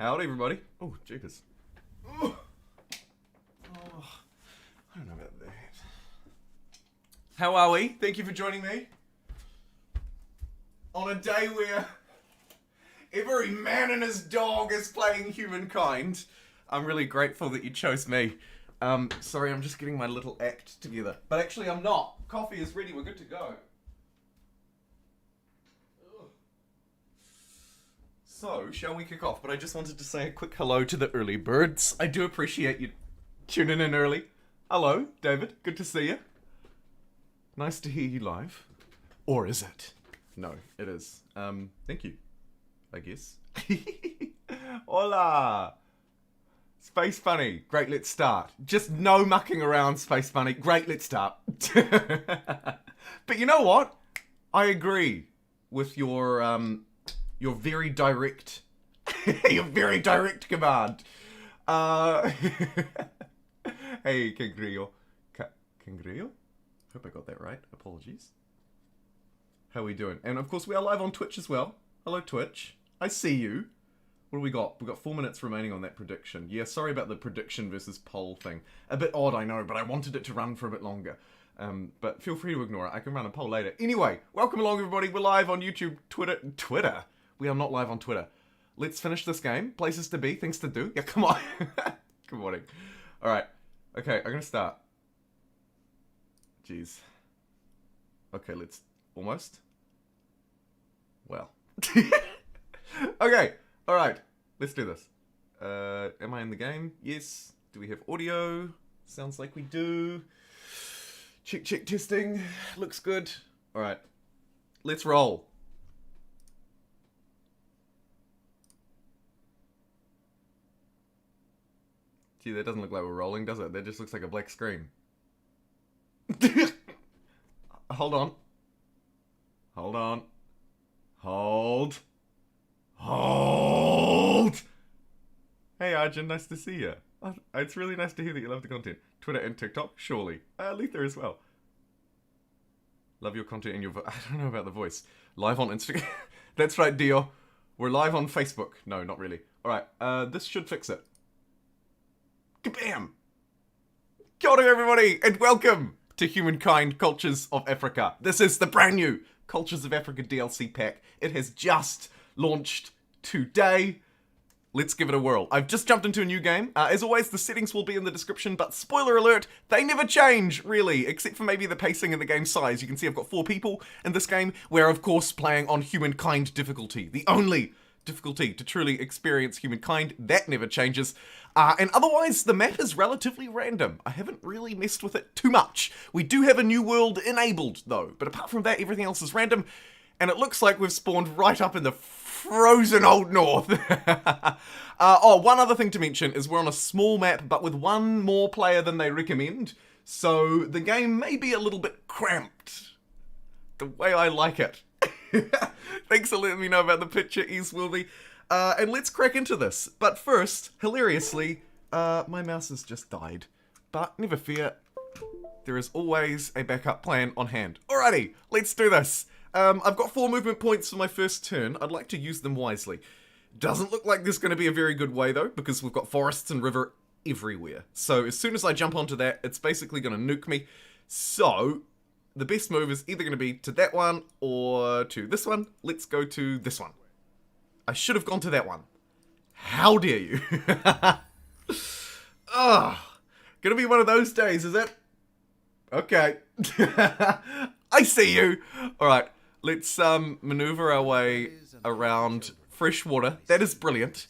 Howdy, everybody. Oh, jeepers. Oh, I don't know about that. How are we? Thank you for joining me. On a day where every man and his dog is playing Humankind. I'm really grateful that you chose me. Sorry, I'm just getting my little act together. But actually, I'm not. Coffee is ready. We're good to go. So, shall we kick off? But I just wanted to say a quick hello to the early birds. I do appreciate you tuning in early. Hello, David. Good to see you. Nice to hear you live. Or is it? No, it is. Thank you, I guess. Hola! Space Bunny. Great, let's start. Just no mucking around, Space Bunny. Great, let's start. But you know what? I agree with your very direct, your very direct command. Hey, King Grillo. King Grillo? Hope I got that right. Apologies. How are we doing? And of course, we are live on Twitch as well. Hello, Twitch. I see you. What do we got? We've got 4 minutes remaining on that prediction. Yeah, sorry about the prediction versus poll thing. A bit odd, I know, but I wanted it to run for a bit longer. But feel free to ignore it. I can run a poll later. Anyway, welcome along, everybody. We're live on YouTube, Twitter. We are not live on Twitter. Let's finish this game. Places to be, things to do. Yeah, come on. Good morning. All right. Okay, I'm going to start. Jeez. Okay, let's... Almost? Well. Okay. All right. Let's do this. Am I in the game? Yes. Do we have audio? Sounds like we do. Check, testing. Looks good. All right. Let's roll. Gee, that doesn't look like we're rolling, does it? That just looks like a black screen. Hold on. Hold on. Hold. Hey Arjun, nice to see you. It's really nice to hear that you love the content. Twitter and TikTok, surely. Letha as well. Love your content and your I don't know about the voice. Live on Instagram. That's right, Dio. We're live on Facebook. No, not really. Alright, this should fix it. Kabam! Kia ora everybody, and welcome to Humankind Cultures of Africa. This is the brand new Cultures of Africa DLC pack. It has just launched today. Let's give it a whirl. I've just jumped into a new game. As always, the settings will be in the description, but spoiler alert, they never change, really, except for maybe the pacing and the game size. You can see I've got 4 people in this game. We're, of course, playing on Humankind difficulty, the only difficulty to truly experience Humankind. That never changes. And otherwise, the map is relatively random. I haven't really messed with it too much. We do have a new world enabled, though. But apart from that, everything else is random. And it looks like we've spawned right up in the frozen old north. One other thing to mention is we're on a small map, but with 1 more player than they recommend. So the game may be a little bit cramped. The way I like it. Thanks for letting me know about the picture, Easwildy. And let's crack into this. But first, hilariously, my mouse has just died. But never fear, there is always a backup plan on hand. Alrighty, let's do this. I've got 4 movement points for my first turn. I'd like to use them wisely. Doesn't look like there's going to be a very good way, though, because we've got forests and river everywhere. So as soon as I jump onto that, it's basically going to nuke me. So the best move is either going to be to that one or to this one. Let's go to this one. I should have gone to that one. How dare you? Ugh. Gonna be one of those days, is it? Okay. I see you. Alright, let's maneuver our way around fresh water. That is brilliant.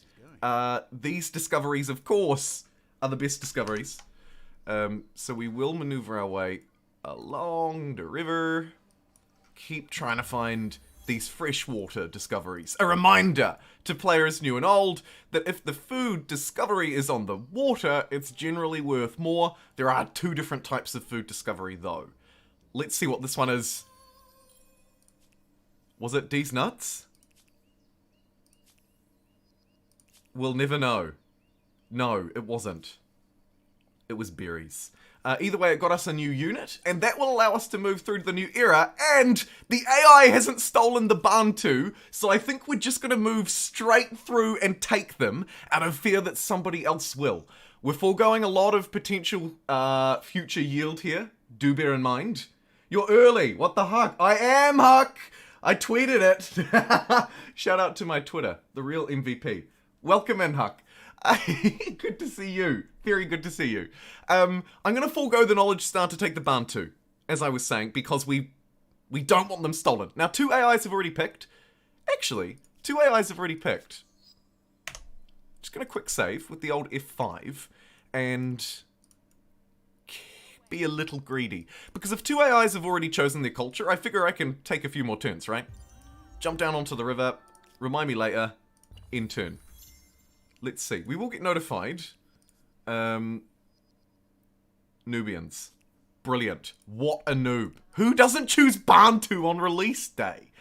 These discoveries, of course, are the best discoveries. So we will maneuver our way along the river. Keep trying to find these freshwater discoveries. A reminder to players new and old that if the food discovery is on the water, it's generally worth more. There are 2 different types of food discovery, though. Let's see what this one is. Was it these nuts? We'll never know. No, it wasn't. It was berries. Either way, it got us a new unit, and that will allow us to move through to the new era, and the AI hasn't stolen the Bantu, so I think we're just going to move straight through and take them out of fear that somebody else will. We're foregoing a lot of potential future yield here. Do bear in mind. You're early. What the heck? I am, Huck. I tweeted it. Shout out to my Twitter, the real MVP. Welcome in, Huck. Good to see you. Very good to see you. I'm going to forego the knowledge star to take the Bantu, as I was saying, because we don't want them stolen. Now, 2 AIs have already picked. Actually, 2 AIs have already picked. Just going to quick save with the old F5 and be a little greedy. Because if 2 AIs have already chosen their culture, I figure I can take a few more turns, right? Jump down onto the river, remind me later, end turn. Let's see. We will get notified. Nubians. Brilliant. What a noob. Who doesn't choose Bantu on release day?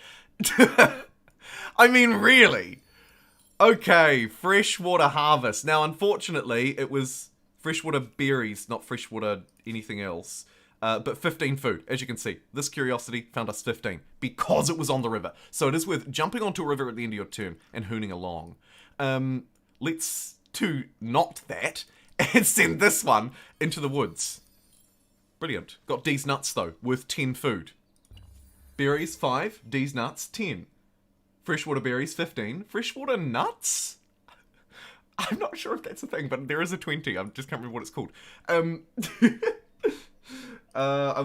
I mean, really? Okay, freshwater harvest. Now, unfortunately, it was freshwater berries, not freshwater anything else. But 15 food, as you can see. This curiosity found us 15, because it was on the river. So it is worth jumping onto a river at the end of your turn and hooning along. Let's do not that, and send this one into the woods. Brilliant. Got D's nuts, though, worth 10 food. Berries, 5. D's nuts, 10. Freshwater berries, 15. Freshwater nuts? I'm not sure if that's a thing, but there is a 20. I just can't remember what it's called. I'm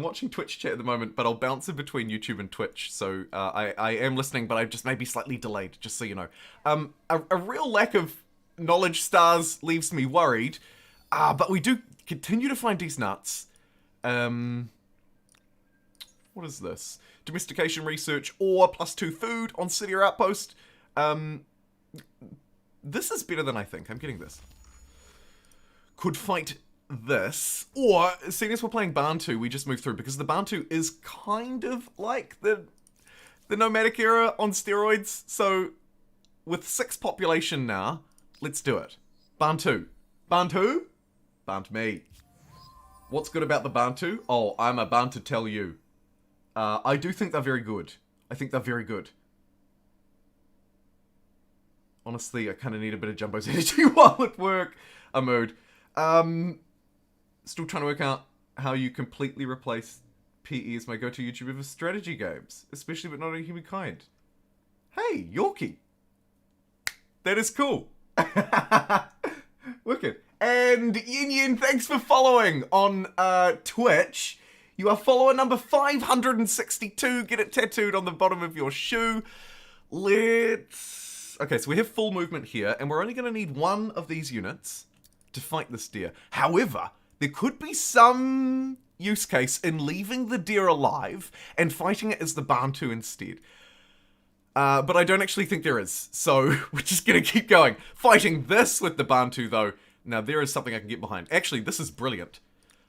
watching Twitch chat at the moment, but I'll bounce in between YouTube and Twitch, so I am listening, but I just may be slightly delayed, just so you know. A real lack of knowledge stars leaves me worried, but we do continue to find these nuts. What is this? Domestication research or +2 food on city or outpost. This is better than I think. I'm getting this. Could fight this, or seeing as we're playing Bantu, we just move through, because the Bantu is kind of like the nomadic era on steroids. So with 6 population now, let's do it. Bantu. Bantu? Bant me. What's good about the Bantu? Oh, I'm about to tell you. I do think they're very good. I think they're very good. Honestly, I kind of need a bit of Jumbo's energy while at work. A mood. Still trying to work out how you completely replace PE as my go-to YouTuber for strategy games, especially but not in Humankind. Hey, Yorkie. That is cool. Wicked. And Yin Yin, thanks for following on Twitch. You are follower number 562. Get it tattooed on the bottom of your shoe. Let's... Okay, so we have full movement here, and we're only going to need 1 of these units to fight this deer. However, there could be some use case in leaving the deer alive and fighting it as the Bantu instead. But I don't actually think there is, so we're just going to keep going. Fighting this with the Bantu, though, now there is something I can get behind. Actually, this is brilliant.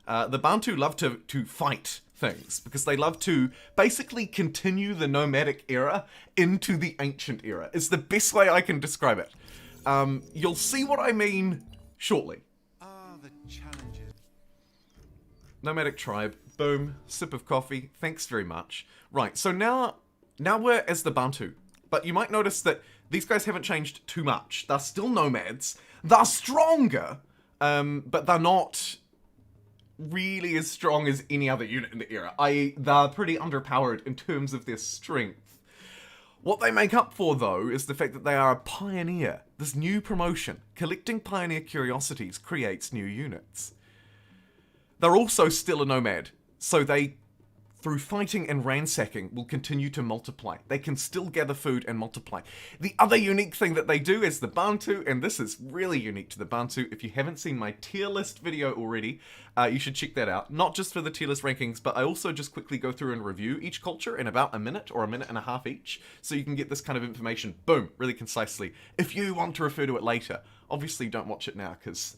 The Bantu love to fight things, because they love to basically continue the nomadic era into the ancient era. It's the best way I can describe it. You'll see what I mean shortly. The challenges. Nomadic tribe. Boom. Sip of coffee. Thanks very much. Right, so now we're as the Bantu. But you might notice that these guys haven't changed too much. They're still nomads. They're stronger, but they're not really as strong as any other unit in the era. They're pretty underpowered in terms of their strength. What they make up for, though, is the fact that they are a pioneer. This new promotion, collecting pioneer curiosities, creates new units. They're also still a nomad, so they, through fighting and ransacking, will continue to multiply. They can still gather food and multiply. The other unique thing that they do is the Bantu, and this is really unique to the Bantu. If you haven't seen my tier list video already, you should check that out. Not just for the tier list rankings, but I also just quickly go through and review each culture in about a minute or a minute and a half each, so you can get this kind of information, boom, really concisely, if you want to refer to it later. Obviously, don't watch it now, because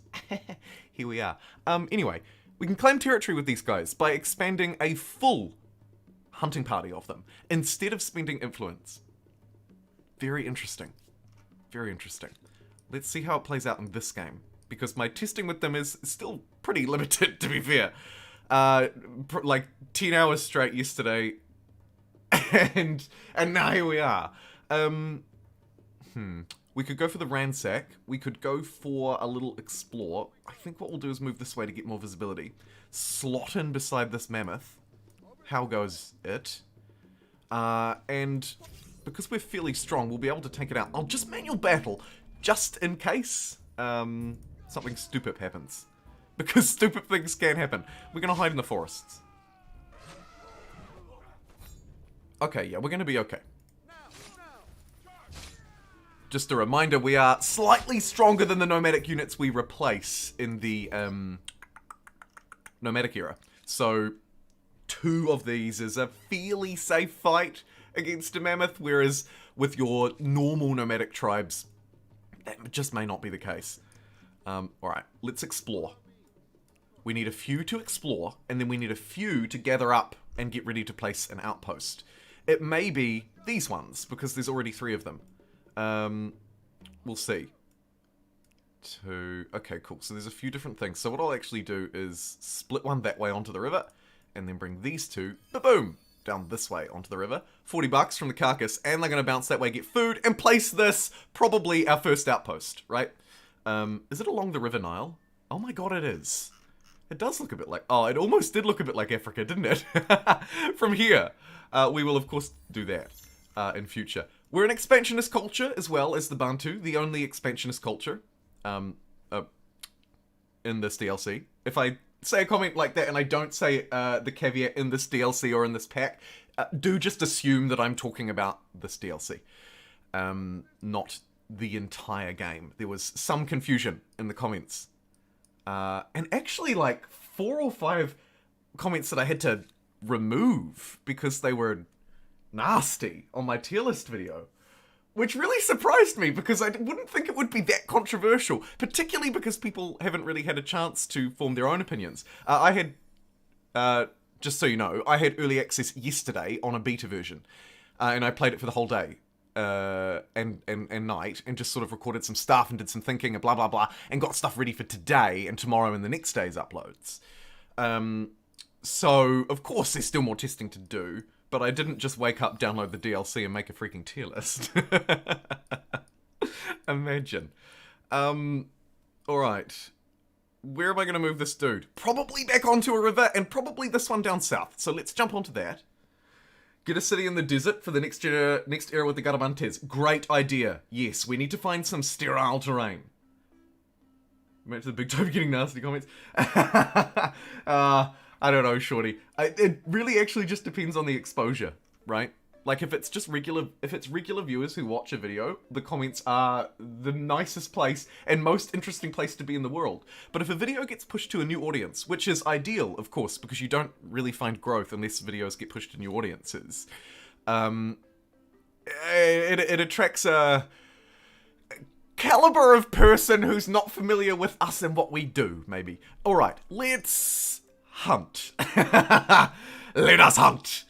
here we are. Anyway, we can claim territory with these guys by expanding a full hunting party of them, instead of spending influence. Very interesting. Very interesting. Let's see how it plays out in this game, because my testing with them is still pretty limited, to be fair. Like 10 hours straight yesterday, and now here we are. We could go for the ransack. We could go for a little explore. I think what we'll do is move this way to get more visibility. Slot in beside this mammoth. How goes it? And because we're fairly strong, we'll be able to take it out. I'll just manual battle, just in case something stupid happens. Because stupid things can happen. We're gonna hide in the forests. Okay, yeah, we're gonna be okay. Just a reminder, we are slightly stronger than the nomadic units we replace in the nomadic era. So 2 of these is a fairly safe fight against a mammoth, whereas with your normal nomadic tribes, that just may not be the case. Alright, let's explore. We need a few to explore, and then we need a few to gather up and get ready to place an outpost. It may be these ones, because there's already 3 of them. We'll see. 2. Okay, cool. So there's a few different things. So what I'll actually do is split one that way onto the river, and then bring these 2, boom, down this way onto the river. $40 from the carcass, and they're going to bounce that way, get food, and place this, probably our first outpost, right? Is it along the River Nile? Oh my god, it is. It does look a bit like... Oh, it almost did look a bit like Africa, didn't it? From here. We will, of course, do that in future. We're an expansionist culture, as well as the Bantu, the only expansionist culture in this DLC. If I say a comment like that and I don't say the caveat in this DLC or in this pack, do just assume that I'm talking about this DLC. Not the entire game. There was some confusion in the comments. And actually, like, 4 or 5 comments that I had to remove because they were nasty on my tier list video. Which really surprised me, because I wouldn't think it would be that controversial. Particularly because people haven't really had a chance to form their own opinions. I had, just so you know, I had early access yesterday on a beta version. And I played it for the whole day. And night, and just sort of recorded some stuff and did some thinking and blah blah blah, and got stuff ready for today and tomorrow and the next day's uploads. So of course there's still more testing to do, but I didn't just wake up, download the DLC, and make a freaking tier list. Imagine. Alright. Where am I going to move this dude? Probably back onto a river, and probably this one down south. So let's jump onto that. Get a city in the desert for the next era with the Garamantes. Great idea. Yes, we need to find some sterile terrain. Imagine the big time getting nasty comments. I don't know, shorty. It really actually just depends on the exposure, right? Like, if it's regular viewers who watch a video, the comments are the nicest place and most interesting place to be in the world. But if a video gets pushed to a new audience, which is ideal, of course, because you don't really find growth unless videos get pushed to new audiences, it attracts a caliber of person who's not familiar with us and what we do, maybe. Alright, let's hunt. Let us hunt.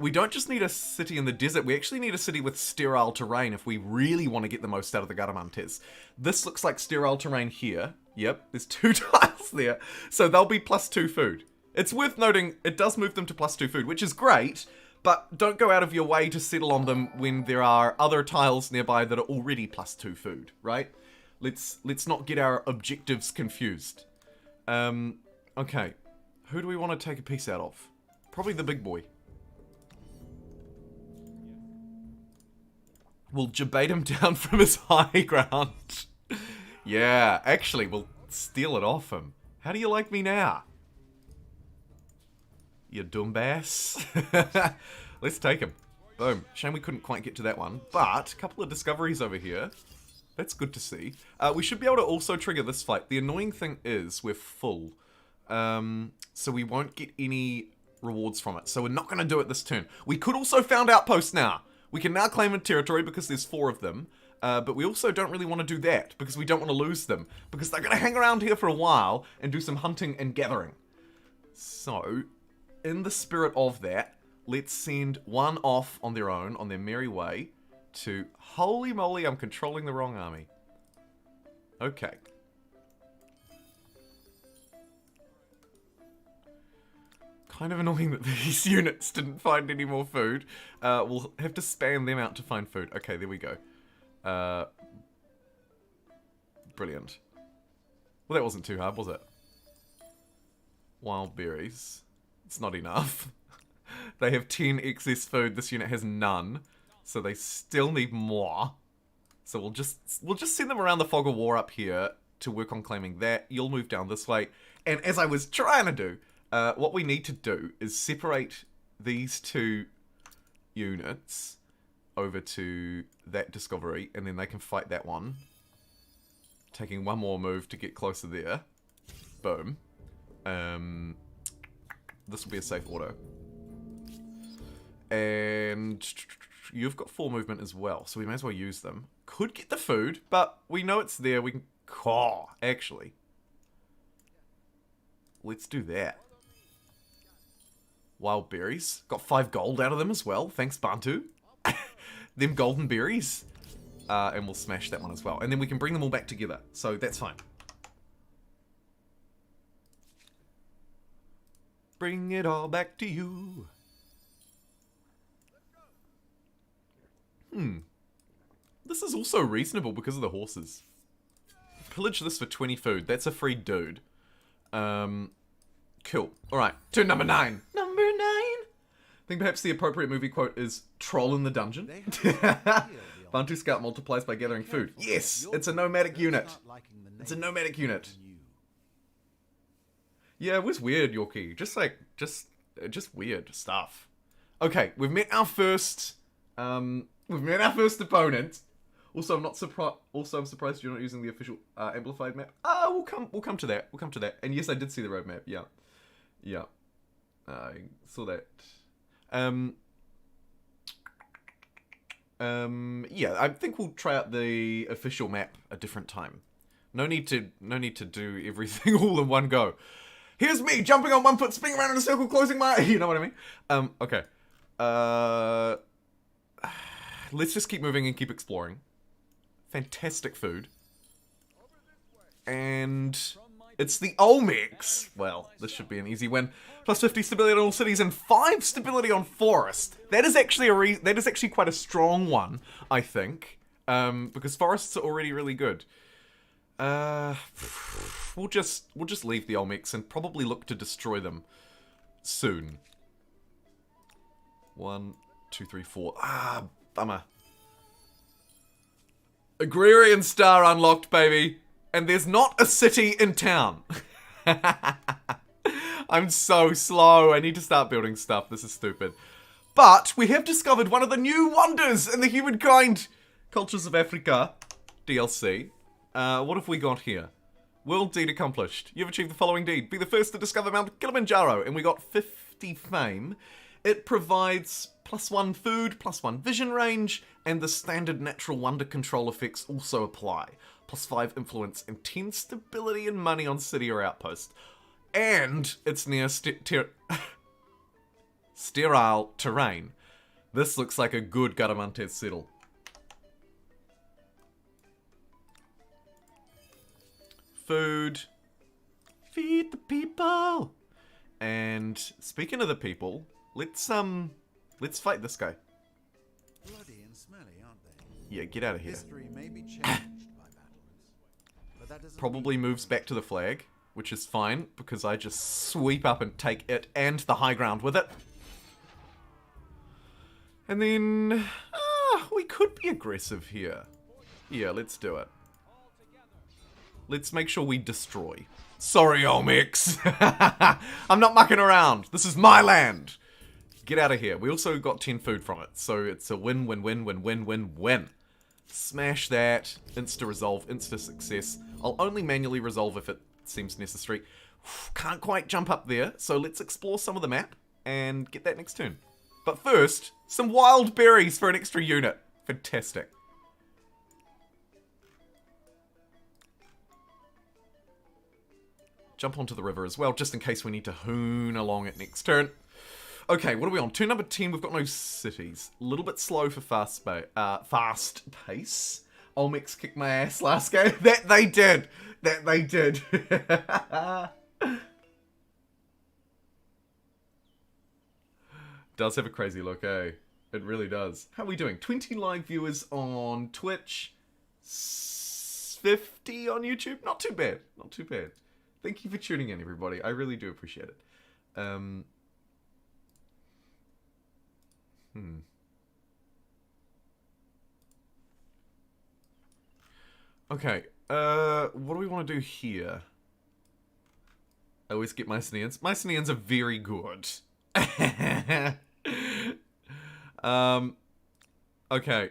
We don't just need a city in the desert, we actually need a city with sterile terrain if we really want to get the most out of the Garamantes. This looks like sterile terrain here. Yep, there's 2 tiles there. So they'll be +2 food. It's worth noting, it does move them to +2 food, which is great, but don't go out of your way to settle on them when there are other tiles nearby that are already +2 food, right? Let's not get our objectives confused. Okay. Who do we want to take a piece out of? Probably the big boy. We'll jabate him down from his high ground. Yeah, actually, we'll steal it off him. How do you like me now? You dumbass. Let's take him. Boom. Shame we couldn't quite get to that one. But, a couple of discoveries over here. That's good to see. We should be able to also trigger this fight. The annoying thing is, we're full. So we won't get any rewards from it. So we're not going to do it this turn. We could also found outposts now. We can now claim a territory because there's 4 of them. But we also don't really want to do that because we don't want to lose them. Because they're going to hang around here for a while and do some hunting and gathering. So, in the spirit of that, let's send one off on their own, on their merry way, to... Holy moly, I'm controlling the wrong army. Okay. Kind of annoying that these units didn't find any more food. We'll have to spam them out to find food. Okay, there we go. Brilliant. Well, that wasn't too hard, was it? Wild berries. It's not enough. They have 10 excess food. This unit has none. So they still need more. So we'll just send them around the fog of war up here to work on claiming that. You'll move down this way. And as I was trying to do, what we need to do is separate these two units over to that discovery, and then they can fight that one. Taking one more move to get closer there. Boom. This will be a safe auto. And you've got 4 movement as well, so we may as well use them. Could get the food, but we know it's there. We can... actually. Let's do that. Wild berries. Got 5 gold out of them as well. Thanks, Bantu. Them golden berries. And we'll smash that one as well. And then we can bring them all back together. So that's fine. Bring it all back to you. This is also reasonable because of the horses. Pillage this for 20 food. That's a free dude. Cool. Alright, turn number 9. Number 9! I think perhaps the appropriate movie quote is Troll in the Dungeon. Bantu Scout multiplies by gathering food. Yes! It's a nomadic unit. It's a nomadic unit. Yeah, it was weird, Yorkie. Just weird stuff. Okay, we've met our first opponent. Also, I'm surprised you're not using the official amplified map. We'll come to that. We'll come to that. And yes, I did see the roadmap. Yeah. I saw that. Yeah, I think we'll try out the official map a different time. No need to do everything all in one go. Here's me jumping on one foot, spinning around in a circle, closing my... You know what I mean? Okay. Let's just keep moving and keep exploring. Fantastic food. And it's the Olmecs. Well, this should be an easy win. Plus 50 stability on all cities and 5 stability on forest. That is actually quite a strong one, I think. Because forests are already really good. We'll just leave the Olmecs and probably look to destroy them soon. 1, 2, 3, 4. Bummer. Agrarian Star unlocked, baby. And there's not a city in town. I'm so slow. I need to start building stuff. This is stupid. But we have discovered one of the new wonders in the Humankind Cultures of Africa DLC. What have we got here? World deed accomplished. You've achieved the following deed. Be the first to discover Mount Kilimanjaro. And we got 50 fame. It provides +1 food, +1 vision range, and the standard natural wonder control effects also apply. +5 influence and 10 stability and money on city or outpost. And it's near sterile terrain. This looks like a good Garamantes settle. Food. Feed the people. And speaking of the people, let's fight this guy. Bloody and smelly, aren't they? Yeah, get out of here. History may be changed by battles, but that doesn't Probably moves back to the flag, which is fine, because I just sweep up and take it and the high ground with it. And then, we could be aggressive here. Yeah, let's do it. Let's make sure we destroy. Sorry, Olmecs. I'm not mucking around. This is my land. Get out of here. We also got 10 food from it, so it's a win, win, win, win, win, win, win. Smash that. Insta-resolve, insta-success. I'll only manually resolve if it seems necessary. Can't quite jump up there, so let's explore some of the map and get that next turn. But first, some wild berries for an extra unit. Fantastic. Jump onto the river as well, just in case we need to hoon along it next turn. Okay, what are we on? Turn number 10, we've got no cities. A little bit slow for fast pace. Olmecs kicked my ass last game. That they did. does have a crazy look, eh? It really does. How are we doing? 20 live viewers on Twitch. 50 on YouTube. Not too bad. Not too bad. Thank you for tuning in, everybody. I really do appreciate it. Okay. What do we want to do here? I always get Mycenaeans. Mycenaeans are very good. Okay.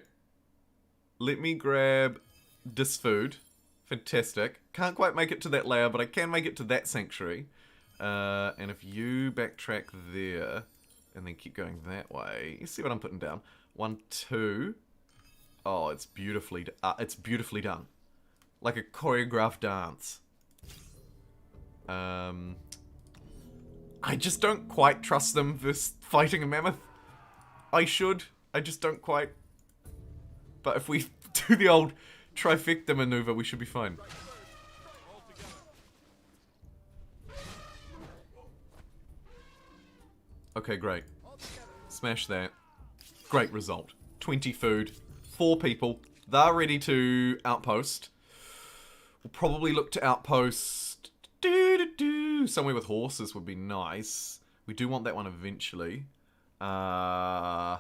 Let me grab this food. Fantastic. Can't quite make it to that layer, but I can make it to that sanctuary. And if you backtrack there, and then keep going that way, you see what I'm putting down. 1, 2. Oh, it's beautifully done. Like a choreographed dance. I just don't quite trust them versus fighting a mammoth. I should. I just don't quite. But if we do the old trifecta maneuver, we should be fine. Okay, great. Smash that. Great result. 20 food. 4 people. They're ready to outpost. We'll probably look to outpost... somewhere with horses would be nice. We do want that one eventually. To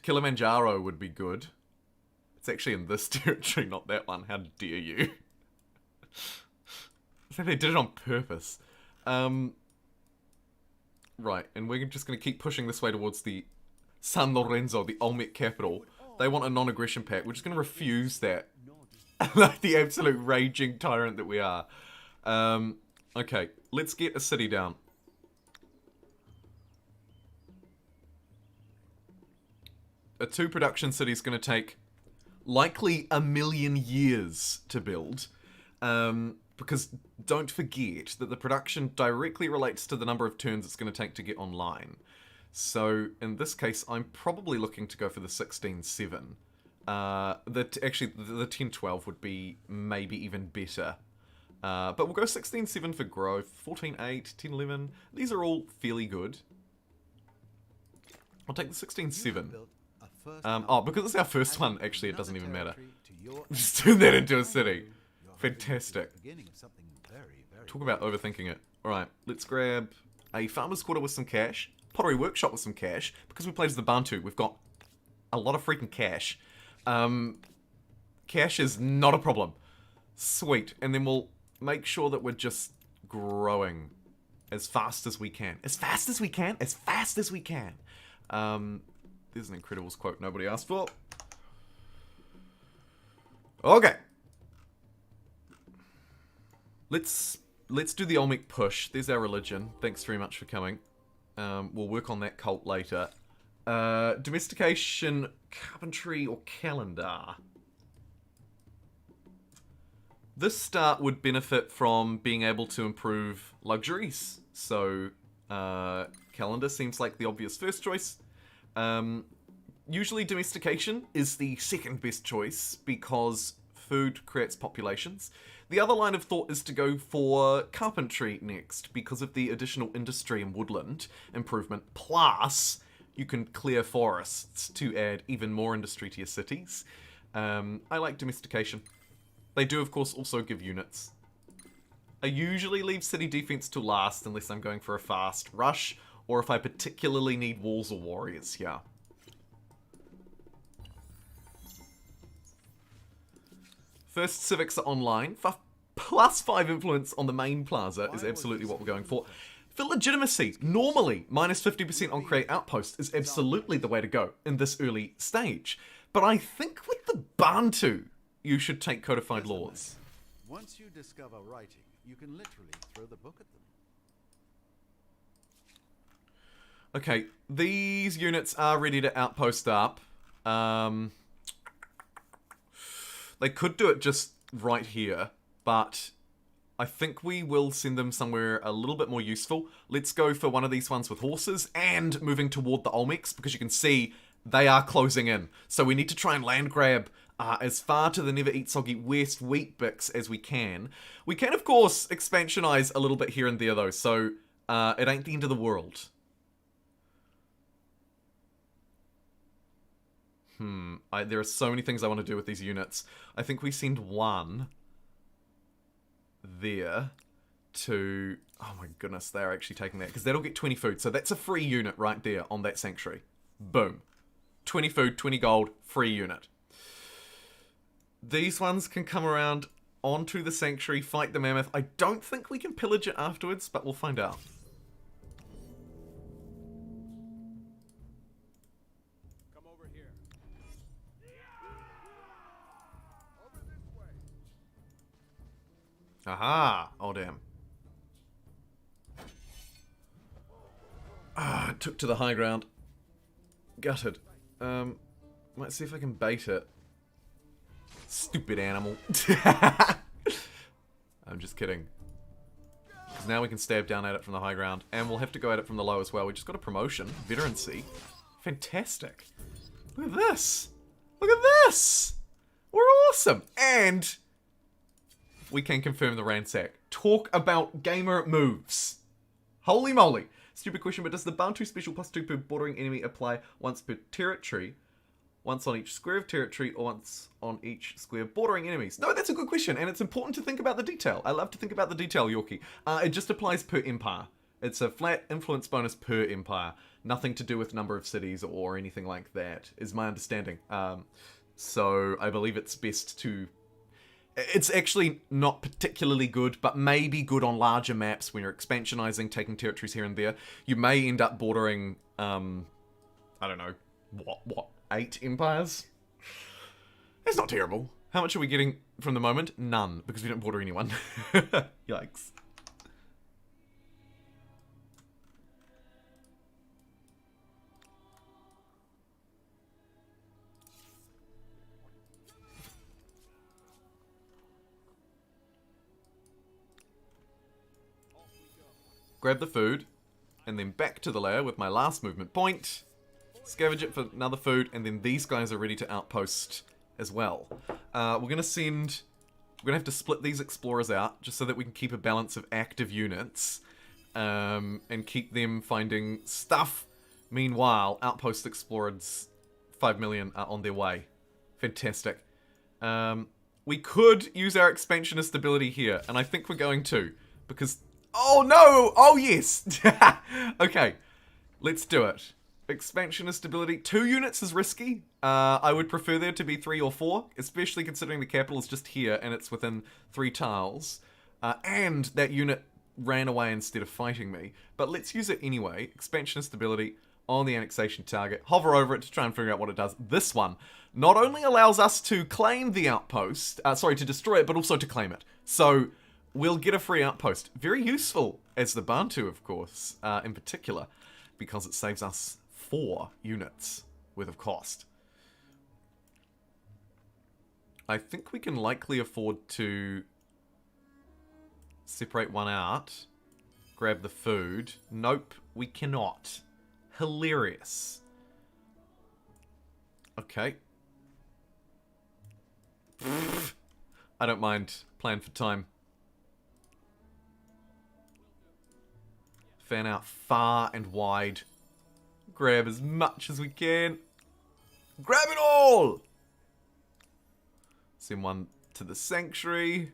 Kilimanjaro would be good. It's actually in this territory, not that one. How dare you? I think they did it on purpose. Right, and we're just going to keep pushing this way towards the San Lorenzo, the Olmec capital. They want a non-aggression pact. We're just going to refuse that. Like the absolute raging tyrant that we are. Okay, let's get a city down. A 2 production city is going to take likely 1,000,000 years to build. Because don't forget that the production directly relates to the number of turns it's going to take to get online. So in this case, I'm probably looking to go for the 16.7. Actually, the 10.12 would be maybe even better. But we'll go 16.7 for growth, 14.8, 10.11. These are all fairly good. I'll take the 16.7. Oh, because it's our first one, actually, it doesn't even matter. Just turn that into a city. Fantastic. Talk about overthinking it. Alright, let's grab a farmer's quarter with some cash. Pottery workshop with some cash. Because we played as the Bantu, we've got a lot of freaking cash. Cash is not a problem. Sweet. And then we'll make sure that we're just growing as fast as we can. As fast as we can? As fast as we can. There's an Incredibles quote nobody asked for. Okay. Let's do the Olmec push. There's our religion. Thanks very much for coming. We'll work on that cult later. Domestication, carpentry, or calendar. This start would benefit from being able to improve luxuries. So, calendar seems like the obvious first choice. Usually domestication is the second best choice because food creates populations. The other line of thought is to go for carpentry next because of the additional industry and woodland improvement. Plus, you can clear forests to add even more industry to your cities. I like domestication. They do, of course, also give units. I usually leave city defense till last unless I'm going for a fast rush or if I particularly need walls or warriors here. First civics are online. Plus 5 influence on the main plaza is absolutely what we're going for. For legitimacy, normally, minus 50% on create outpost is absolutely the way to go in this early stage. But I think with the Bantu, you should take codified laws. Once you discover writing, you can literally throw the book at them. Okay, these units are ready to outpost up. They could do it just right here, but I think we will send them somewhere a little bit more useful. Let's go for one of these ones with horses and moving toward the Olmecs, because you can see they are closing in. So we need to try and land grab as far to the Never Eat Soggy West wheat bix as we can. We can, of course, expansionize a little bit here and there, though, so it ain't the end of the world. There are so many things I want to do with these units. I think we send one there to... Oh my goodness, they're actually taking that. Because that'll get 20 food. So that's a free unit right there on that sanctuary. Boom. 20 food, 20 gold, free unit. These ones can come around onto the sanctuary, fight the mammoth. I don't think we can pillage it afterwards, but we'll find out. Come over here. Over this way. Aha! Oh, damn. It took to the high ground. Gutted. Might see if I can bait it. Stupid animal. I'm just kidding. Because now we can stab down at it from the high ground. And we'll have to go at it from the low as well. We just got a promotion. Veterancy. Fantastic. Look at this. Look at this. We're awesome. And we can confirm the ransack. Talk about gamer moves. Holy moly. Stupid question, but does the Bantu special +2 per bordering enemy apply once per territory? Once on each square of territory, or once on each square bordering enemies? No, that's a good question, and it's important to think about the detail. I love to think about the detail, Yorkie. It just applies per empire. It's a flat influence bonus per empire. Nothing to do with number of cities or anything like that, is my understanding. So I believe it's best to... It's actually not particularly good, but maybe good on larger maps when you're expansionizing, taking territories here and there. You may end up bordering, I don't know, what, 8 empires? It's not terrible. How much are we getting from the moment? None, because we don't border anyone. Yikes. Grab the food, and then back to the lair with my last movement point. Scavenge it for another food, and then these guys are ready to outpost as well. We're going to have to split these explorers out, just so that we can keep a balance of active units, and keep them finding stuff. Meanwhile, outpost explorers, 5 million are on their way. Fantastic. We could use our expansionist ability here, and I think we're going to, because... Oh no! Oh yes! Okay, let's do it. Expansionist ability. 2 units is risky. I would prefer there to be 3 or 4, especially considering the capital is just here and it's within 3 tiles. And that unit ran away instead of fighting me. But let's use it anyway. Expansionist ability on the annexation target. Hover over it to try and figure out what it does. This one not only allows us to claim the outpost, to destroy it, but also to claim it. So... we'll get a free outpost. Very useful as the Bantu, of course, in particular, because it saves us 4 units worth of cost. I think we can likely afford to separate one out, grab the food. Nope, we cannot. Hilarious. Okay. I don't mind. Plan for time. Fan out far and wide. Grab as much as we can. Grab it all! Send one to the sanctuary.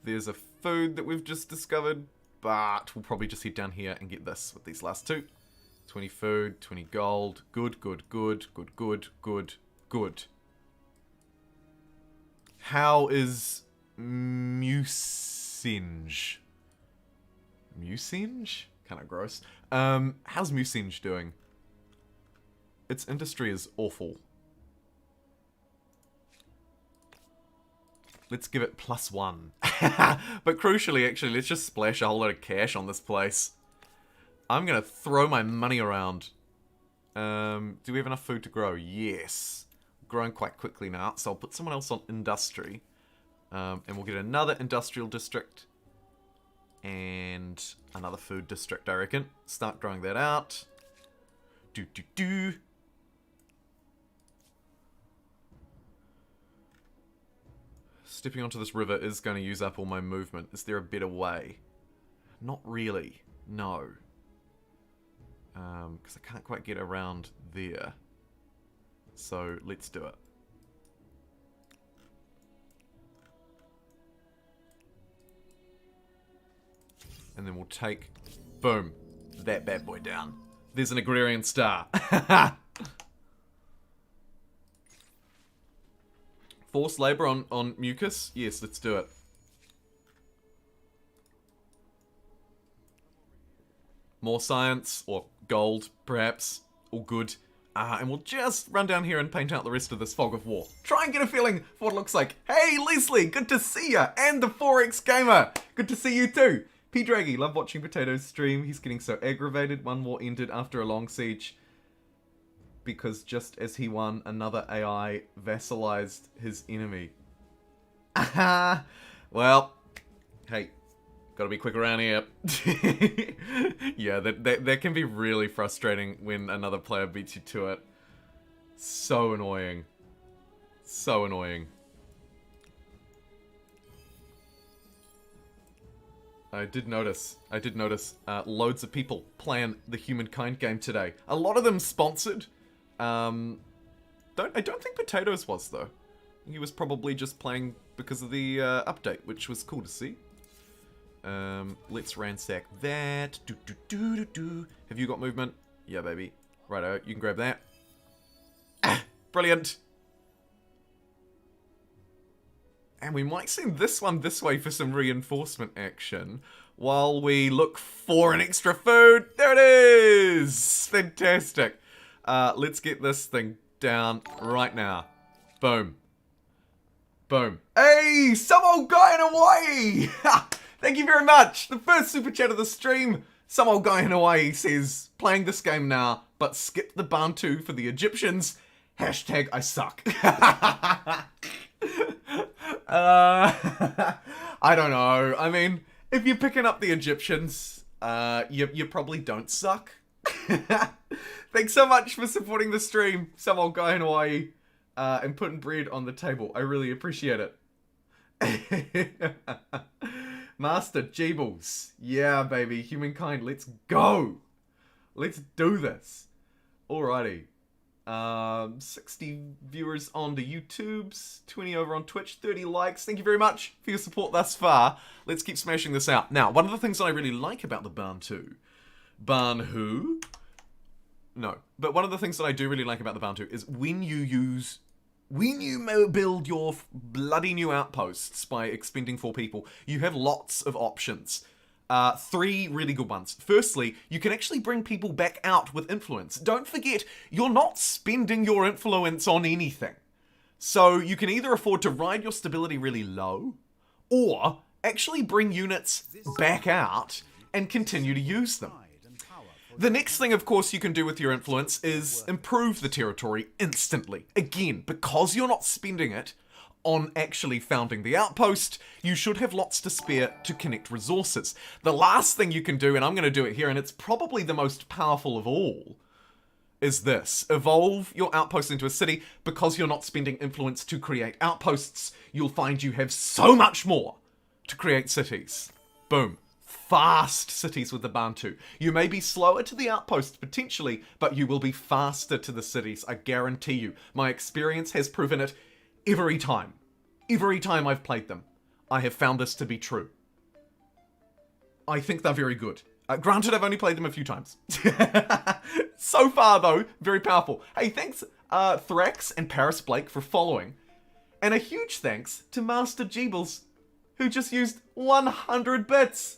There's a food that we've just discovered, but we'll probably just head down here and get this with these last 2. 20 food, 20 gold. Good, good, good, good, good, good, good. How is Musinge? Musinge? Kind of gross. How's Musinge doing? Its industry is awful. Let's give it +1. But crucially, actually, let's just splash a whole lot of cash on this place. I'm going to throw my money around. Do we have enough food to grow? Yes. Growing quite quickly now, so I'll put someone else on industry. And we'll get another industrial district. And another food district, I reckon. Start growing that out. Stepping onto this river is going to use up all my movement. Is there a better way? Not really. No. Because I can't quite get around there. So let's do it. And then we'll take, boom, that bad boy down. There's an agrarian star. Forced labor on mucus? Yes, let's do it. More science, or gold, perhaps. All good. And we'll just run down here and paint out the rest of this fog of war. Try and get a feeling for what it looks like. Hey, Leslie, good to see ya. And the 4X Gamer, good to see you too. P. Draggy, love watching Potatoes stream. He's getting so aggravated. One war ended after a long siege. Because just as he won, another AI vassalized his enemy. Well, hey, gotta be quick around here. Yeah, that can be really frustrating when another player beats you to it. So annoying. So annoying. I did notice loads of people playing the Humankind game today. A lot of them sponsored. I don't think Potatoes was, though. He was probably just playing because of the update, which was cool to see. Let's ransack that. Have you got movement? Yeah, baby. Righto, you can grab that. Ah, brilliant. And we might send this one this way for some reinforcement action while we look for an extra food. There it is! Fantastic. Let's get this thing down right now. Boom. Boom. Hey, some old guy in Hawaii! Thank you very much. The first super chat of the stream. Some old guy in Hawaii says, playing this game now, but skip the Bantu for the Egyptians. Hashtag I suck. I don't know. I mean, if you're picking up the Egyptians, you probably don't suck. Thanks so much for supporting the stream, some old guy in Hawaii, and putting bread on the table. I really appreciate it. Master Jeebles. Yeah, baby. Humankind, let's go. Let's do this. Alrighty. 60 viewers on the YouTubes, 20 over on Twitch, 30 likes. Thank you very much for your support thus far. Let's keep smashing this out. Now, one of the things that I really like about the Bantu... Bantu? No. But one of the things that I do really like about the Bantu is when you build your bloody new outposts by expending 4 people, you have lots of options. 3 really good ones. Firstly, you can actually bring people back out with influence. Don't forget, you're not spending your influence on anything. So you can either afford to ride your stability really low, or actually bring units back out and continue to use them. The next thing, of course, you can do with your influence is improve the territory instantly. Again, because you're not spending it on actually founding the outpost, you should have lots to spare to connect resources. The last thing you can do, and I'm going to do it here, and it's probably the most powerful of all, is this. Evolve your outpost into a city. Because you're not spending influence to create outposts, you'll find you have so much more to create cities. Boom. Fast cities with the Bantu. You may be slower to the outposts potentially, but you will be faster to the cities, I guarantee you. My experience has proven it every time. Every time I've played them, I have found this to be true. I think they're very good. Granted, I've only played them a few times. So far, though, very powerful. Hey, thanks Thrax and Paris Blake for following. And a huge thanks to Master Jeebles, who just used 100 bits.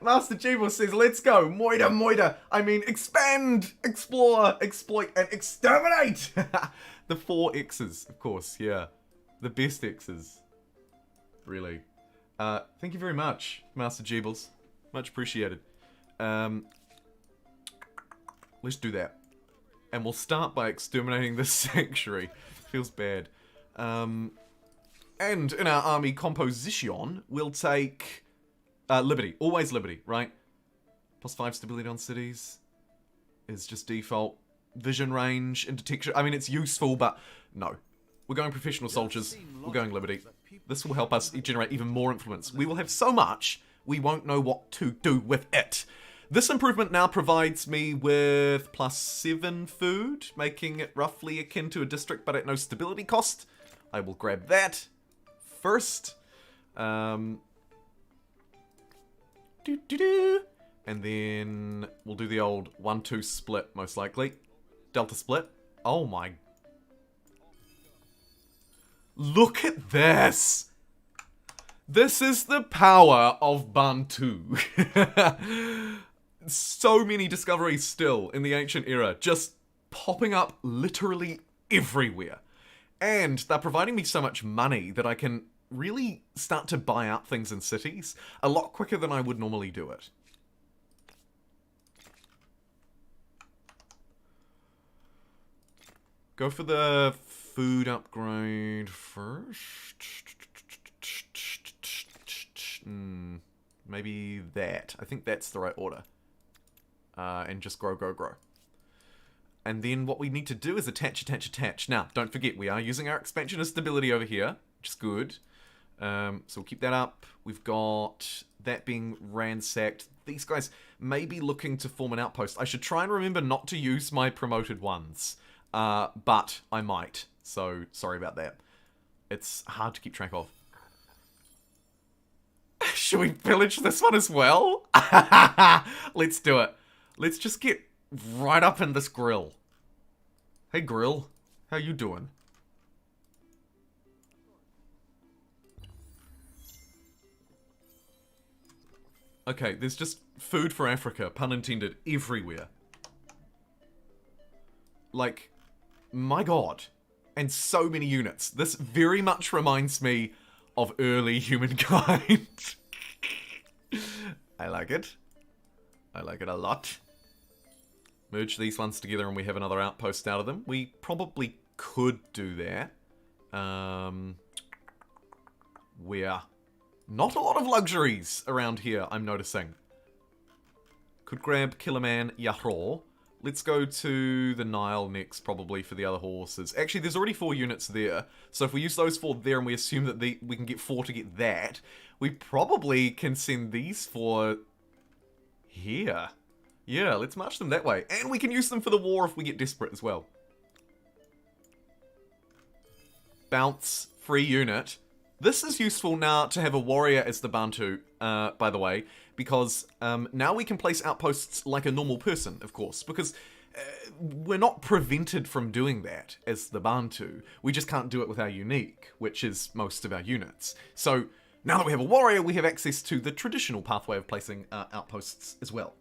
Master Jeebles says, let's go. Moida, moida. I mean, expand, explore, exploit, and exterminate. The 4 X's, of course, yeah. The best X's. Really. Thank you very much, Master Jeebles. Much appreciated. Let's do that. And we'll start by exterminating this sanctuary. Feels bad. And in our army composition, we'll take... Liberty. Always Liberty, right? +5 stability on cities is just default. Vision range and detection. I mean, it's useful, but no. We're going professional soldiers. We're going Liberty. This will help us generate even more influence. We will have so much, we won't know what to do with it. This improvement now provides me with +7 food, making it roughly akin to a district, but at no stability cost. I will grab that first. And then we'll do the old 1-2 split, most likely. Delta split. Oh my... Look at this! This is the power of Bantu. So many discoveries still in the ancient era, just popping up literally everywhere. And they're providing me so much money that I can really start to buy out things in cities a lot quicker than I would normally do it. Go for the food upgrade first. Maybe that. I think that's the right order. And just grow. And then what we need to do is attach. Now, don't forget, we are using our expansionist ability over here, which is good. So we'll keep that up. We've got that being ransacked. These guys may be looking to form an outpost. I should try and remember not to use my promoted ones. But I might. So, sorry about that. It's hard to keep track of. Should we pillage this one as well? Let's do it. Let's just get right up in this grill. Hey, grill. How you doing? Okay, there's just food for Africa, pun intended, everywhere. Like, my god. And so many units. This very much reminds me of early humankind. I like it. I like it a lot. Merge these ones together and we have another outpost out of them. We probably could do that. We're not a lot of luxuries around here, I'm noticing. Could grab Killerman Yahro. Let's go to the Nile next, probably, for the other horses. Actually, there's already 4 units there. So if we use those 4 there and we assume that we can get 4 to get that, we probably can send these 4 here. Yeah, let's march them that way. And we can use them for the war if we get desperate as well. Bounce, free unit. This is useful now to have a warrior as the Bantu, by the way, because now we can place outposts like a normal person, of course, because we're not prevented from doing that as the Bantu. We just can't do it with our unique, which is most of our units. So now that we have a warrior, we have access to the traditional pathway of placing outposts as well.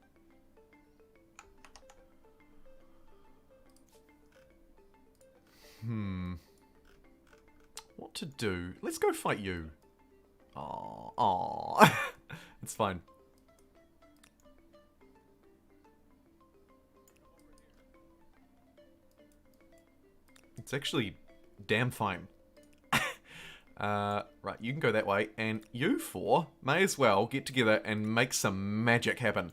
What to do? Let's go fight you. Aww. It's fine. It's actually damn fine. Right, you can go that way, and you 4 may as well get together and make some magic happen.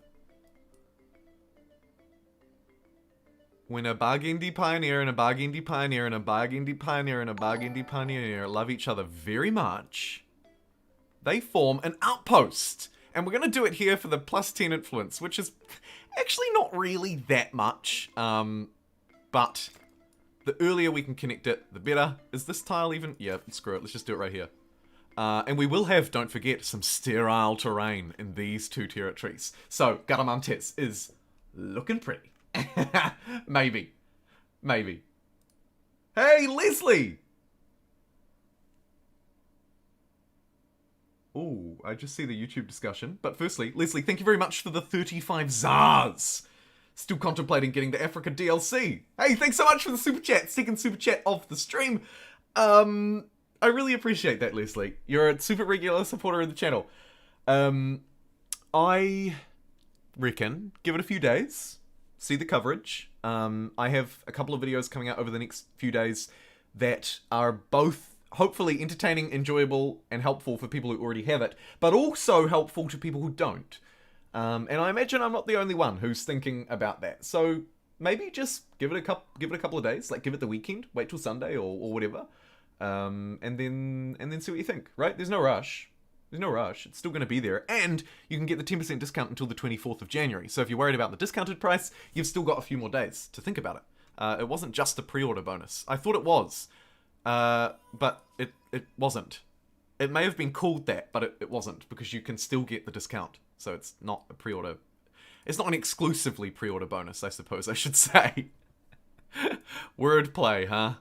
When a Burgundy Pioneer and a Burgundy Pioneer and a Burgundy Pioneer and a Burgundy Pioneer love each other very much, they form an outpost. And we're going to do it here for the +10 influence, which is actually not really that much. But the earlier we can connect it, the better. Is this tile even? Yeah, screw it. Let's just do it right here. And we will have, don't forget, some sterile terrain in these 2 territories. So, Garamantes is looking pretty. Maybe. Maybe. Hey, Leslie! Ooh, I just see the YouTube discussion. But firstly, Leslie, thank you very much for the 35 Zars. Still contemplating getting the Africa DLC. Hey, thanks so much for the super chat. Second super chat of the stream. I really appreciate that, Leslie. You're a super regular supporter of the channel. I reckon, give it a few days. See the coverage. I have a couple of videos coming out over the next few days that are both hopefully entertaining, enjoyable, and helpful for people who already have it, but also helpful to people who don't. And I imagine I'm not the only one who's thinking about that. So maybe just give it a couple of days, like give it the weekend, wait till Sunday or whatever, and then see what you think. Right? There's no rush. There's no rush. It's still going to be there. And you can get the 10% discount until the 24th of January. So if you're worried about the discounted price, you've still got a few more days to think about it. It wasn't just a pre-order bonus. I thought it was. But it wasn't. It may have been called that, but it wasn't. Because you can still get the discount. So it's not a pre-order. It's not an exclusively pre-order bonus, I suppose I should say. Wordplay, huh?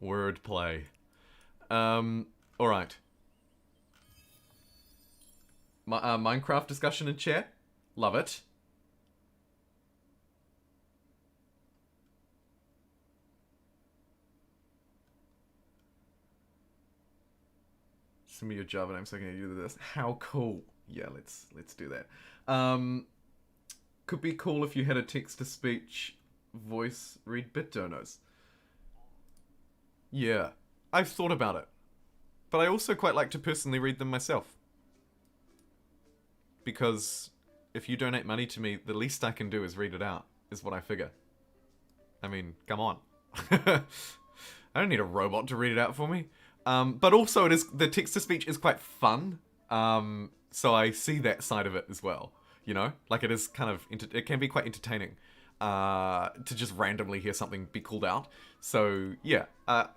Wordplay. Alright. Minecraft discussion in chat. Love it. Send me your Java name so I can do this. How cool. Yeah, let's do that. Could be cool if you had a text-to-speech voice read bit donos. Yeah, I've thought about it. But I also quite like to personally read them myself. Because if you donate money to me, the least I can do is read it out, is what I figure. I mean, come on. I don't need a robot to read it out for me. But also, the text-to-speech is quite fun. So I see that side of it as well. You know? Like, it is kind of... it can be quite entertaining. To just randomly hear something be called out. So, yeah. I've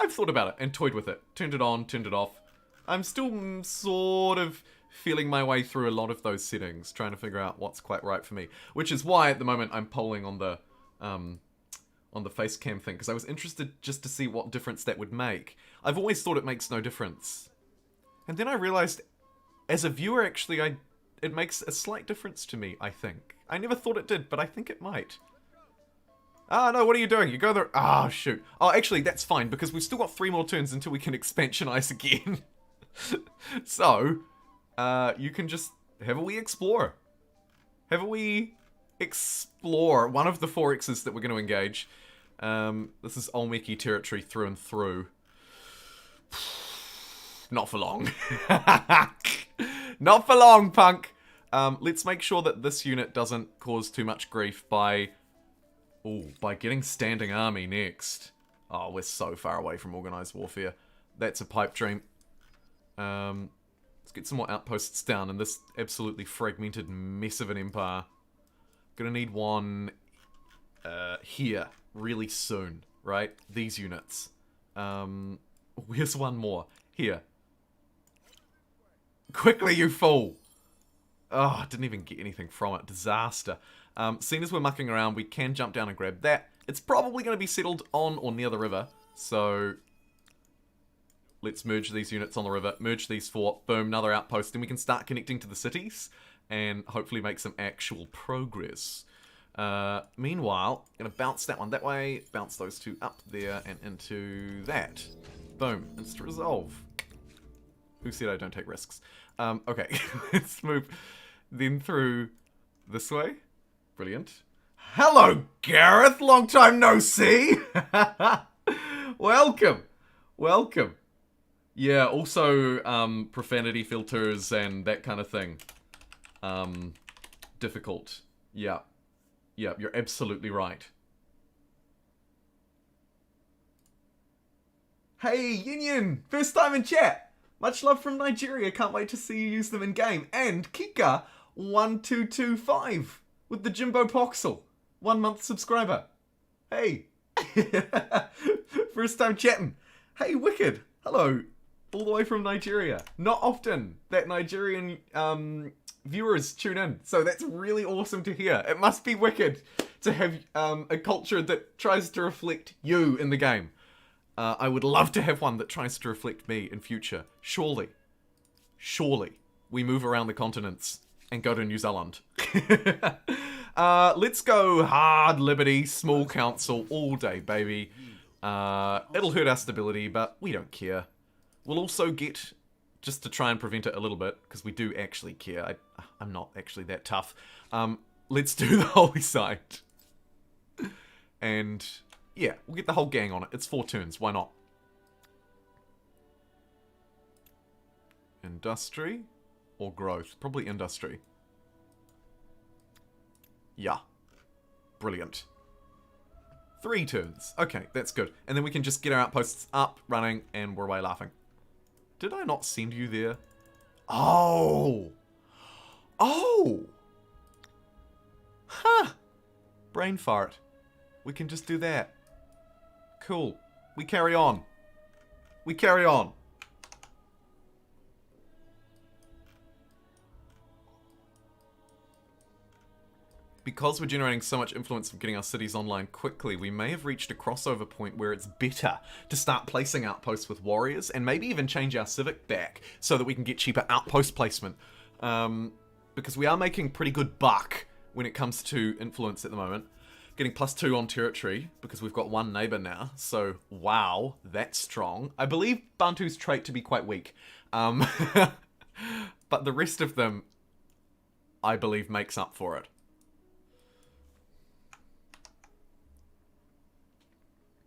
thought about it and toyed with it. Turned it on, turned it off. I'm still sort of feeling my way through a lot of those settings, trying to figure out what's quite right for me. Which is why, at the moment, I'm polling on the face cam thing, because I was interested just to see what difference that would make. I've always thought it makes no difference. And then I realized, as a viewer, actually, it makes a slight difference to me, I think. I never thought it did, but I think it might. Ah, no, what are you doing? You go there... Ah, shoot. Oh, actually, that's fine, because we've still got 3 more turns until we can expansionize again. So, you can just have a wee explore. Have a wee explore one of the 4X's that we're going to engage. This is Olmeki territory through and through. Not for long. Not for long, punk. Let's make sure that this unit doesn't cause too much grief by getting standing army next. Oh, we're so far away from organized warfare. That's a pipe dream. Let's get some more outposts down in this absolutely fragmented mess of an empire. Gonna need one here really soon, right? These units. Where's one more? Here. Quickly, you fool! Oh, I didn't even get anything from it. Disaster. Seeing as we're mucking around, we can jump down and grab that. It's probably going to be settled on or near the river. So, let's merge these units on the river. Merge these 4. Boom, another outpost. Then we can start connecting to the cities. And hopefully make some actual progress. Meanwhile, going to bounce that one that way. Bounce those 2 up there and into that. Boom. Instant resolve. Who said I don't take risks? Okay. Let's move then through this way. Brilliant. Hello, Gareth! Long time no see! Welcome! Welcome. Yeah, also, profanity filters and that kind of thing. Difficult. Yeah. Yeah, you're absolutely right. Hey, Union! First time in chat! Much love from Nigeria, can't wait to see you use them in game. And Kika1225 with the JumboPixel, 1 month subscriber. Hey. First time chatting. Hey, Wicked. Hello. All the way from Nigeria. Not often that Nigerian viewers tune in, so that's really awesome to hear. It must be wicked to have a culture that tries to reflect you in the game. I would love to have one that tries to reflect me in future. Surely. Surely. We move around the continents and go to New Zealand. Let's go hard liberty, small council, all day, baby. It'll hurt our stability, but we don't care. We'll also get, just to try and prevent it a little bit, because we do actually care. I'm not actually that tough. Let's do the Holy Site. And... yeah, we'll get the whole gang on it. It's 4 turns, why not? Industry or growth? Probably industry. Yeah. Brilliant. 3 turns. Okay, that's good. And then we can just get our outposts up, running, and we're away laughing. Did I not send you there? Oh! Oh! Huh! Brain fart. We can just do that. Cool. We carry on. We carry on. Because we're generating so much influence of getting our cities online quickly, we may have reached a crossover point where it's better to start placing outposts with warriors and maybe even change our civic back so that we can get cheaper outpost placement. Because we are making pretty good buck when it comes to influence at the moment. Getting +2 on territory because we've got one neighbor now. So, wow, that's strong. I believe Bantu's trait to be quite weak. But the rest of them, I believe, makes up for it.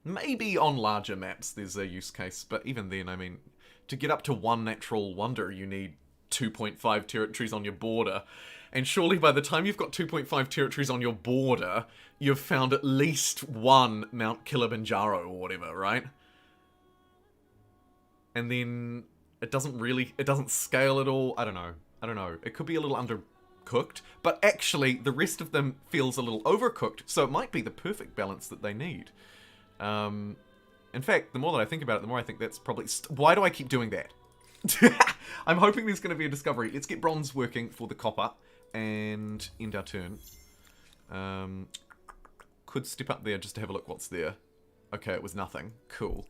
Maybe on larger maps there's a use case, but even then, I mean, to get up to 1 natural wonder, you need 2.5 territories on your border. And surely by the time you've got 2.5 territories on your border, you've found at least 1 Mount Kilimanjaro or whatever, right? And then it doesn't scale at all. I don't know. It could be a little undercooked, but actually the rest of them feels a little overcooked, so it might be the perfect balance that they need. In fact, the more that I think about it, the more I think that's probably... Why do I keep doing that? I'm hoping there's going to be a discovery. Let's get bronze working for the copper and end our turn. Could step up there just to have a look what's there. Okay, it was nothing. Cool.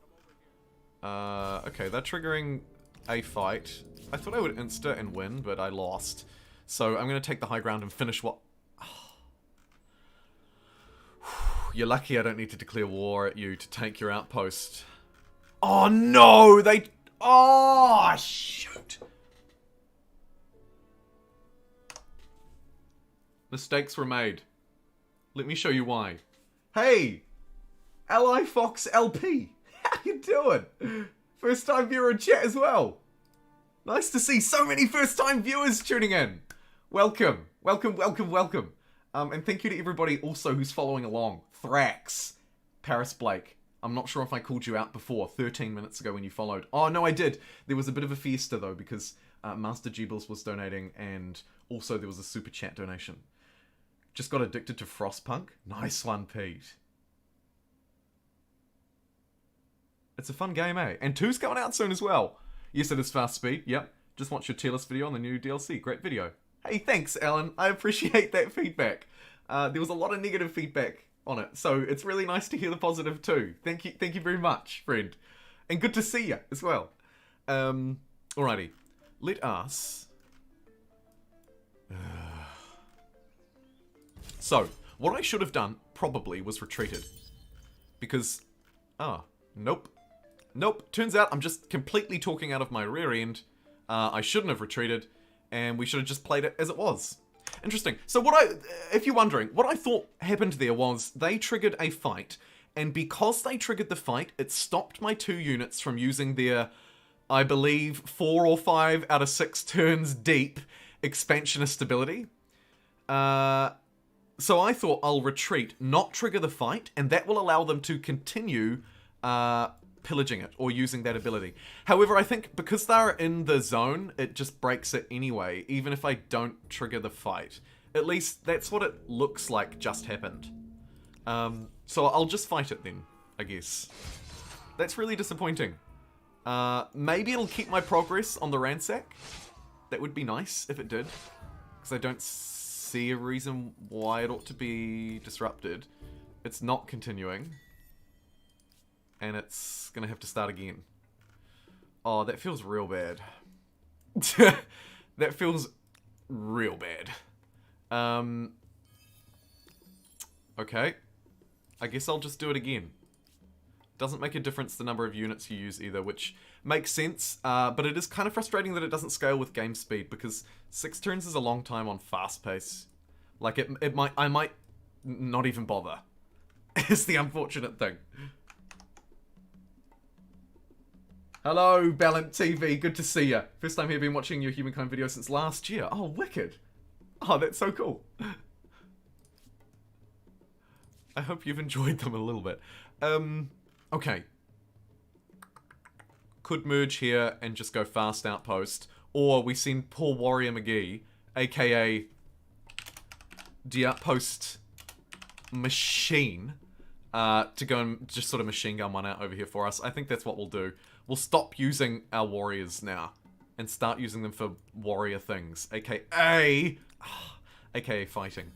Okay, they're triggering a fight. I thought I would insta and win, but I lost. So I'm going to take the high ground and finish what... You're lucky I don't need to declare war at you to take your outpost. Oh no! They... Oh, shoot! Mistakes were made. Let me show you why. Hey! Ally Fox LP! How you doing? First time viewer in chat as well. Nice to see so many first time viewers tuning in. Welcome. Welcome, welcome, welcome. And thank you to everybody also who's following along. Thrax, Paris Blake. I'm not sure if I called you out before, 13 minutes ago when you followed. Oh, no, I did. There was a bit of a fiesta, though, because Master Jeebles was donating, and also there was a super chat donation. Just got addicted to Frostpunk. Nice one, Pete. It's a fun game, eh? And 2's coming out soon as well. Yes, it is fast speed. Yep. Just watch your tier list video on the new DLC. Great video. Hey, thanks, Alan. I appreciate that feedback. There was a lot of negative feedback on it, so it's really nice to hear the positive too. Thank you very much, friend. And good to see you as well. Alrighty. Let us... So, what I should have done, probably, was retreated. Because... nope. Nope. Turns out I'm just completely talking out of my rear end. I shouldn't have retreated, and we should have just played it as it was. Interesting. So if you're wondering, what I thought happened there was they triggered a fight, and because they triggered the fight, it stopped my 2 units from using their, I believe, 4 or 5 out of 6 turns deep expansionist ability. So I thought I'll retreat, not trigger the fight, and that will allow them to continue pillaging it or using that ability. However, I think because they're in the zone, it just breaks it anyway, even if I don't trigger the fight. At least that's what it looks like just happened. So I'll just fight it then, I guess. That's really disappointing. Maybe it'll keep my progress on the ransack. That would be nice if it did, because I don't see a reason why it ought to be disrupted. It's not continuing. And it's gonna have to start again. Oh, that feels real bad. That feels real bad. Okay. I guess I'll just do it again. Doesn't make a difference the number of units you use either, which makes sense. But it is kind of frustrating that it doesn't scale with game speed, because 6 turns is a long time on fast pace. Like, I might not even bother. Is the unfortunate thing. Hello, Ballant TV. Good to see you. First time here, been watching your Humankind video since last year. Oh, wicked. Oh, that's so cool. I hope you've enjoyed them a little bit. Okay. Could merge here and just go fast outpost. or we send poor Warrior McGee, aka the Outpost Machine, to go and just sort of machine gun one out over here for us. I think that's what we'll do. We'll stop using our warriors now and start using them for warrior things, aka fighting.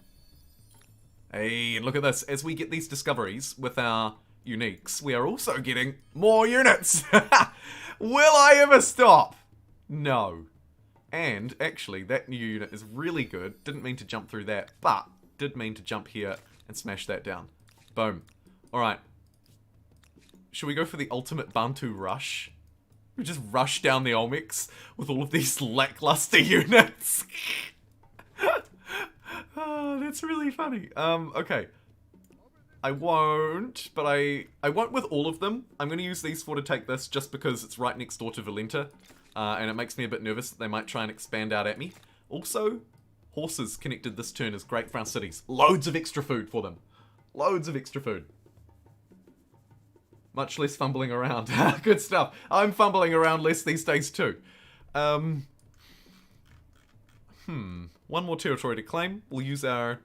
Hey, and look at this. As we get these discoveries with our uniques, we are also getting more units. Will I ever stop? No. And actually, that new unit is really good. Didn't mean to jump through that, but did mean to jump here and smash that down. Boom. Alright. Should we go for the ultimate Bantu rush? We just rush down the Olmecs with all of these lackluster units. Oh, that's really funny. Okay. I won't, but I won't with all of them. I'm going to use these four to take this just because it's right next door to Valenta. And it makes me a bit nervous that they might try and expand out at me. Also, horses connected this turn is great for our cities. Loads of extra food for them. Loads of extra food. Much less fumbling around. Good stuff. I'm fumbling around less these days too. One more territory to claim. We'll use our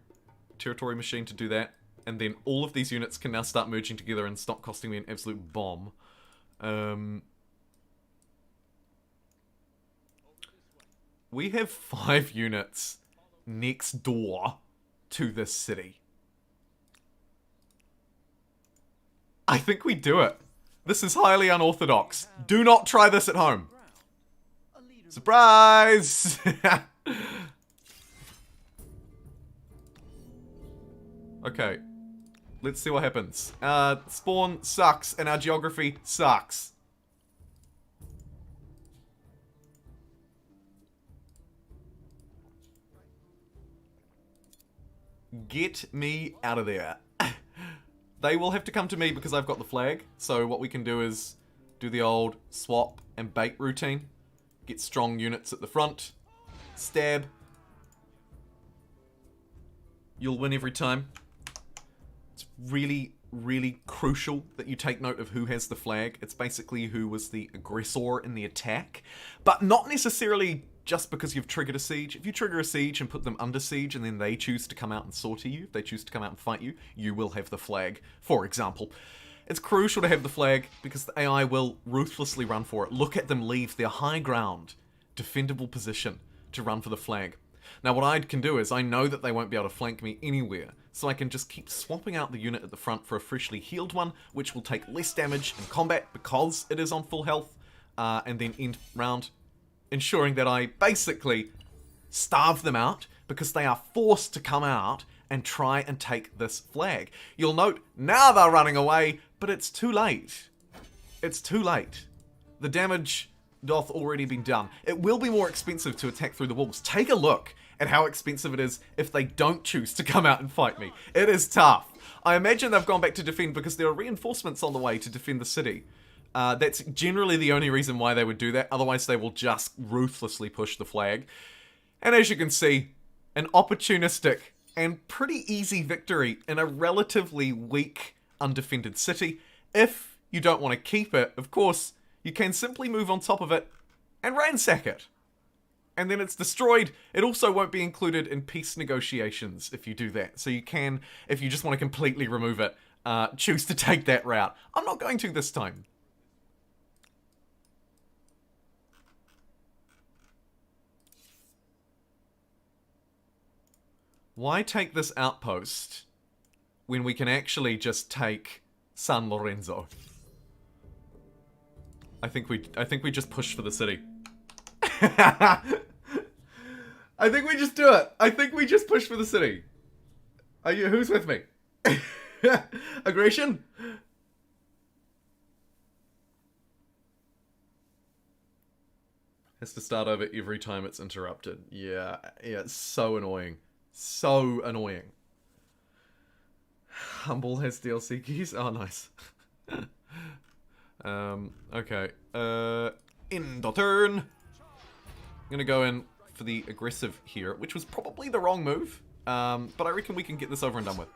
territory machine to do that. And then all of these units can now start merging together and stop costing me an absolute bomb. We have 5 units next door to this city. I think we do it. This is highly unorthodox. Do not try this at home. Surprise! Okay. Let's see what happens. Spawn sucks and our geography sucks. Get me out of there. They will have to come to me because I've got the flag. So what we can do is do the old swap and bait routine. Get strong units at the front. Stab. You'll win every time. It's really, really crucial that you take note of who has the flag. It's basically who was the aggressor in the attack. But not necessarily just because you've triggered a siege. If you trigger a siege and put them under siege and then they choose to come out and sortie you, if they choose to come out and fight you, you will have the flag, for example. It's crucial to have the flag because the AI will ruthlessly run for it. Look at them leave their high ground, defendable position to run for the flag. Now what I can do is I know that they won't be able to flank me anywhere, so I can just keep swapping out the unit at the front for a freshly healed one, which will take less damage in combat because it is on full health, and then end round, ensuring that I basically starve them out because they are forced to come out and try and take this flag. You'll note now they're running away, but it's too late. It's too late. The damage doth already been done. It will be more expensive to attack through the walls. Take a look at how expensive it is if they don't choose to come out and fight me. It is tough. I imagine they've gone back to defend because there are reinforcements on the way to defend the city. That's generally the only reason why they would do that. Otherwise, they will just ruthlessly push the flag. And as you can see, an opportunistic and pretty easy victory in a relatively weak, undefended city. If you don't want to keep it, of course, you can simply move on top of it and ransack it. And then it's destroyed. It also won't be included in peace negotiations if you do that. So you can, if you just want to completely remove it, choose to take that route. I'm not going to this time. Why take this outpost when we can actually just take San Lorenzo? I think we just push for the city. I think we just do it. I think we just push for the city. Who's with me? Aggression? Has to start over every time it's interrupted. Yeah, it's so annoying. So annoying. Humble has DLC keys. Oh, nice. Okay. End of turn. I'm gonna go in for the aggressive here, which was probably the wrong move. But I reckon we can get this over and done with.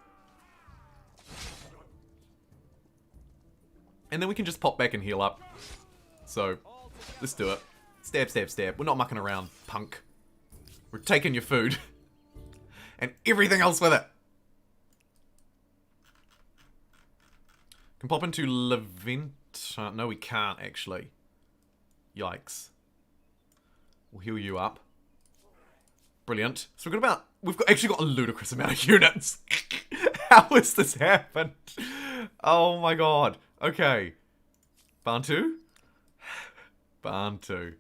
And then we can just pop back and heal up. So, let's do it. Stab, stab, stab. We're not mucking around, punk. We're taking your food. And everything else with it. Can pop into Levent. No, we can't, actually. Yikes. We'll heal you up. Brilliant. So we've actually got a ludicrous amount of units. How has this happened? Oh my god. Okay. Bantu? Bantu.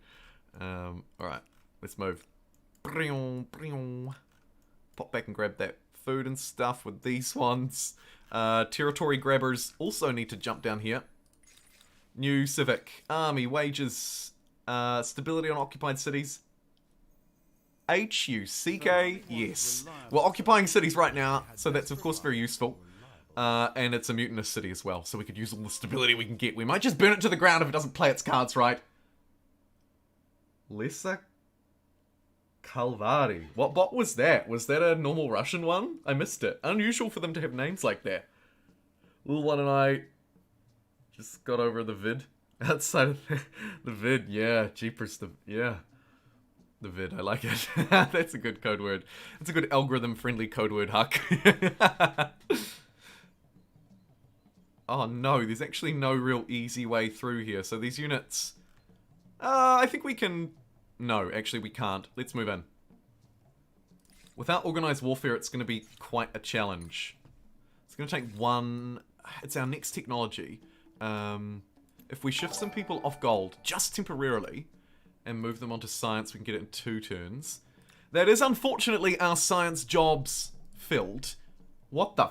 Alright. Let's move. Pop back and grab that food and stuff with these ones. Territory grabbers also need to jump down here. New civic. Army. Wages. Stability on occupied cities. HUCK, yes. We're occupying cities right now, so that's of course very useful. And it's a mutinous city as well, so we could use all the stability we can get. We might just burn it to the ground if it doesn't play its cards right. Lesser Kalvari. What bot was that? Was that a normal Russian one? I missed it. Unusual for them to have names like that. Little one and I just got over the vid. Outside of the vid, yeah. Jeepers, yeah. The vid, I like it. That's a good code word. It's a good algorithm-friendly code word, Huck. Oh no, there's actually no real easy way through here. So these units... I think we can... No, actually we can't. Let's move in. Without organized warfare, it's going to be quite a challenge. It's going to take one... It's our next technology. If we shift some people off gold, just temporarily, and move them onto science, we can get it in 2 turns. That is unfortunately our science jobs filled. What the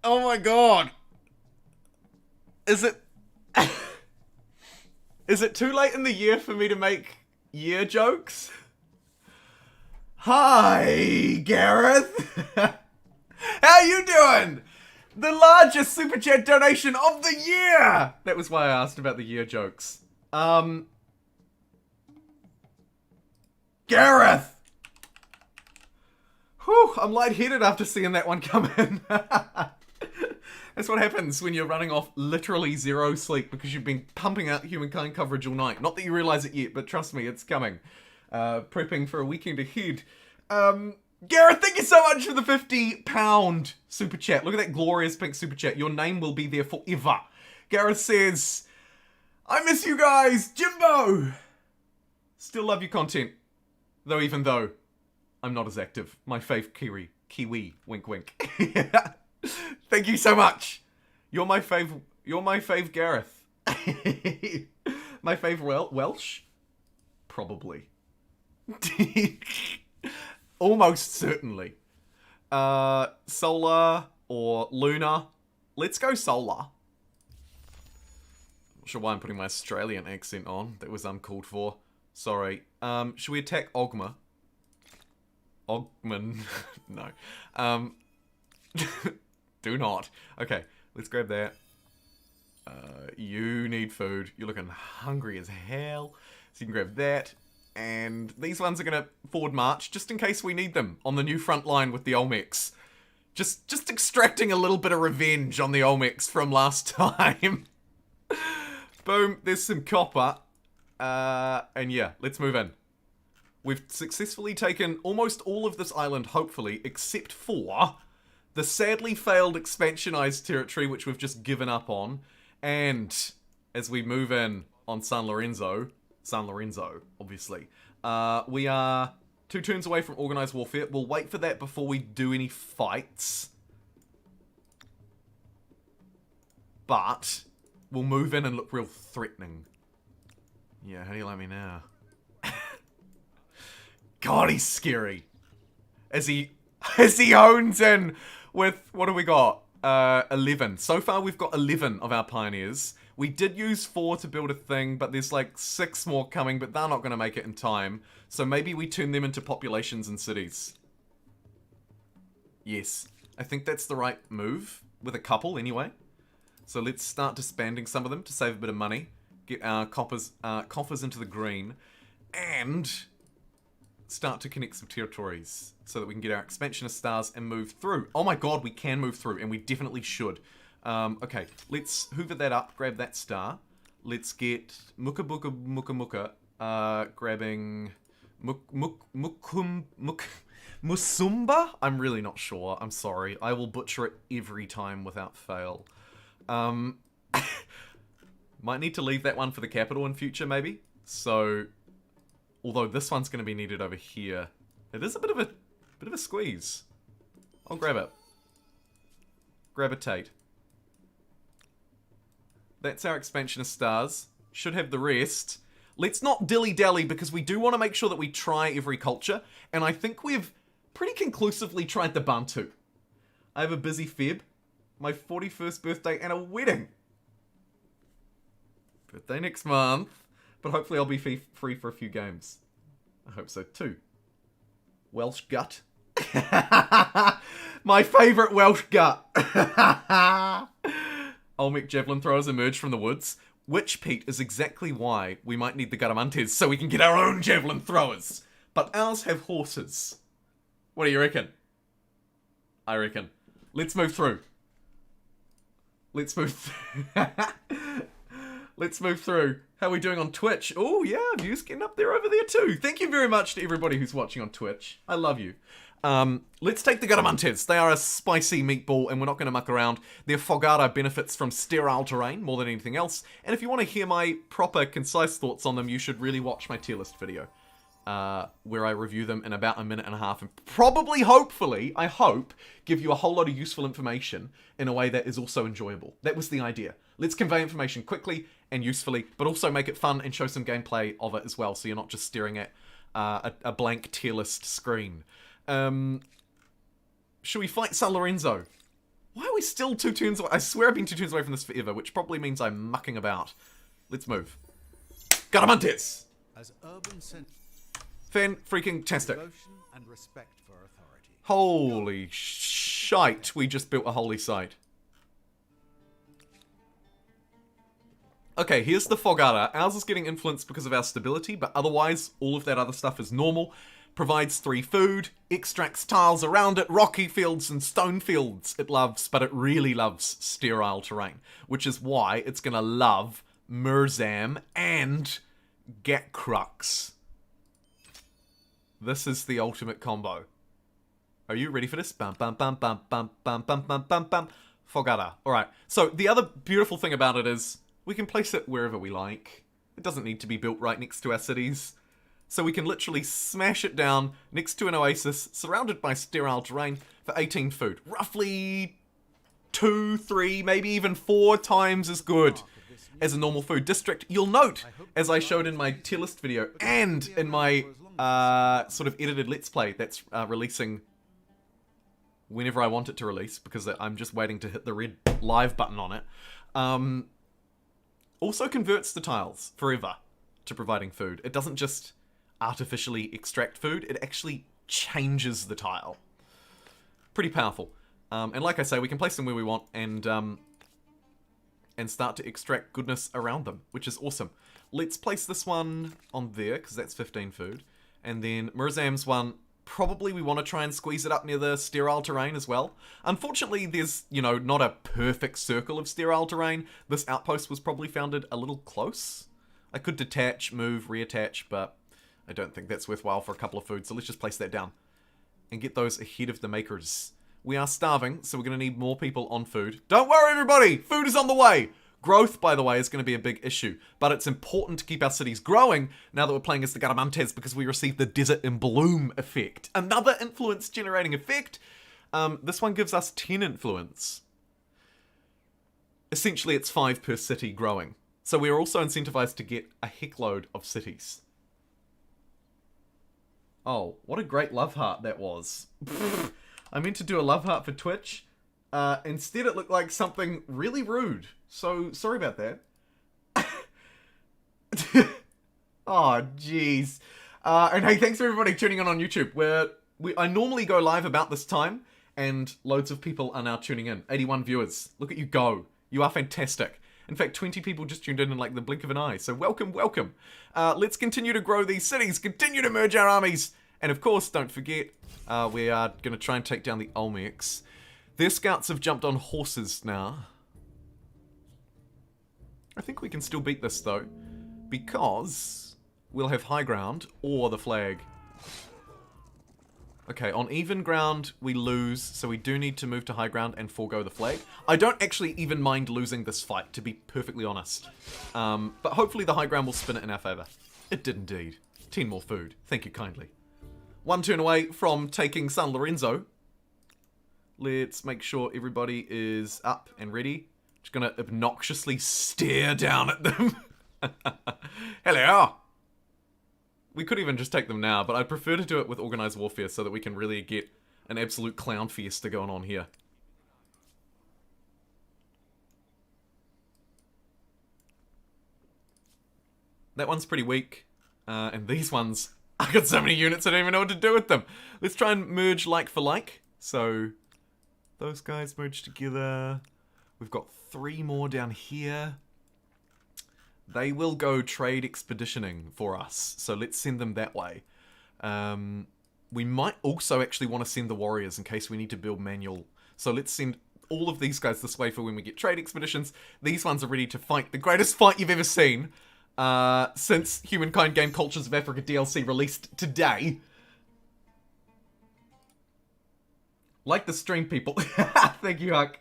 Oh my god! Is it... Is it too late in the year for me to make year jokes? Hi, Gareth! How you doing? The largest Super Chat donation of the year! That was why I asked about the year jokes. Gareth! Whew, I'm lightheaded after seeing that one come in. That's what happens when you're running off literally 0 sleep because you've been pumping out Humankind coverage all night. Not that you realise it yet, but trust me, it's coming. Prepping for a weekend ahead. Gareth, thank you so much for the £50 super chat. Look at that glorious pink super chat. Your name will be there forever. Gareth says, I miss you guys, Jimbo. Still love your content. Even though I'm not as active. My fave Kiwi, wink wink. Thank you so much. You're my fave Gareth. My fave Welsh? Probably. Almost certainly. Solar or lunar. Let's go solar. Not sure why I'm putting my Australian accent on. That was uncalled for. Sorry. Should we attack Ogma? Ogman. No. Do not. Okay, let's grab that. You need food. You're looking hungry as hell. So you can grab that. And these ones are going to forward march, just in case we need them, on the new front line with the Olmecs. Just extracting a little bit of revenge on the Olmecs from last time. Boom, there's some copper. And yeah, let's move in. We've successfully taken almost all of this island, hopefully, except for the sadly failed expansionized territory, which we've just given up on. And as we move in on San Lorenzo, obviously, we are 2 turns away from organized warfare. We'll wait for that before we do any fights. But we'll move in and look real threatening. Yeah, how do you like me now? God, he's scary. As he hones in with, what do we got? 11. So far we've got 11 of our pioneers. We did use 4 to build a thing, but there's like 6 more coming, but they're not going to make it in time. So maybe we turn them into populations and cities. Yes, I think that's the right move, with a couple anyway. So let's start disbanding some of them to save a bit of money. Get our coffers into the green. And start to connect some territories so that we can get our expansionist stars and move through. Oh my god, we can move through, and we definitely should. Okay, let's hoover that up, grab that star. Let's get Muka Buka Muka Muka, grabbing Musumba? I'm really not sure, I'm sorry. I will butcher it every time without fail. Might need to leave that one for the capital in future, maybe. So, although this one's going to be needed over here, it is a bit of a squeeze. I'll grab it. Gravitate. That's our expansion of stars. Should have the rest. Let's not dilly-dally because we do want to make sure that we try every culture. And I think we've pretty conclusively tried the Bantu. I have a busy Feb, my 41st birthday, and a wedding. Birthday next month. But hopefully I'll be free for a few games. I hope so too. Welsh gut. My favourite Welsh gut. Olmec javelin throwers emerge from the woods. Which, Pete, is exactly why we might need the Garamantes so we can get our own javelin throwers. But ours have horses. What do you reckon? I reckon. Let's move through. Let's move Let's move through. How are we doing on Twitch? Oh, yeah, views getting up there over there too. Thank you very much to everybody who's watching on Twitch. I love you. Let's take the Garamantes. They are a spicy meatball and we're not going to muck around. Their fogata benefits from sterile terrain more than anything else. And if you want to hear my proper, concise thoughts on them, you should really watch my tier list video. Where I review them in about a minute and a half. And probably, hopefully, I hope, give you a whole lot of useful information in a way that is also enjoyable. That was the idea. Let's convey information quickly and usefully, but also make it fun and show some gameplay of it as well, so you're not just staring at a blank tier list screen. Should we fight San Lorenzo? Why are we still 2 turns away? I swear I've been 2 turns away from this forever, which probably means I'm mucking about. Let's move. Garamantes! As urban Fan-freaking-tastic. devotion and respect for authority. Holy shite, we just built a holy site. Okay, here's the Fogata. Ours is getting influenced because of our stability, but otherwise, all of that other stuff is normal. Provides 3 food, extracts tiles around it, rocky fields and stone fields it loves, but it really loves sterile terrain, which is why it's gonna love Murzam and Gatcrux. This is the ultimate combo. Are you ready for this? Bum bum bum bum bum bum bum bum bum bum. Fogata. Alright, so the other beautiful thing about it is we can place it wherever we like. It doesn't need to be built right next to our cities. So we can literally smash it down next to an oasis, surrounded by sterile terrain, for 18 food. Roughly 2, 3, maybe even 4 times as good as a normal food district. You'll note, as I showed in my tier list video, and in my sort of edited Let's Play that's releasing whenever I want it to release, because I'm just waiting to hit the red live button on it, also converts the tiles forever to providing food. It doesn't just artificially extract food, it actually changes the tile. Pretty powerful. And like I say, we can place them where we want and start to extract goodness around them, which is awesome. Let's place this one on there, because that's 15 food. And then Murzam's one, probably we want to try and squeeze it up near the sterile terrain as well. Unfortunately, there's, you know, not a perfect circle of sterile terrain. This outpost was probably founded a little close. I could detach, move, reattach, but I don't think that's worthwhile for a couple of food, so let's just place that down and get those ahead of the makers. We are starving, so we're going to need more people on food. Don't worry, everybody! Food is on the way! Growth, by the way, is going to be a big issue, but it's important to keep our cities growing now that we're playing as the Garamantes because we received the Desert in Bloom effect. Another influence-generating effect. This one gives us 10 influence. Essentially, it's 5 per city growing. So we're also incentivized to get a heckload of cities. Oh, what a great love heart that was. I meant to do a love heart for Twitch. Instead, it looked like something really rude. So, sorry about that. Oh, jeez. And hey, thanks for everybody tuning in on YouTube. I normally go live about this time, and loads of people are now tuning in. 81 viewers. Look at you go. You are fantastic. In fact, 20 people just tuned in like the blink of an eye. So welcome, welcome. Let's continue to grow these cities, continue to merge our armies. And of course, don't forget, we are going to try and take down the Olmecs. Their scouts have jumped on horses now. I think we can still beat this, though, because we'll have high ground or the flag. Okay, on even ground, we lose, so we do need to move to high ground and forego the flag. I don't actually even mind losing this fight, to be perfectly honest. But hopefully the high ground will spin it in our favour. It did indeed. 10 more food. Thank you kindly. 1 turn away from taking San Lorenzo. Let's make sure everybody is up and ready. Just gonna obnoxiously stare down at them. Hello! We could even just take them now, but I'd prefer to do it with Organised Warfare so that we can really get an absolute clown fiesta going on here. That one's pretty weak. And these ones, I got so many units I don't even know what to do with them. Let's try and merge like for like. So, those guys merge together. We've got 3 more down here. They will go trade expeditioning for us, so let's send them that way. We might also actually want to send the warriors in case we need to build manual. So let's send all of these guys this way for when we get trade expeditions. These ones are ready to fight the greatest fight you've ever seen since Humankind Cultures of Africa DLC released today. Like the stream, people. Thank you, Huck.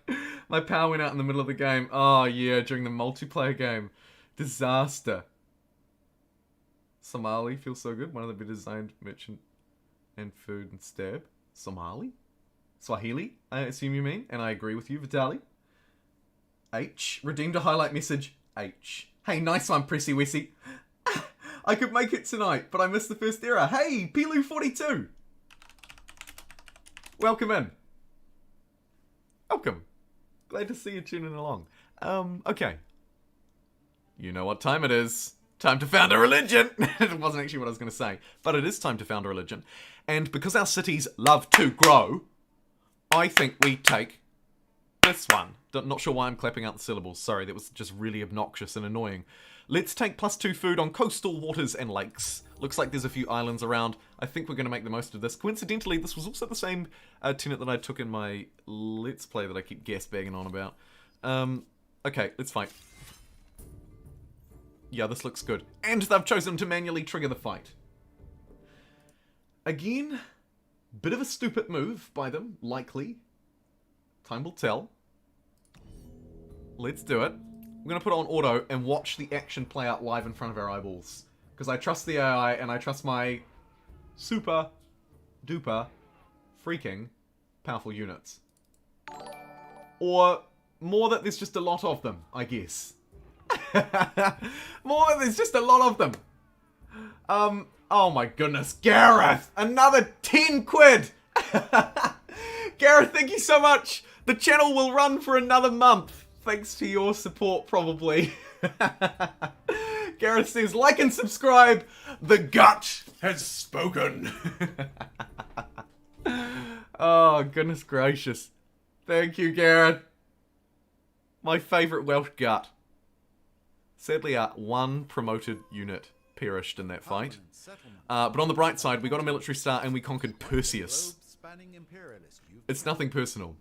My power went out in the middle of the game. Oh, yeah, during the multiplayer game. Disaster. Somali feels so good. One of the better designed merchant and food and stab. Somali? Swahili, I assume you mean. And I agree with you, Vitali. H. Redeemed a highlight message. H. Hey, nice one, Pressy Wessy. I could make it tonight, but I missed the first era. Hey, Pilu42. Welcome in. Welcome. Glad to see you tuning along. Okay. You know what time it is. Time to found a religion. It wasn't actually what I was going to say, but it is time to found a religion. And because our cities love to grow, I think we take this one. Not sure why I'm clapping out the syllables. Sorry, that was just really obnoxious and annoying. Let's take +2 food on coastal waters and lakes. Looks like there's a few islands around. I think we're going to make the most of this. Coincidentally, this was also the same tenet that I took in my Let's Play that I keep gas-bagging on about. Okay, let's fight. Yeah, this looks good. And they've chosen to manually trigger the fight. Again, bit of a stupid move by them, likely. Time will tell. Let's do it. We're going to put it on auto and watch the action play out live in front of our eyeballs. Because I trust the AI and I trust my super duper freaking powerful units. Or more that there's just a lot of them, I guess. More that there's just a lot of them. Oh my goodness, Gareth! Another 10 quid! Gareth, thank you so much! The channel will run for another month. Thanks to your support, probably. Gareth says, like and subscribe. The gut has spoken. Oh, goodness gracious. Thank you, Gareth. My favourite Welsh gut. Sadly, one promoted unit perished in that fight. But on the bright side, we got a military star and we conquered Perseus. It's nothing personal.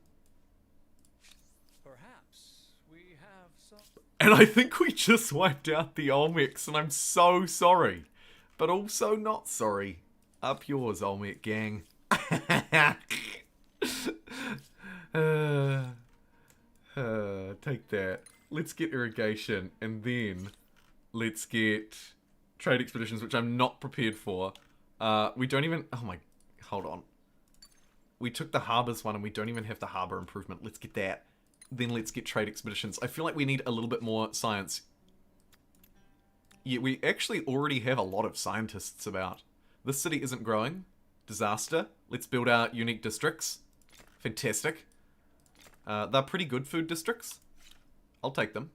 And I think we just wiped out the Olmecs, and I'm so sorry. But also not sorry. Up yours, Olmec gang. Take that. Let's get irrigation, and then let's get trade expeditions, which I'm not prepared for. We don't even... Oh my... Hold on. We took the harbours one, and we don't even have the harbour improvement. Let's get that. Then let's get trade expeditions. I feel like we need a little bit more science. Yeah, we actually already have a lot of scientists about. This city isn't growing. Disaster. Let's build our unique districts. Fantastic. They're pretty good food districts. I'll take them.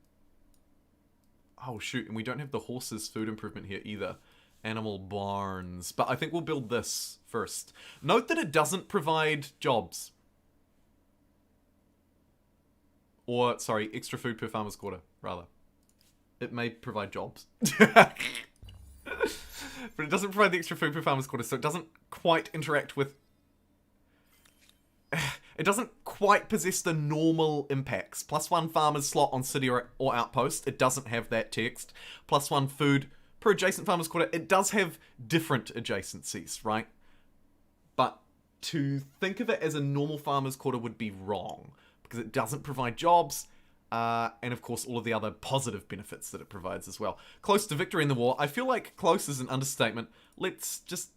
Oh shoot, and we don't have the horses food improvement here either. Animal barns. But I think we'll build this first. Note that it doesn't provide jobs. Or, sorry, extra food per farmer's quarter, rather. It may provide jobs. But it doesn't provide the extra food per farmer's quarter, so it doesn't quite interact with... It doesn't quite possess the normal impacts. +1 farmer's slot on city or outpost. It doesn't have that text. +1 food per adjacent farmer's quarter. It does have different adjacencies, right? But to think of it as a normal farmer's quarter would be wrong, because it doesn't provide jobs, and of course all of the other positive benefits that it provides as well. Close to victory in the war. I feel like close is an understatement. Let's just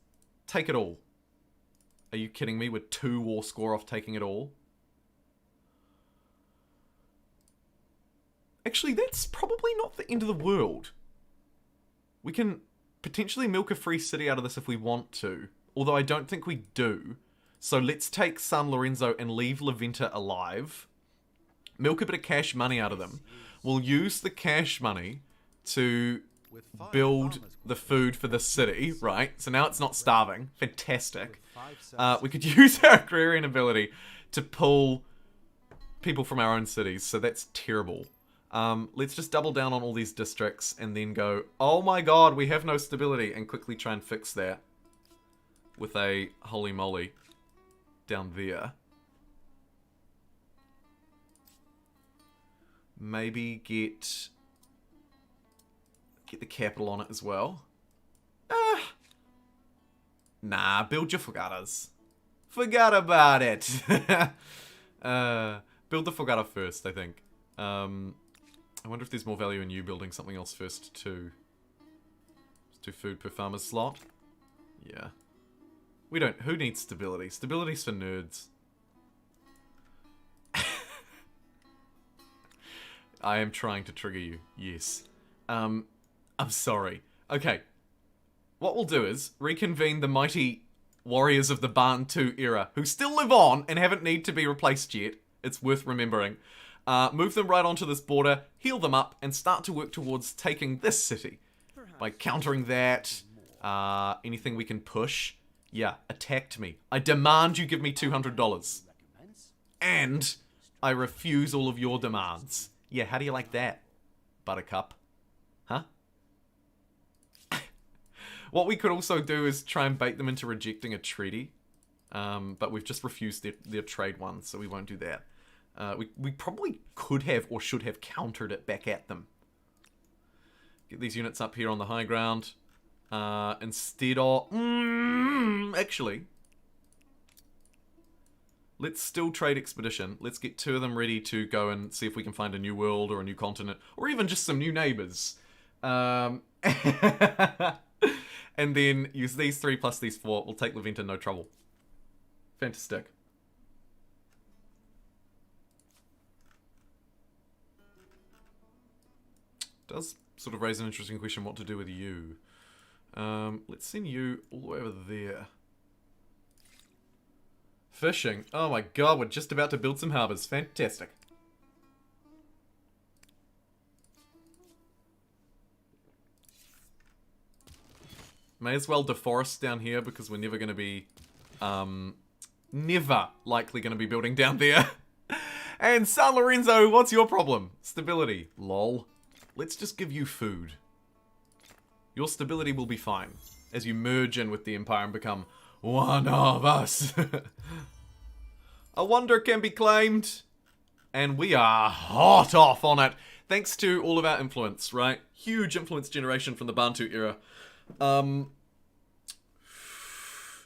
take it all. Are you kidding me? With 2 war score off taking it all? Actually, that's probably not the end of the world. We can potentially milk a free city out of this if we want to, although I don't think we do. So let's take San Lorenzo and leave La Venta alive. Milk a bit of cash money out of them. We'll use the cash money to build the food for the city, right? So now it's not starving. Fantastic. We could use our agrarian ability to pull people from our own cities, so that's terrible. Let's just double down on all these districts and then go, oh my god, we have no stability, and quickly try and fix that with a holy moly down there. Maybe get the capital on it as well. Nah, build your fogatas. Forget about it. Build the fogata first, I think. I wonder if there's more value in you building something else first too. Let's do food per farmer's slot. Yeah. We don't... Who needs stability? Stability's for nerds. I am trying to trigger you. Yes. I'm sorry. Okay. What we'll do is reconvene the mighty warriors of the Bantu era, who still live on and haven't need to be replaced yet. It's worth remembering. Move them right onto this border, heal them up, and start to work towards taking this city. By countering that, anything we can push. Yeah, attacked me. I demand you give me $200. And I refuse all of your demands. Yeah, how do you like that, Buttercup? Huh? What we could also do is try and bait them into rejecting a treaty. But we've just refused their trade one, so we won't do that. We probably could have or should have countered it back at them. Get these units up here on the high ground. Instead of... actually... Let's still trade expedition. Let's get 2 of them ready to go and see if we can find a new world or a new continent. Or even just some new neighbors. And then use these 3 plus these 4. We'll take La Venta, no trouble. Fantastic. Does sort of raise an interesting question what to do with you. Let's send you all the way over there. Fishing. Oh my god, we're just about to build some harbors. Fantastic. May as well deforest down here because we're never going to be... never likely going to be building down there. And San Lorenzo, what's your problem? Stability. Lol. Let's just give you food. Your stability will be fine as you merge in with the Empire and become one of us. A wonder can be claimed. And we are hot off on it. Thanks to all of our influence, right? Huge influence generation from the Bantu era.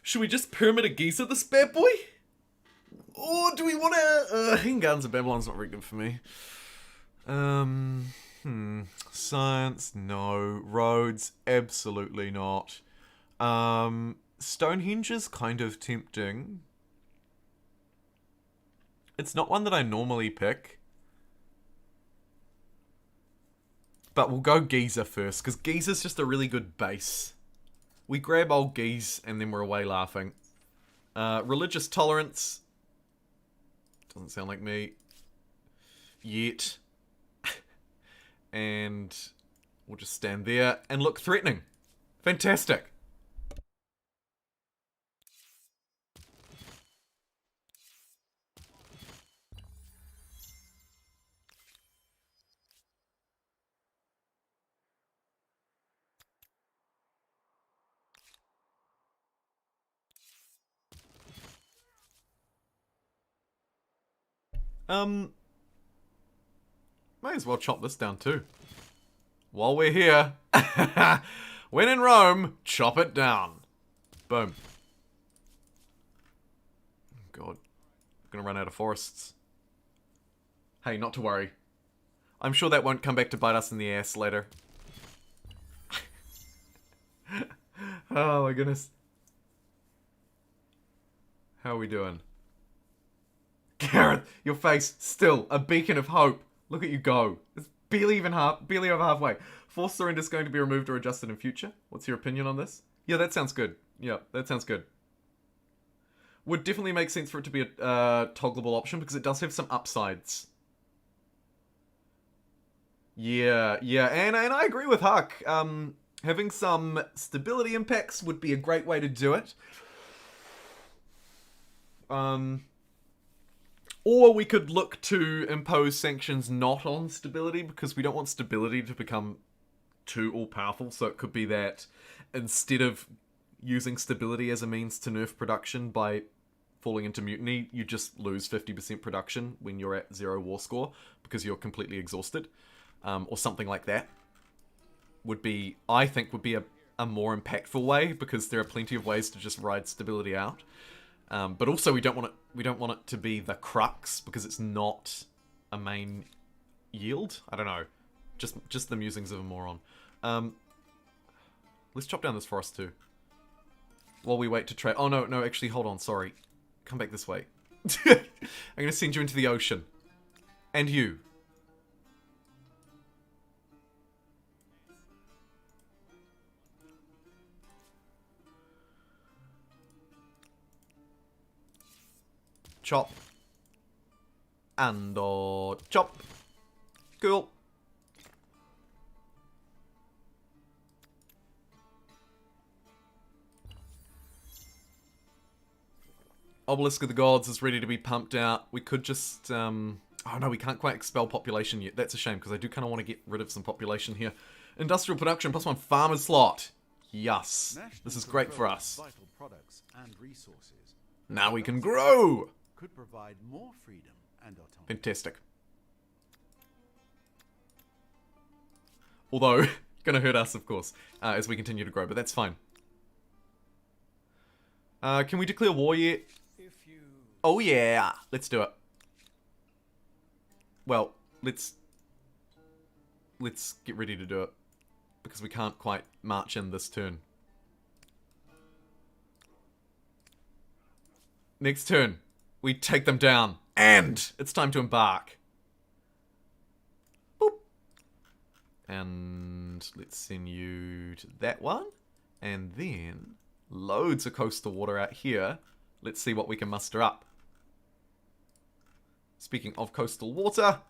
Should we just Pyramid of Giza this bad boy? Or do we want to... Hanging Gardens of Babylon's not very good for me. Science, no. Roads, absolutely not. Stonehenge is kind of tempting. It's not one that I normally pick. But we'll go Giza first, because Giza's just a really good base. We grab old Giza, and then we're away laughing. Religious tolerance. Doesn't sound like me. Yet. And we'll just stand there and look threatening. Fantastic. Might as well chop this down too. While we're here. When in Rome, chop it down. Boom. God. I'm gonna run out of forests. Hey, not to worry. I'm sure that won't come back to bite us in the ass later. Oh my goodness. How are we doing? Gareth, your face, still a beacon of hope. Look at you go. It's barely over halfway. Forced surrender is going to be removed or adjusted in future. What's your opinion on this? Yeah, that sounds good. Yeah, that sounds good. Would definitely make sense for it to be a toggleable option because it does have some upsides. Yeah, and I agree with Huck. Having some stability impacts would be a great way to do it. Or we could look to impose sanctions not on stability because we don't want stability to become too all-powerful. So it could be that instead of using stability as a means to nerf production by falling into mutiny, you just lose 50% production when you're at 0 war score because you're completely exhausted. Or something like that. I think would be a more impactful way because there are plenty of ways to just ride stability out. But also we don't want it to be the crux because it's not a main yield. I don't know. Just the musings of a moron. Let's chop down this forest too. While we wait to trade. Oh no, actually hold on, sorry. Come back this way. I'm gonna send you into the ocean. And you. Chop. And chop. Cool. Obelisk of the Gods is ready to be pumped out. We could just, oh no, we can't quite expel population yet. That's a shame, because I do kind of want to get rid of some population here. Industrial production, +1 farmer slot. Yes. This is great for us. Vital products and resources. Now we can grow! Could provide more freedom and autonomy. Fantastic. Although, gonna hurt us, of course, as we continue to grow, but that's fine. Can we declare war yet? Oh yeah! Let's do it. Well, let's get ready to do it. Because we can't quite march in this turn. Next turn, we take them down. And it's time to embark. Boop. And let's send you to that one. And then loads of coastal water out here. Let's see what we can muster up. Speaking of coastal water,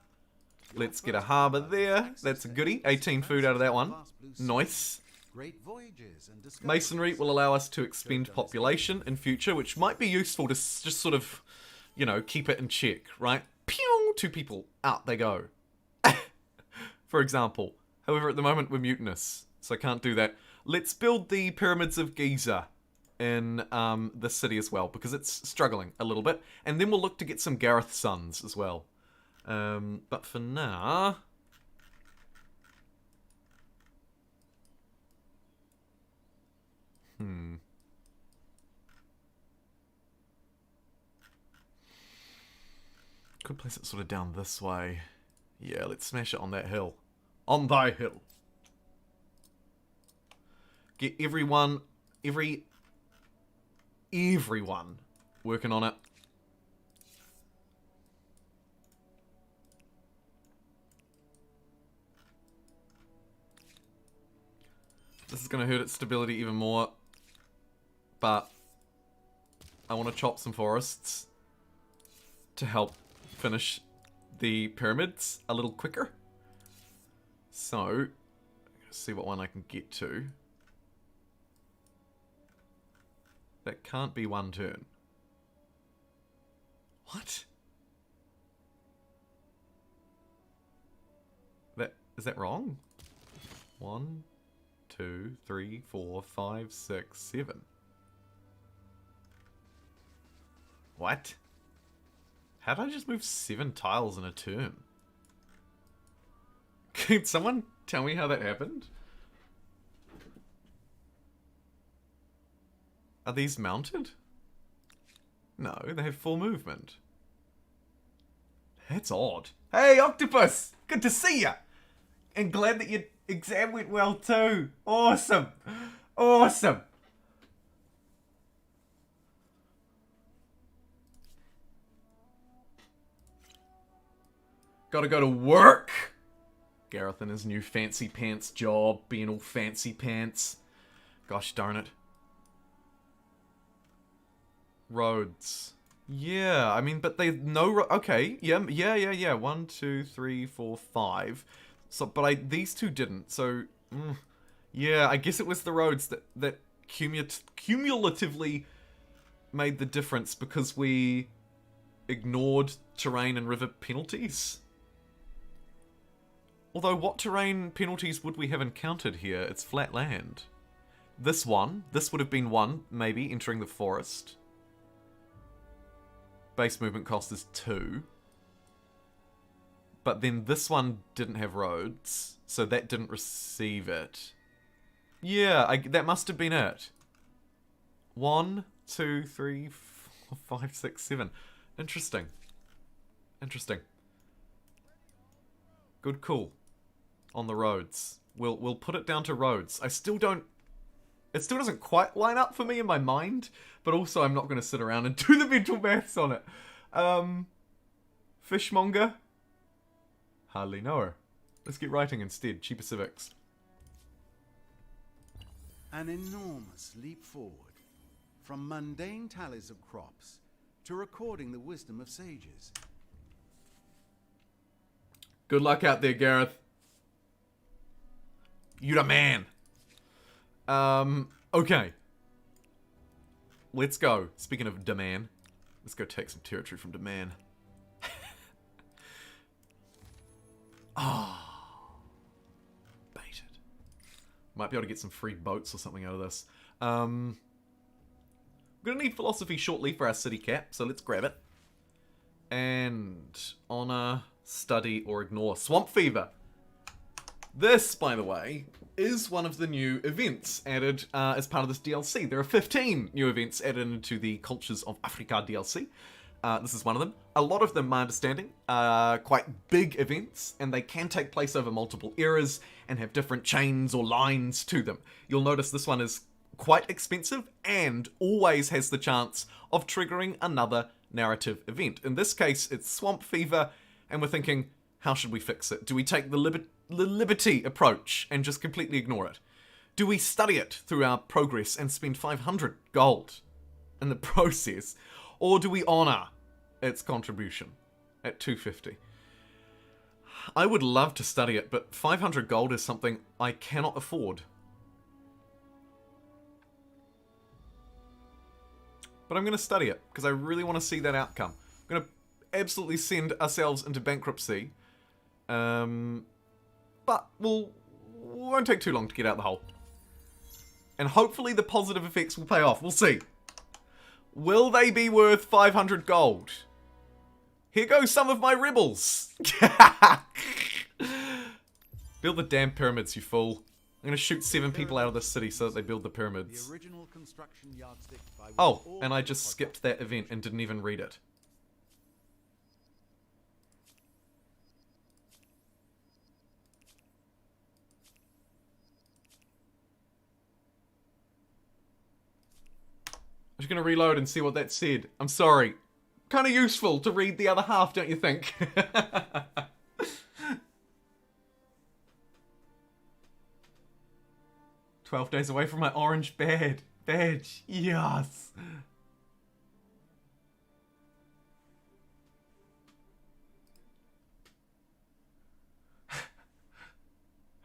let's get a harbour there. That's a goodie. 18 food out of that one. Nice. Masonry will allow us to expend population in future, which might be useful to just sort of, you know, keep it in check, right? Pew! 2 people. Out they go. For example. However, at the moment we're mutinous, so I can't do that. Let's build the pyramids of Giza in the city as well, because it's struggling a little bit. And then we'll look to get some Gareth sons as well. But for now... Could place it sort of down this way. Yeah, let's smash it on that hill. On thy hill. Get everyone working on it. This is going to hurt its stability even more. But I want to chop some forests to help finish the pyramids a little quicker. So, let's see what one I can get to. That can't be one turn. What? Is that wrong? 1, 2, 3, 4, 5, 6, 7. What? How did I just move 7 tiles in a turn? Can someone tell me how that happened? Are these mounted? No, they have full movement. That's odd. Hey, Octopus! Good to see ya! And glad that your exam went well too. Awesome! Awesome! Gotta go to work! Gareth and his new fancy pants job, being all fancy pants. Gosh darn it. Roads. Yeah, I mean, but they no. Okay, yeah. 1, 2, 3, 4, 5. So, but these two didn't. So, yeah, I guess it was the roads that cumulatively made the difference because we ignored terrain and river penalties. Although, what terrain penalties would we have encountered here? It's flat land. This would have been 1, maybe, entering the forest. Base movement cost is 2. But then this one didn't have roads, so that didn't receive it. Yeah, that must have been it. 1, 2, 3, 4, 5, 6, 7. Interesting. Interesting. Good call. On the roads. We'll put it down to roads. It still doesn't quite line up for me in my mind, but also I'm not going to sit around and do the mental maths on it. Fishmonger? Hardly know her. Let's get writing instead. Cheaper civics. An enormous leap forward from mundane tallies of crops to recording the wisdom of sages. Good luck out there, Gareth. You the man. Okay. Let's go. Speaking of Daman, let's go take some territory from Daman. Baited. Might be able to get some free boats or something out of this. We're gonna need philosophy shortly for our city cap, so let's grab it. And honor, study, or ignore. Swamp Fever. This, by the way, is one of the new events added as part of this DLC. There are 15 new events added into the Cultures of Africa DLC. This is one of them. A lot of them, my understanding, are quite big events, and they can take place over multiple eras and have different chains or lines to them. You'll notice this one is quite expensive and always has the chance of triggering another narrative event. In this case, it's Swamp Fever, and we're thinking, how should we fix it? Do we take the liberty approach and just completely ignore it? Do we study it through our progress and spend 500 gold in the process? Or do we honor its contribution at 250? I would love to study it, but 500 gold is something I cannot afford. But I'm going to study it, because I really want to see that outcome. I'm going to absolutely send ourselves into bankruptcy. But won't take too long to get out the hole. And hopefully the positive effects will pay off. We'll see. Will they be worth 500 gold? Here goes some of my rebels. Build the damn pyramids, you fool. I'm going to shoot 7 people out of this city so that they build the pyramids. The original construction yardstick by which Oh, all and I the just projects- skipped that event and didn't even read it. I'm just going to reload and see what that said. I'm sorry. Kind of useful to read the other half, don't you think? 12 days away from my orange badge. Yes.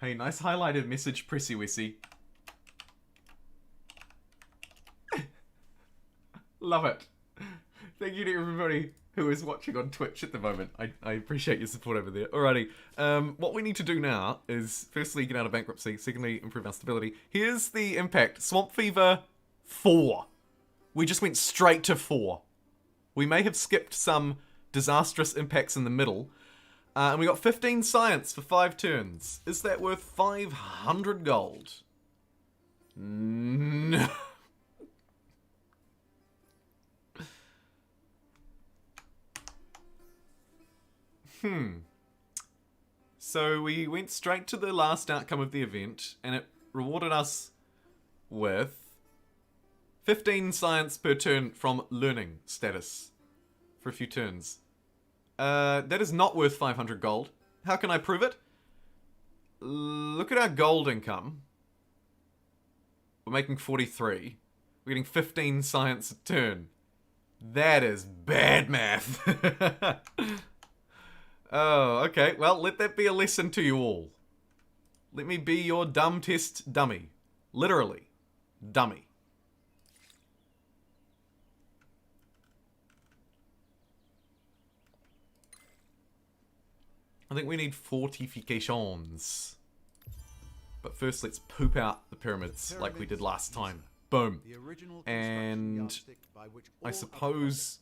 Hey, nice highlighted message, Pressy Wessy. Love it. Thank you to everybody who is watching on Twitch at the moment. I appreciate your support over there. Alrighty. What we need to do now is firstly get out of bankruptcy. Secondly, improve our stability. Here's the impact. Swamp Fever 4. We just went straight to 4. We may have skipped some disastrous impacts in the middle. And we got 15 science for 5 turns. Is that worth 500 gold? No. So we went straight to the last outcome of the event, and it rewarded us with 15 science per turn from learning status for a few turns. That is not worth 500 gold. How can I prove it? Look at our gold income. We're making 43. We're getting 15 science a turn. That is bad math. Oh, okay. Well, let that be a lesson to you all. Let me be your dumb test dummy. Literally. Dummy. I think we need fortifications. But first, let's poop out the pyramids like we did last time. Boom. And I suppose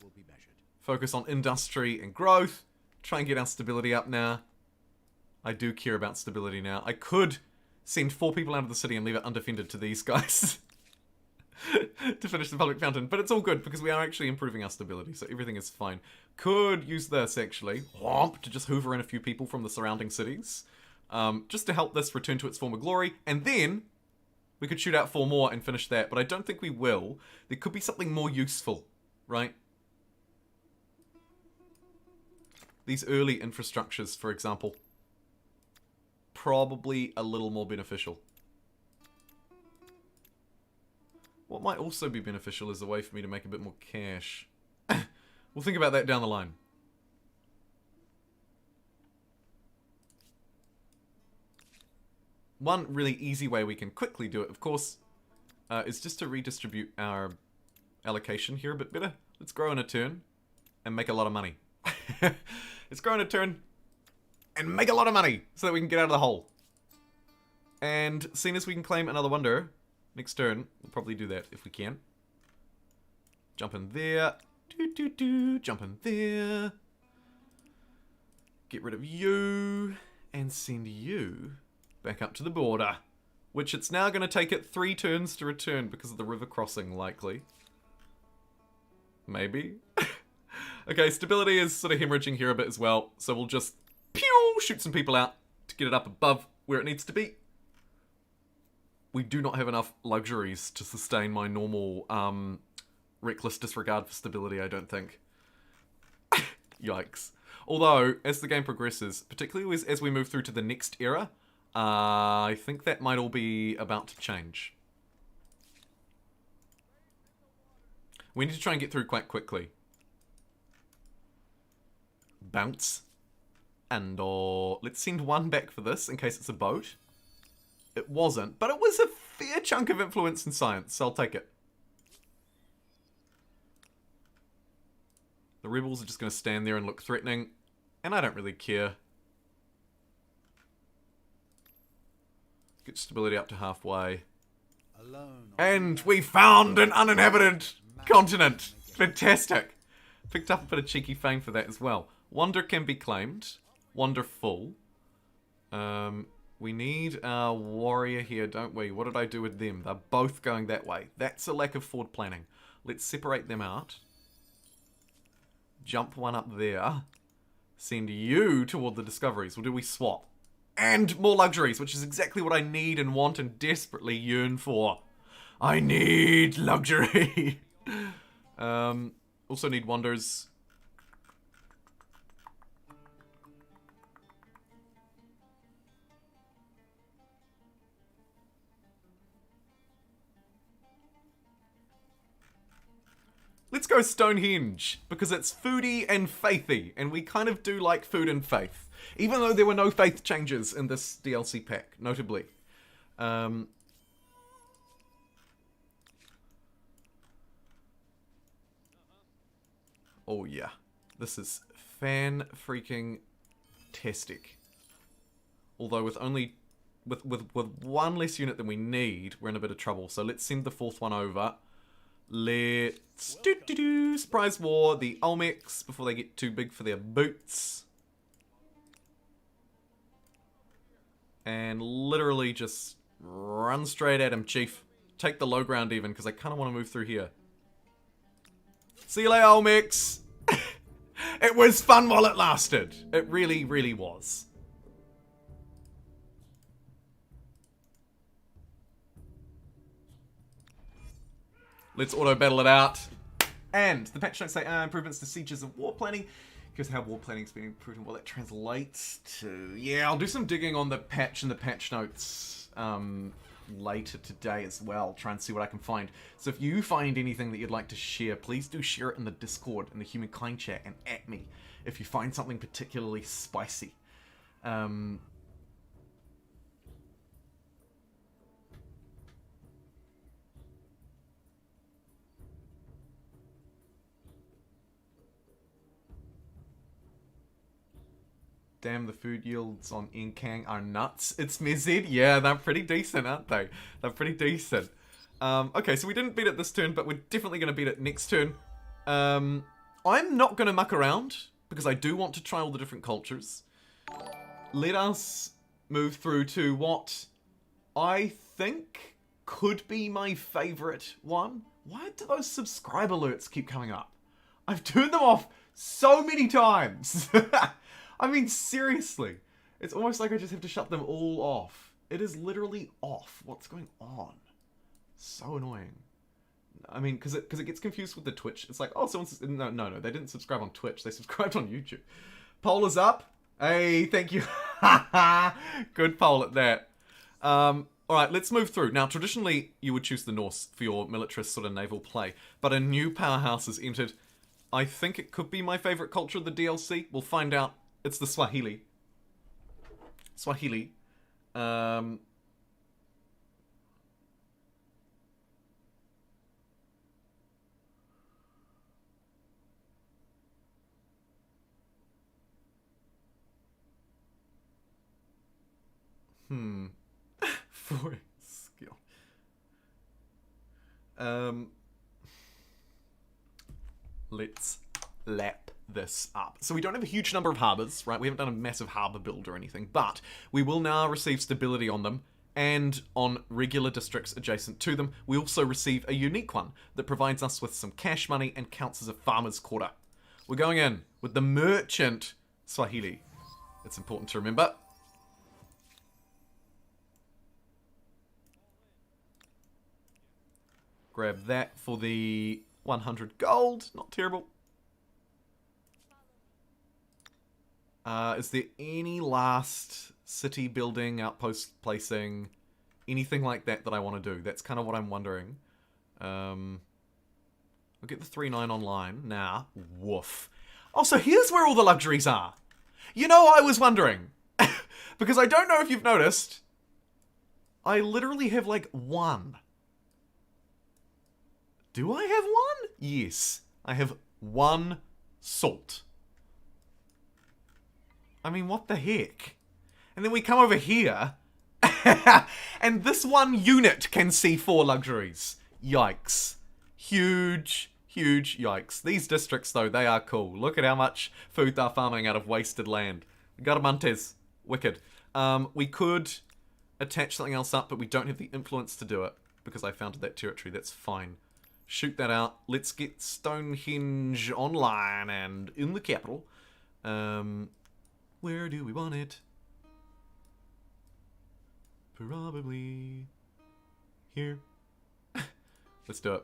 focus on industry and growth. Try and get our stability up now. I do care about stability now. I could send 4 people out of the city and leave it undefended to these guys to finish the public fountain. But it's all good because we are actually improving our stability, so everything is fine. Could use this, actually, to just hoover in a few people from the surrounding cities. Just to help this return to its former glory. And then we could shoot out 4 more and finish that. But I don't think we will. There could be something more useful, right? These early infrastructures, for example. Probably a little more beneficial. What might also be beneficial is a way for me to make a bit more cash. We'll think about that down the line. One really easy way we can quickly do it, of course, is just to redistribute our allocation here a bit better. Let's grow in a turn and make a lot of money. Let's grow in a turn and make a lot of money so that we can get out of the hole. And seeing as we can claim another wonder next turn, we'll probably do that if we can. Jump in there. Jump in there. Get rid of you. And send you back up to the border. Which it's now going to take it 3 turns to return because of the river crossing, likely. Maybe. Okay, stability is sort of hemorrhaging here a bit as well. So we'll just shoot some people out to get it up above where it needs to be. We do not have enough luxuries to sustain my normal reckless disregard for stability, I don't think. Yikes. Although, as the game progresses, particularly as we move through to the next era, I think that might all be about to change. We need to try and get through quite quickly. Bounce. And let's send 1 back for this in case it's a boat. It wasn't, but it was a fair chunk of influence in science, so I'll take it. The rebels are just going to stand there and look threatening, and I don't really care. Get stability up to halfway. And we found an uninhabited continent! Fantastic! Picked up a bit of cheeky fame for that as well. Wonder can be claimed. Wonderful. We need our warrior here, don't we? What did I do with them? They're both going that way. That's a lack of forward planning. Let's separate them out. Jump 1 up there. Send you toward the discoveries. Or do we swap? And more luxuries, which is exactly what I need and want and desperately yearn for. I need luxury. Also need wonders. Let's go Stonehenge, because it's foodie and faithy, and we kind of do like food and faith. Even though there were no faith changes in this DLC pack, notably. Oh yeah. This is fan-freaking-tastic. Although with only... With 1 less unit than we need, we're in a bit of trouble. So let's send the 4th one over. Let's surprise war the Olmecs before they get too big for their boots. And literally just run straight at him, Chief. Take the low ground even, because I kind of want to move through here. See you later, Olmecs. It was fun while it lasted. It really, really was. Let's auto-battle it out. And the patch notes say improvements to sieges and war planning. Here's how war planning's been improved and what that translates to. Yeah, I'll do some digging on the patch and the patch notes later today as well. Try and see what I can find. So if you find anything that you'd like to share, please do share it in the Discord, in the Humankind chat, and at me if you find something particularly spicy. Damn, the food yields on Inkang are nuts. It's Mezid. Yeah, they're pretty decent, aren't they? They're pretty decent. Okay, so we didn't beat it this turn, but we're definitely going to beat it next turn. I'm not going to muck around, because I do want to try all the different cultures. Let us move through to what I think could be my favourite one. Why do those subscribe alerts keep coming up? I've turned them off so many times. I mean, seriously. It's almost like I just have to shut them all off. It is literally off. What's going on? So annoying. I mean, because it gets confused with the Twitch. It's like, oh, someone's... No. They didn't subscribe on Twitch. They subscribed on YouTube. Poll is up. Hey, thank you. Good poll at that. Alright, let's move through. Now, traditionally, you would choose the Norse for your militarist sort of naval play. But a new powerhouse has entered. I think it could be my favourite culture of the DLC. We'll find out. It's the Swahili. Swahili. For skill. Let's lap this up. So we don't have a huge number of harbours, right? We haven't done a massive harbour build or anything, but we will now receive stability on them and on regular districts adjacent to them. We also receive a unique one that provides us with some cash money and counts as a farmer's quarter. We're going in with the merchant Swahili. It's important to remember. Grab that for the 100 gold. Not terrible. Is there any last city building, outpost placing, anything like that that I want to do? That's kind of what I'm wondering. I'll get the 3.9 online. Nah. Woof. Oh, so here's where all the luxuries are. You know, I was wondering. Because I don't know if you've noticed. I literally have like one. Do I have one? Yes. I have one salt. I mean, what the heck? And then we come over here, and this one unit can see 4 luxuries. Yikes. Huge, huge yikes. These districts, though, they are cool. Look at how much food they're farming out of wasted land. Garamantes. Wicked. We could attach something else up, but we don't have the influence to do it, because I founded that territory. That's fine. Shoot that out. Let's get Stonehenge online and in the capital. Where do we want it? Probably here. Let's do it.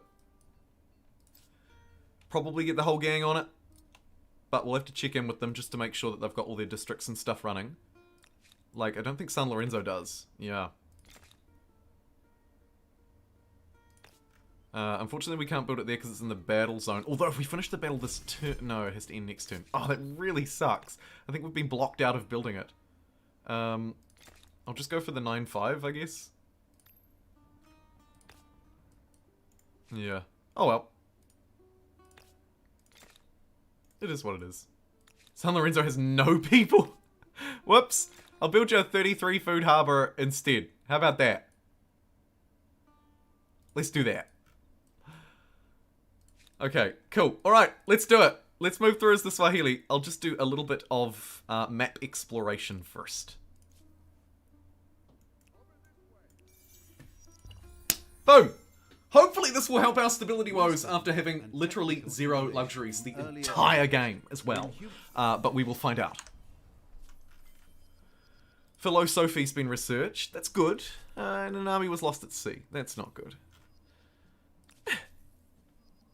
Probably get the whole gang on it. But we'll have to check in with them just to make sure that they've got all their districts and stuff running. Like, I don't think San Lorenzo does. Yeah. Unfortunately, we can't build it there because it's in the battle zone. Although, if we finish the battle this turn... No, it has to end next turn. Oh, that really sucks. I think we've been blocked out of building it. I'll just go for the 9-5, I guess. Yeah. Oh, well. It is what it is. San Lorenzo has no people. Whoops. I'll build you a 33 food harbor instead. How about that? Let's do that. Okay, cool. Alright, let's do it. Let's move through as the Swahili. I'll just do a little bit of map exploration first. Boom! Hopefully this will help our stability woes after having literally 0 luxuries the entire game as well. But we will find out. Philosophy's been researched. That's good. And an army was lost at sea. That's not good.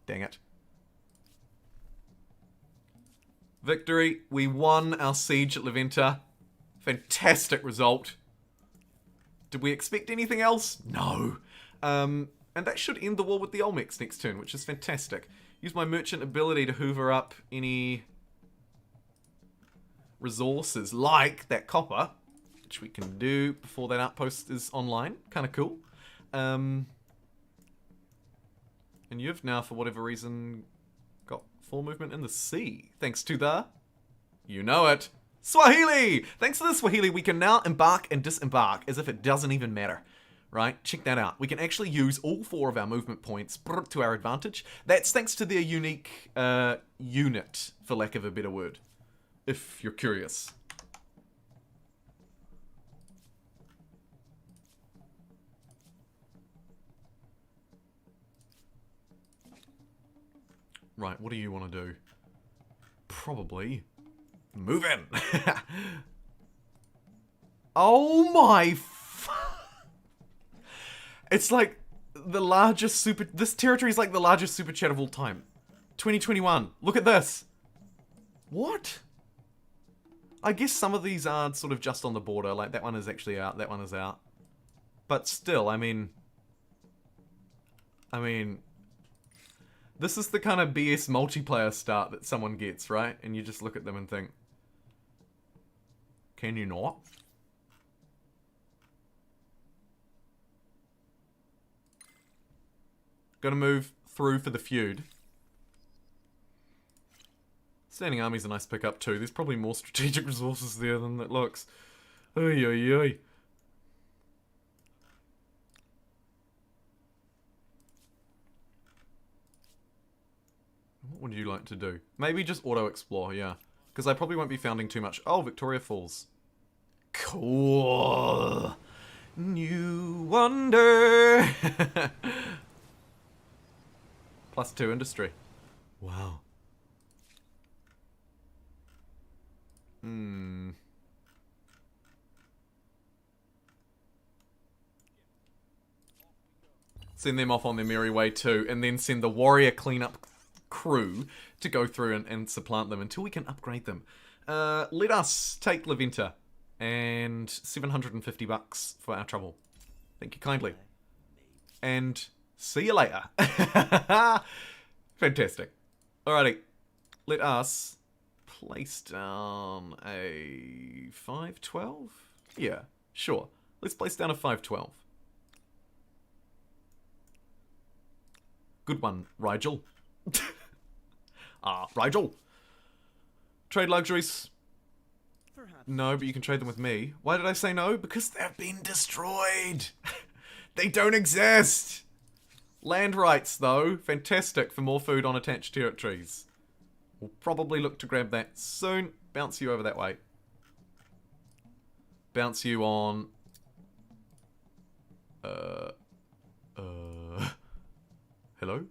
Dang it. Victory. We won our siege at Leventa. Fantastic result. Did we expect anything else? No. And that should end the war with the Olmecs next turn, which is fantastic. Use my merchant ability to hoover up any resources, like that copper, which we can do before that outpost is online. Kind of cool. And you've now, for whatever reason, got 4 movement in the sea. Thanks to the... You know it. Swahili! Thanks to the Swahili, we can now embark and disembark as if it doesn't even matter. Right? Check that out. We can actually use all 4 of our movement points to our advantage. That's thanks to their unique unit, for lack of a better word. If you're curious. Right, what do you want to do? Probably move in. Oh my... It's like the largest super... This territory is like the largest super chat of all time. 2021. Look at this. What? I guess some of these are sort of just on the border. Like, that one is actually out. That one is out. But still, I mean... This is the kind of BS multiplayer start that someone gets, right? And you just look at them and think... Can you not? Gotta move through for the feud. Standing Army's a nice pickup too. There's probably more strategic resources there than it looks. Oy, oy, oy. What would you like to do? Maybe just auto-explore, yeah. Because I probably won't be founding too much. Oh, Victoria Falls. Cool. New wonder. +2 industry. Wow. Send them off on their merry way too, and then send the warrior cleanup crew to go through and supplant them until we can upgrade them. Let us take Leventa and $750 for our trouble. Thank you kindly. And see you later. Fantastic. Alrighty. Let us place down a 512? Yeah, sure. Let's place down a 512. Good one, Rigel. Rigel. Trade luxuries. Perhaps. No, but you can trade them with me. Why did I say no? Because they've been destroyed. They don't exist. Land rights, though. Fantastic for more food on attached territories. We'll probably look to grab that soon. Bounce you over that way. Bounce you on... Hello?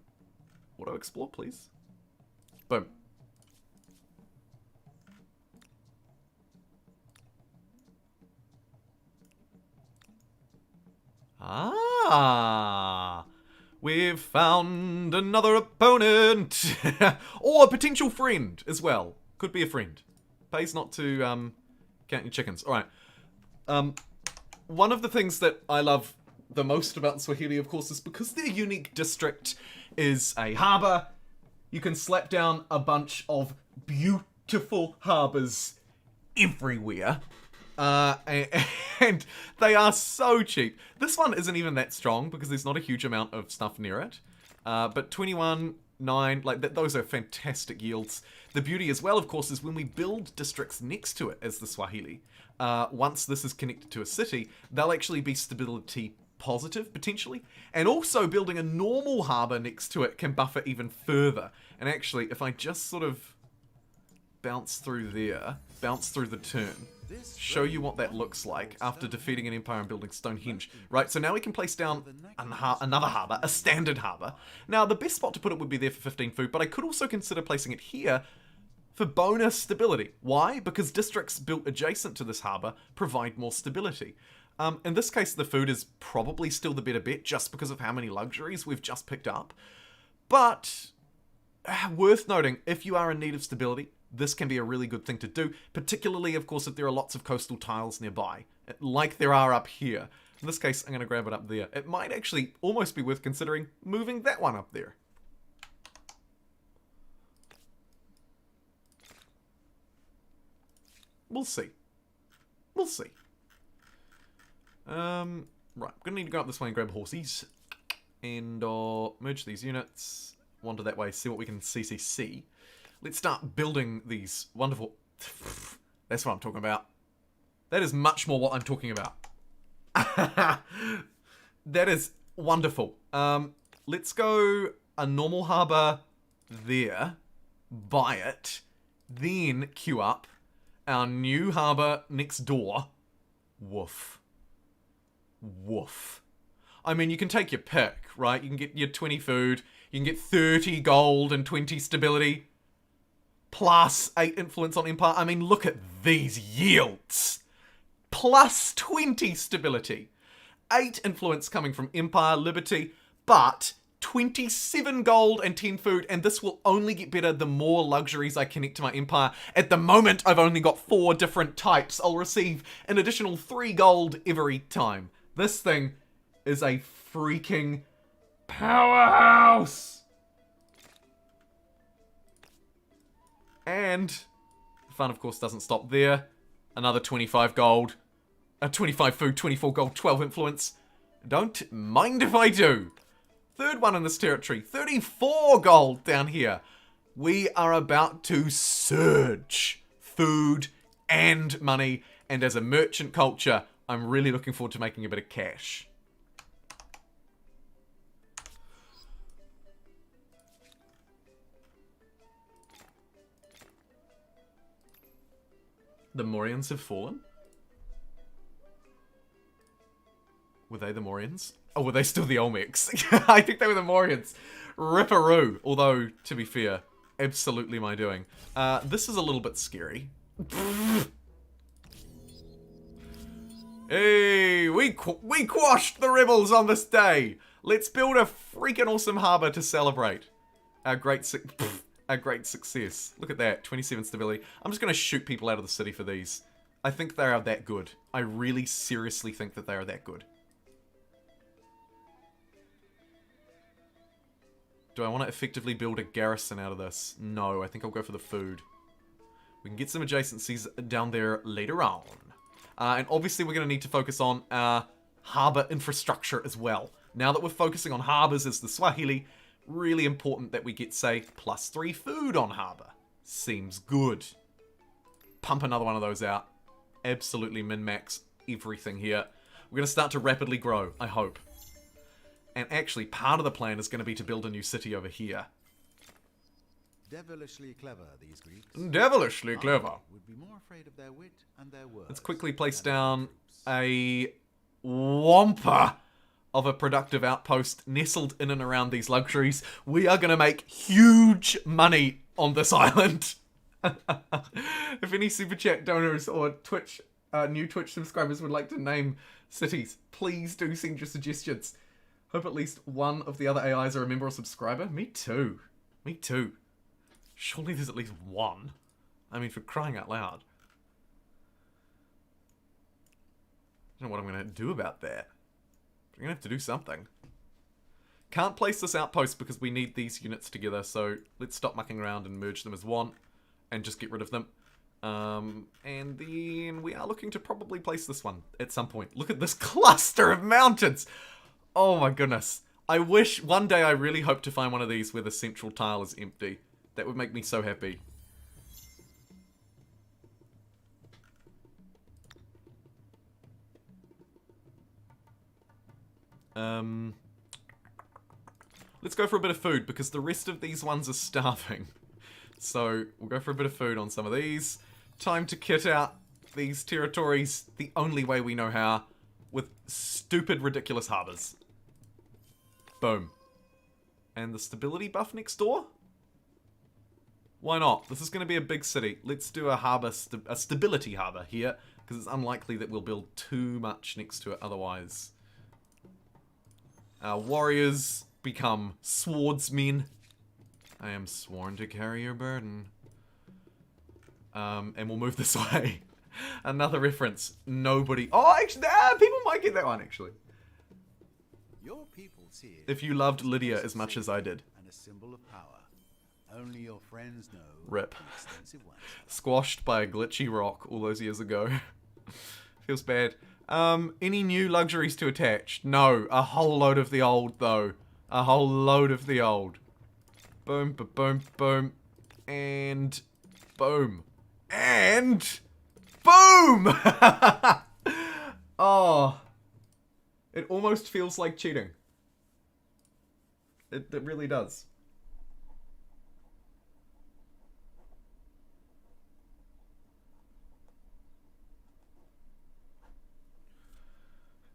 Auto explore, please. Boom. Ah! We've found another opponent! Or a potential friend as well. Could be a friend. Pays not to count your chickens. Alright. One of the things that I love the most about Swahili, of course, is because their unique district is a harbour. You can slap down a bunch of beautiful harbours everywhere. And they are so cheap. This one isn't even that strong because there's not a huge amount of stuff near it. But 21, 9, like those are fantastic yields. The beauty as well, of course, is when we build districts next to it as the Swahili, once this is connected to a city, they'll actually be stability positive, potentially. And also building a normal harbour next to it can buff it even further. And actually, if I just sort of bounce through there, bounce through the turn, show you what that looks like after defeating an empire and building Stonehenge. Right, so now we can place down another harbour, a standard harbour. Now, the best spot to put it would be there for 15 food, but I could also consider placing it here for bonus stability. Why? Because districts built adjacent to this harbour provide more stability. In this case, the food is probably still the better bet just because of how many luxuries we've just picked up. But worth noting, if you are in need of stability, this can be a really good thing to do, particularly, of course, if there are lots of coastal tiles nearby, like there are up here. In this case, I'm going to grab it up there. It might actually almost be worth considering moving that one up there. We'll see. We'll see. Right, I'm going to need to go up this way and grab horsies. And merge these units. Wander that way, see what we can CCC. Let's start building these wonderful... That's what I'm talking about. That is much more what I'm talking about. That is wonderful. Let's go a normal harbour there. Buy it. Then queue up our new harbour next door. Woof. Woof. I mean, you can take your pick, right? You can get your 20 food. You can get 30 gold and 20 stability. Plus 8 influence on Empire. I mean, look at these yields. Plus 20 stability. 8 influence coming from Empire, Liberty, but 27 gold and 10 food, and this will only get better the more luxuries I connect to my Empire. At the moment, I've only got 4 different types. I'll receive an additional 3 gold every time. This thing is a freaking powerhouse! And the fun, of course, doesn't stop there. Another 25 gold. 25 food, 24 gold, 12 influence. Don't mind if I do. Third one in this territory. 34 gold down here. We are about to surge food and money. And as a merchant culture, I'm really looking forward to making a bit of cash. The Morians have fallen? Were they the Morians? Oh, were they still the Olmecs? I think they were the Morians. Ripperoo. Although, to be fair, absolutely my doing. This is a little bit scary. Hey, we quashed the rebels on this day. Let's build a freaking awesome harbour to celebrate our great success. Look at that, 27 stability. I'm just going to shoot people out of the city for these. I think they are that good. I really seriously think that they are that good. Do I want to effectively build a garrison out of this? No, I think I'll go for the food. We can get some adjacencies down there later on. And obviously we're going to need to focus on our harbour infrastructure as well. Now that we're focusing on harbours as the Swahili, really important that we get, say, +3 food on harbour. Seems good. Pump another one of those out. Absolutely min-max everything here. We're going to start to rapidly grow, I hope. And actually, part of the plan is going to be to build a new city over here. Devilishly clever, these Greeks. Devilishly clever. Would be more afraid of their wit and their words. Let's quickly place down a whomper of a productive outpost nestled in and around these luxuries. We are going to make huge money on this island. If any super chat donors or Twitch new Twitch subscribers would like to name cities, please do send your suggestions. Hope at least one of the other AIs are a member or subscriber. Me too. Me too. Surely there's at least one. I mean, for crying out loud. I don't know what I'm going to do about that. We're going to have to do something. Can't place this outpost because we need these units together, so let's stop mucking around and merge them as one and just get rid of them. And then we are looking to probably place this one at some point. Look at this cluster of mountains! Oh my goodness. I wish one day I really hope to find one of these where the central tile is empty. That would make me so happy. Let's go for a bit of food, because the rest of these ones are starving. So, we'll go for a bit of food on some of these. Time to kit out these territories the only way we know how, with stupid, ridiculous harbours. Boom. And the stability buff next door? Why not? This is going to be a big city. Let's do a harbour, a stability harbour here, because it's unlikely that we'll build too much next to it otherwise. Our warriors become swordsmen. I am sworn to carry your burden. And we'll move this way. Another reference. Nobody... Oh, actually, people might get that one, actually. Your people see it If you loved Lydia as much as I did. and a symbol of power. Only your friends know Rip. the extensive ones. Squashed by a glitchy rock all those years ago. Feels bad. Any new luxuries to attach? No. A whole load of the old, though. A whole load of the old. Boom, boom, boom. And... boom. And... boom! Oh. It almost feels like cheating. It really does.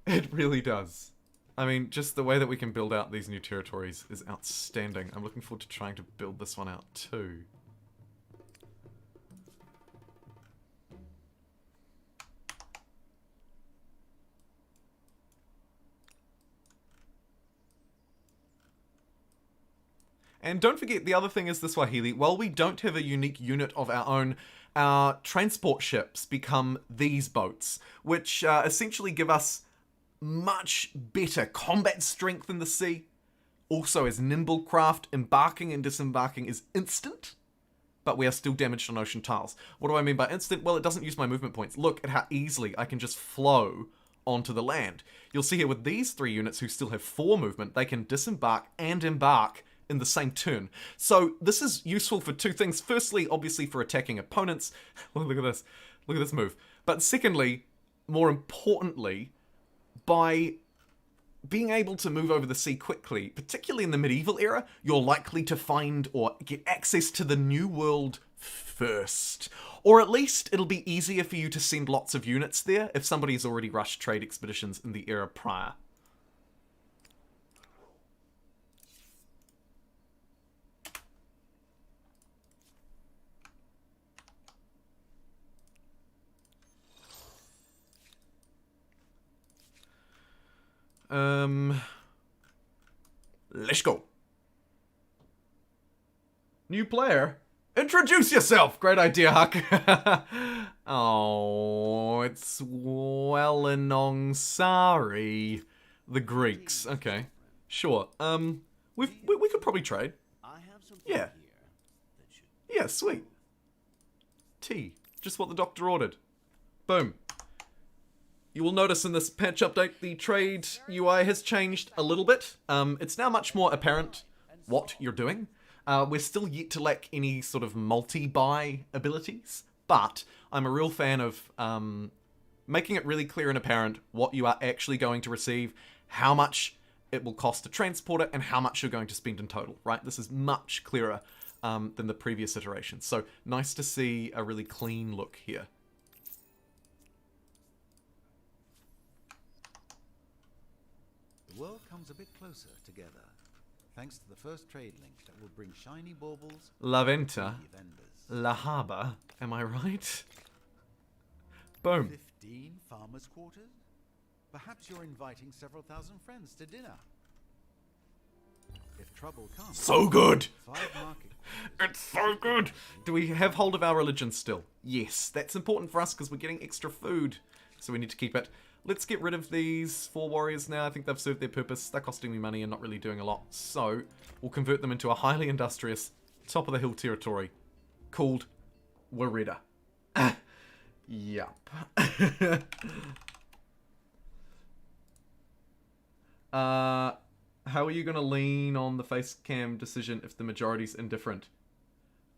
It really does. I mean, just the way that we can build out these new territories is outstanding. I'm looking forward to trying to build this one out too. And don't forget, the other thing is the Swahili. While we don't have a unique unit of our own, our transport ships become these boats, which essentially give us much better combat strength in the sea. Also, as nimble craft, embarking and disembarking is instant, but we are still damaged on ocean tiles. What do I mean by instant? Well, it doesn't use my movement points. Look at how easily I can just flow onto the land. You'll see here with these 3 units who still have 4 movement, they can disembark and embark in the same turn. So this is useful for 2 things. Firstly, obviously for attacking opponents. Look at this. Look at this move. But secondly, more importantly, by being able to move over the sea quickly, particularly in the medieval era, you're likely to find or get access to the New World first. Or at least it'll be easier for you to send lots of units there if somebody's already rushed trade expeditions in the era prior. Let's go. New player? Introduce yourself! Great idea, Huck. Oh, it's Welinongsari. The Greeks. Okay. Sure. We could probably trade. I have some Yeah. here that should Yeah, sweet. Tea. Just what the doctor ordered. Boom. You will notice in this patch update, the trade UI has changed a little bit. It's now much more apparent what you're doing. We're still yet to lack any sort of multi-buy abilities, but I'm a real fan of making it really clear and apparent what you are actually going to receive, how much it will cost to transport it, and how much you're going to spend in total, right? This is much clearer than the previous iteration. So nice to see a really clean look here. The world comes a bit closer together, thanks to the first trade link that will bring shiny baubles La to Venta, the vendors. La Haba, am I right? Boom. 15 farmers' quarters? Perhaps you're inviting several thousand friends to dinner. If trouble comes, So good! 5 market quarters. It's so good! Do we have hold of our religion still? Yes, that's important for us because we're getting extra food. So we need to keep it. Let's get rid of these 4 warriors now. I think they've served their purpose. They're costing me money and not really doing a lot. So we'll convert them into a highly industrious, top-of-the-hill territory called Wareda. Yup. How are you going to lean on the face cam decision if the majority's indifferent?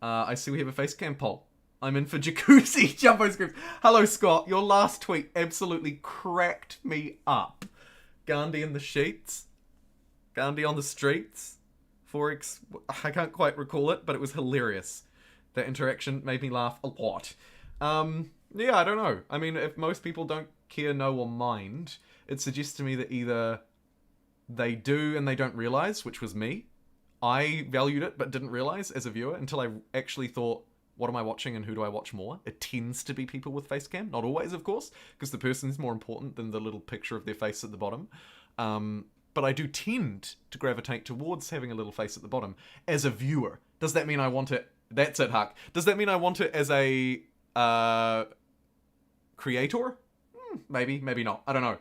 I see we have a face cam poll. I'm in for jacuzzi, Jumbo Scripts. Hello, Scott. Your last tweet absolutely cracked me up. Gandhi in the sheets. Gandhi on the streets. Forex, I can't quite recall it, but it was hilarious. That interaction made me laugh a lot. Yeah, I don't know. I mean, if most people don't care, know, or mind, it suggests to me that either they do and they don't realize, which was me. I valued it but didn't realize as a viewer until I actually thought, what am I watching and who do I watch more? It tends to be people with face cam. Not always, of course, because the person is more important than the little picture of their face at the bottom. But I do tend to gravitate towards having a little face at the bottom as a viewer. Does that mean I want it? That's it, Huck. Does that mean I want it as a creator? Maybe, maybe not. I don't know.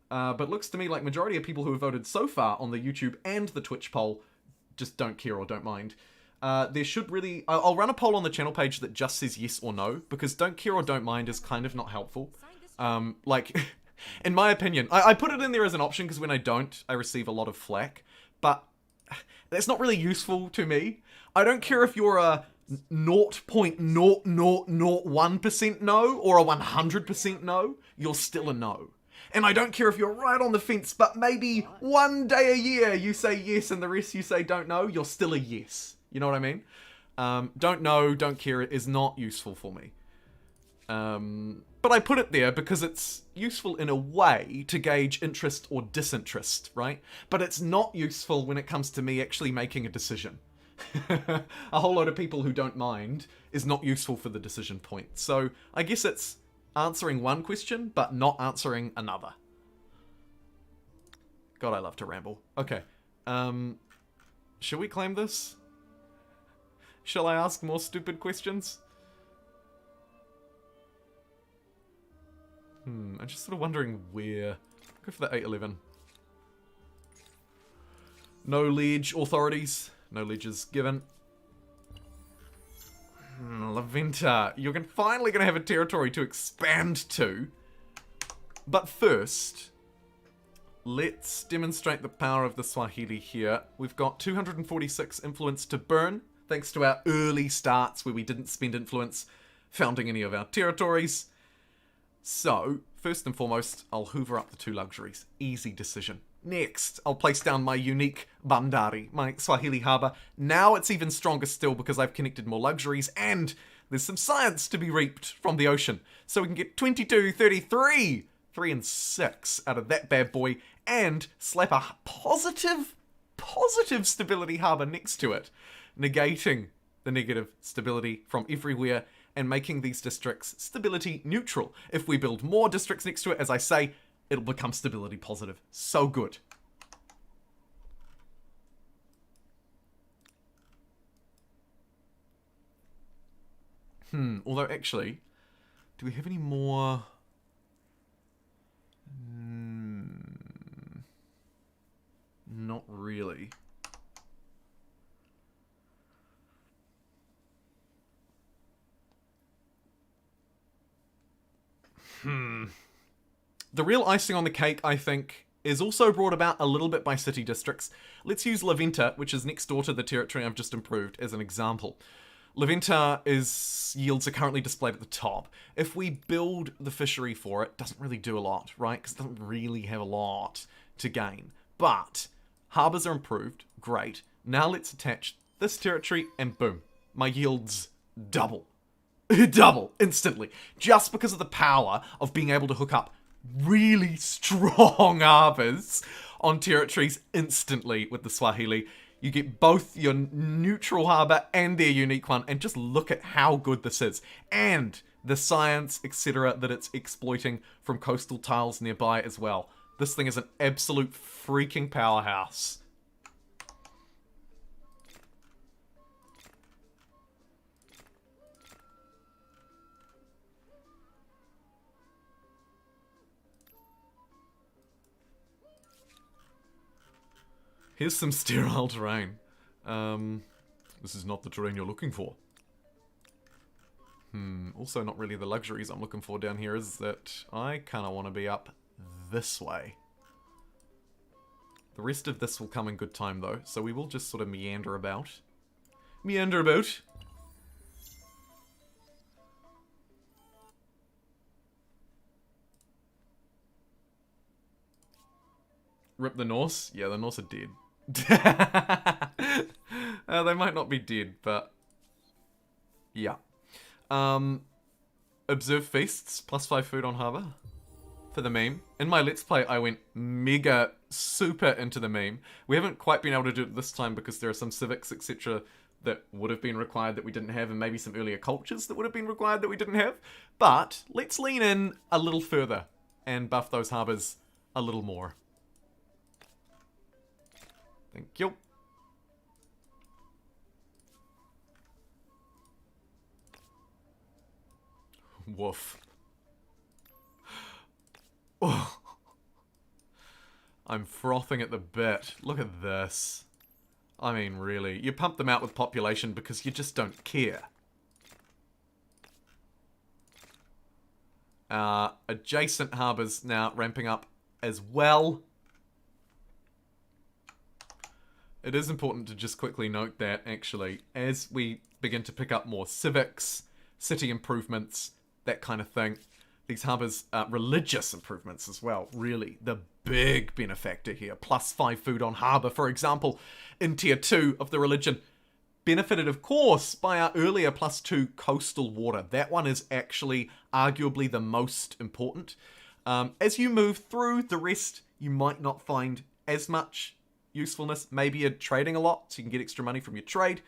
But looks to me like majority of people who have voted so far on the YouTube and the Twitch poll just don't care or don't mind. There should really... I'll run a poll on the channel page that just says yes or no, because don't care or don't mind is kind of not helpful. Like, in my opinion, I put it in there as an option because when I don't, I receive a lot of flack. But that's not really useful to me. I don't care if you're a 0.0001% no or a 100% no, you're still a no. And I don't care if you're right on the fence, but maybe one day a year you say yes and the rest you say don't know, you're still a yes. You know what I mean? Don't know, don't care is not useful for me. But I put it there because it's useful in a way to gauge interest or disinterest, right? But it's not useful when it comes to me actually making a decision. A whole lot of people who don't mind is not useful for the decision point. So I guess it's answering one question, but not answering another. God, I love to ramble. Okay. Shall we claim this? Shall I ask more stupid questions? I'm just sort of wondering where. Go for the 811. No liege authorities. No lieges given. Laventa, you're finally going to have a territory to expand to. But first, let's demonstrate the power of the Swahili here. We've got 246 influence to burn, thanks to our early starts where we didn't spend influence founding any of our territories. So, first and foremost, I'll hoover up the 2 luxuries. Easy decision. Next, I'll place down my unique bandari, my Swahili harbour. Now it's even stronger still because I've connected more luxuries and there's some science to be reaped from the ocean. So we can get 22, 33, 3 and 6 out of that bad boy and slap a positive stability harbour next to it, negating the negative stability from everywhere and making these districts stability neutral. If we build more districts next to it, as I say, it'll become stability positive. So good. Although actually, do we have any more? Not really. The real icing on the cake, I think, is also brought about a little bit by city districts. Let's use Laventa, which is next door to the territory I've just improved, as an example. Laventa yields are currently displayed at the top. If we build the fishery for it, doesn't really do a lot, right? Because it doesn't really have a lot to gain. But harbours are improved, great. Now let's attach this territory and boom, my yields double. Double, instantly. Just because of the power of being able to hook up really strong harbours on territories instantly with the Swahili. You get both your neutral harbour and their unique one, and just look at how good this is. And the science, etc., that it's exploiting from coastal tiles nearby as well. This thing is an absolute freaking powerhouse. Here's some sterile terrain. This is not the terrain you're looking for. Also not really the luxuries I'm looking for down here, is that I kind of want to be up this way. The rest of this will come in good time though, so we will just sort of meander about. Meander about. Rip the Norse? Yeah, the Norse are dead. They might not be dead, but... Yeah. Observe feasts, +5 food on harbour. For the meme. In my Let's Play, I went mega, super into the meme. We haven't quite been able to do it this time because there are some civics, etc. that would have been required that we didn't have, and maybe some earlier cultures that would have been required that we didn't have. But let's lean in a little further and buff those harbours a little more. Thank you. Woof. Oh. I'm frothing at the bit. Look at this. I mean, really. You pump them out with population because you just don't care. Adjacent harbours now ramping up as well. It is important to just quickly note that, actually, as we begin to pick up more civics, city improvements, that kind of thing, these harbours, religious improvements as well, really, the big benefactor here. +5 food on harbour, for example, in Tier 2 of the religion. Benefited, of course, by our earlier +2 coastal water. That one is actually arguably the most important. As you move through the rest, you might not find as much usefulness. Maybe you're trading a lot, so you can get extra money from your trade.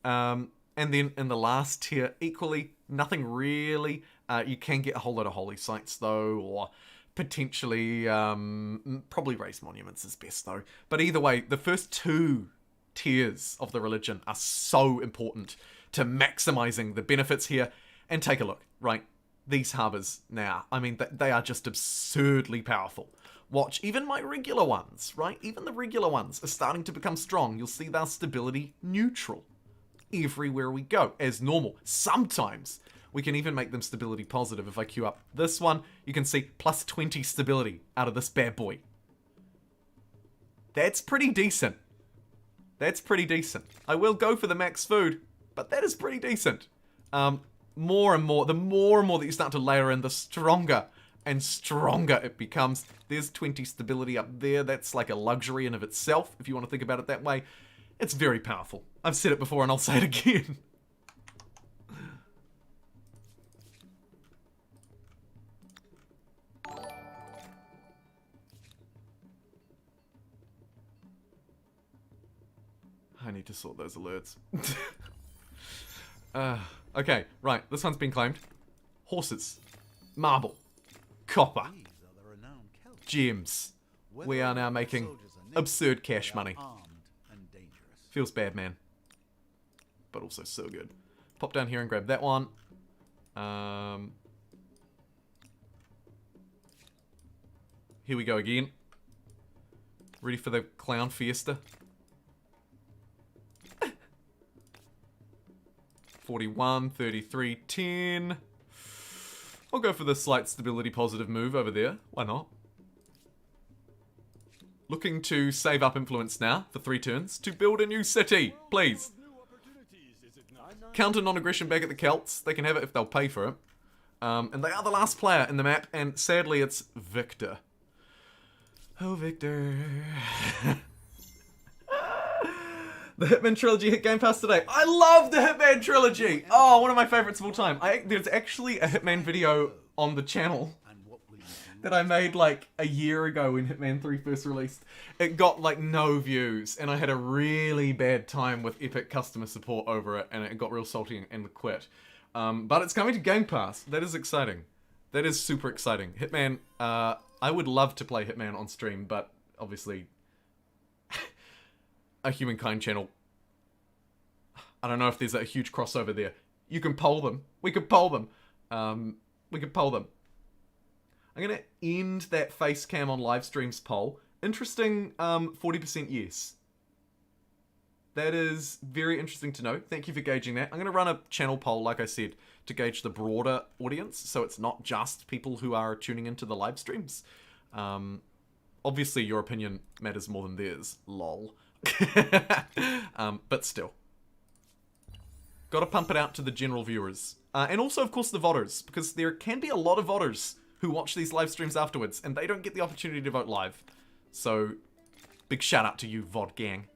And then in the last tier, equally, nothing really. You can get a whole lot of holy sites, though, or potentially, probably raise monuments is best, though. But either way, the first 2 tiers of the religion are so important to maximizing the benefits here. And take a look, right? These harbours now, I mean, they are just absurdly powerful. Watch, even my regular ones, right? Even the regular ones are starting to become strong. You'll see their stability neutral everywhere we go, as normal. Sometimes we can even make them stability positive. If I queue up this one, you can see +20 stability out of this bad boy. That's pretty decent. That's pretty decent. I will go for the max food, but that is pretty decent. More and more, the more and more that you start to layer in, the stronger and stronger it becomes. There's 20 stability up there. That's like a luxury in of itself, if you want to think about it that way. It's very powerful. I've said it before and I'll say it again. I need to sort those alerts. Okay, right. This one's been claimed. Horses. Marble. Copper. Gems. We are now making absurd cash money. Feels bad, man. But also so good. Pop down here and grab that one. Here we go again. Ready for the clown fiesta. 41, 33, 10. I'll go for the slight stability positive move over there. Why not? Looking to save up influence now for 3 turns to build a new city, please. Counter non-aggression back at the Celts. They can have it if they'll pay for it. And they are the last player in the map, and sadly it's Victor. Oh, Victor. The Hitman trilogy hit Game Pass today. I love the Hitman trilogy! Oh, one of my favorites of all time. There's actually a Hitman video on the channel that I made like a year ago when Hitman 3 first released. It got like no views, and I had a really bad time with Epic customer support over it, and it got real salty and quit. But it's coming to Game Pass. That is exciting. That is super exciting. Hitman, I would love to play Hitman on stream, but obviously a Humankind channel. I don't know if there's a huge crossover there. You can poll them. We could poll them. We could poll them. I'm going to end that face cam on live streams poll. Interesting, 40% yes. That is very interesting to know. Thank you for gauging that. I'm going to run a channel poll, like I said, to gauge the broader audience, so it's not just people who are tuning into the live streams. Obviously, your opinion matters more than theirs. Lol. But still. Gotta pump it out to the general viewers. And also, of course, the VODers, because there can be a lot of VODers who watch these live streams afterwards, and they don't get the opportunity to vote live. So, Big shout out to you, VOD gang.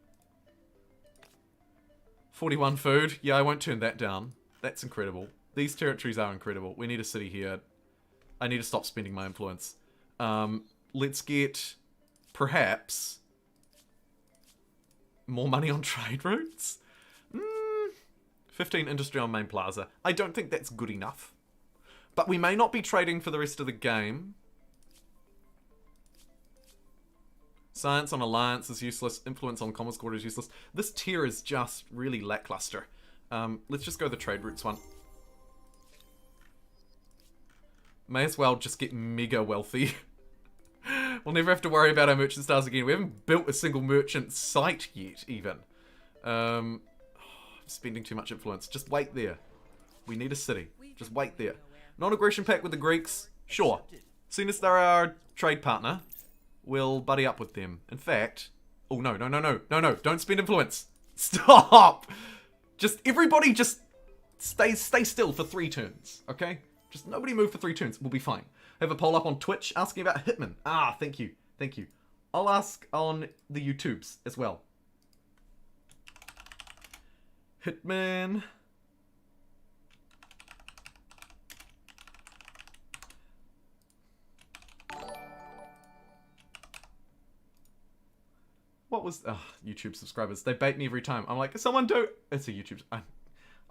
41 food. Yeah, I won't turn that down. That's incredible. These territories are incredible. We need a city here. I need to stop spending my influence. Let's get, perhaps, more money on trade routes? 15 industry on main plaza. I don't think that's good enough. But we may not be trading for the rest of the game. Science on alliance is useless. Influence on commerce quarter is useless. This tier is just really lackluster. Let's just go the trade routes one. May as well just get mega wealthy. We'll never have to worry about our merchant stars again. We haven't built a single merchant site yet, even. I'm spending too much influence. Just wait there. We need a city. Just wait there. Non-aggression pact with the Greeks? Sure. As soon as they're our trade partner, we'll buddy up with them. In fact... Oh, no. Don't spend influence. Stop! Just, everybody just stay still for 3 turns, okay? Just nobody move for 3 turns. We'll be fine. I have a poll up on Twitch asking about Hitman. Ah, thank you. I'll ask on the YouTubes as well. Hitman... What was... YouTube subscribers. They bait me every time. I'm like, someone do... It's a YouTube...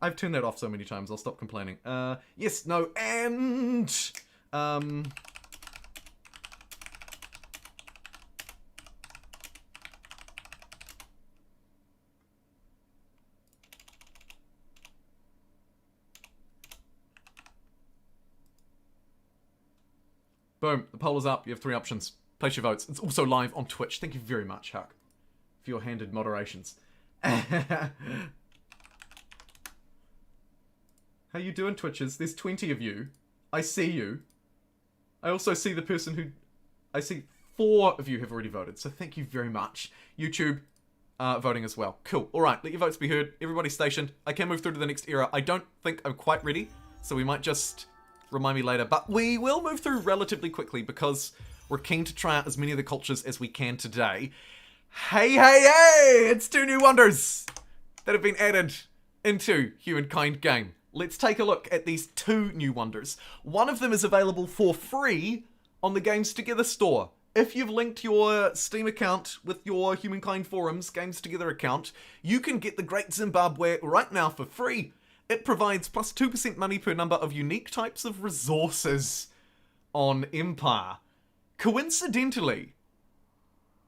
I've turned that off so many times. I'll stop complaining. Yes, no, and... Boom. The poll is up. You have 3 options. Place your votes. It's also live on Twitch. Thank you very much, Huck, for your handed moderations. How you doing, Twitchers? There's 20 of you. I see you. I also see the person who... I see 4 of you have already voted, so thank you very much. YouTube, voting as well. Cool. Alright, let your votes be heard. Everybody stationed. I can move through to the next era. I don't think I'm quite ready, so we might just remind me later. But we will move through relatively quickly because we're keen to try out as many of the cultures as we can today. Hey! It's 2 new wonders that have been added into Humankind game. Let's take a look at these 2 new wonders. One of them is available for free on the Games Together store. If you've linked your Steam account with your Humankind Forums Games Together account, you can get the Great Zimbabwe right now for free. It provides plus 2% money per number of unique types of resources on Empire. Coincidentally,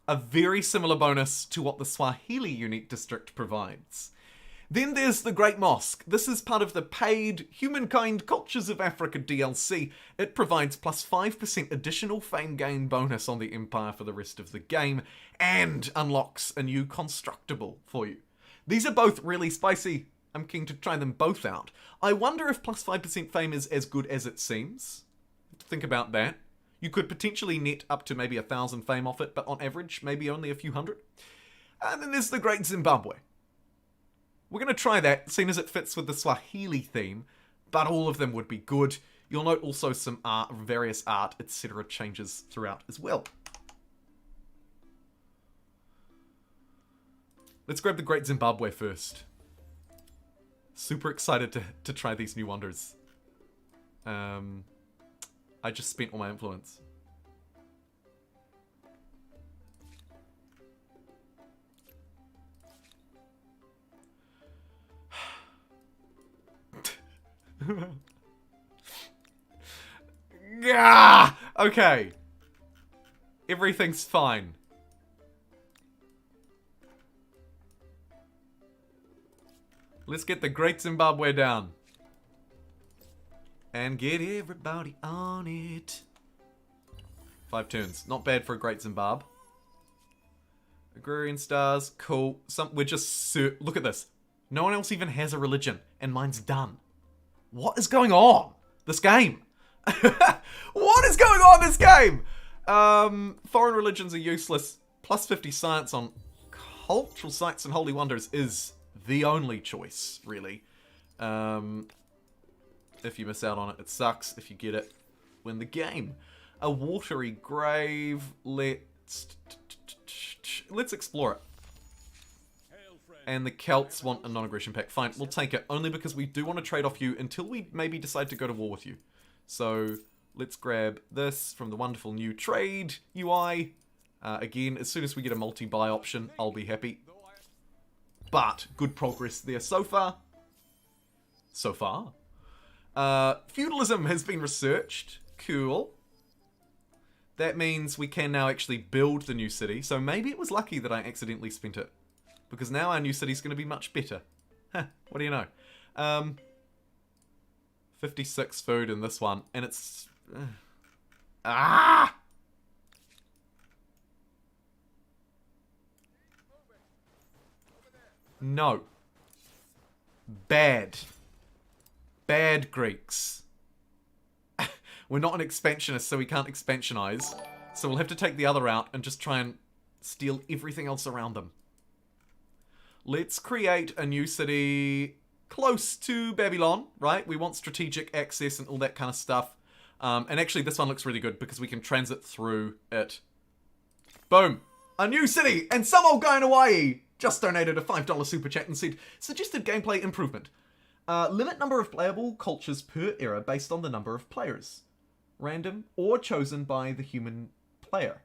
a very similar bonus to what the Swahili Unique District provides. Then there's the Great Mosque. This is part of the paid Humankind Cultures of Africa DLC. It provides plus 5% additional fame gain bonus on the Empire for the rest of the game, and unlocks a new constructible for you. These are both really spicy. I'm keen to try them both out. I wonder if plus 5% fame is as good as it seems. Think about that. You could potentially net up to maybe 1,000 fame off it, but on average, maybe only a few hundred. And then there's the Great Zimbabwe. We're going to try that, seeing as it fits with the Swahili theme, but all of them would be good. You'll note also some art, various art, etc. changes throughout as well. Let's grab the Great Zimbabwe first. Super excited to try these new wonders. I just spent all my influence. Gah! Okay. Everything's fine. Let's get the Great Zimbabwe down. And get everybody on it. 5 turns. Not bad for a Great Zimbabwe. Agrarian stars. Cool. We're just... Look at this. No one else even has a religion. And mine's done. What is going on? This game. What is going on this game? Foreign religions are useless. Plus 50 science on cultural sites and holy wonders is the only choice, really. If you miss out on it, it sucks. If you get it, win the game. A watery grave. Let's Let's explore it. And the Celts want a non-aggression pact. Fine, we'll take it. Only because we do want to trade off you until we maybe decide to go to war with you. So, let's grab this from the wonderful new trade UI. Again, as soon as we get a multi-buy option, I'll be happy. But, good progress there so far. So far. Feudalism has been researched. Cool. That means we can now actually build the new city. So maybe it was lucky that I accidentally spent it. Because now our new city's going to be much better. Huh, what do you know? 56 food in this one. And it's... No. Bad. Bad Greeks. We're not an expansionist, so we can't expansionize. So we'll have to take the other route and just try and steal everything else around them. Let's create a new city close to Babylon, right? We want strategic access and all that kind of stuff. And actually, this one looks really good because we can transit through it. Boom! A new city! And some old guy in Hawaii just donated a $5 super chat and said, suggested gameplay improvement. Limit number of playable cultures per era based on the number of players. Random or chosen by the human player.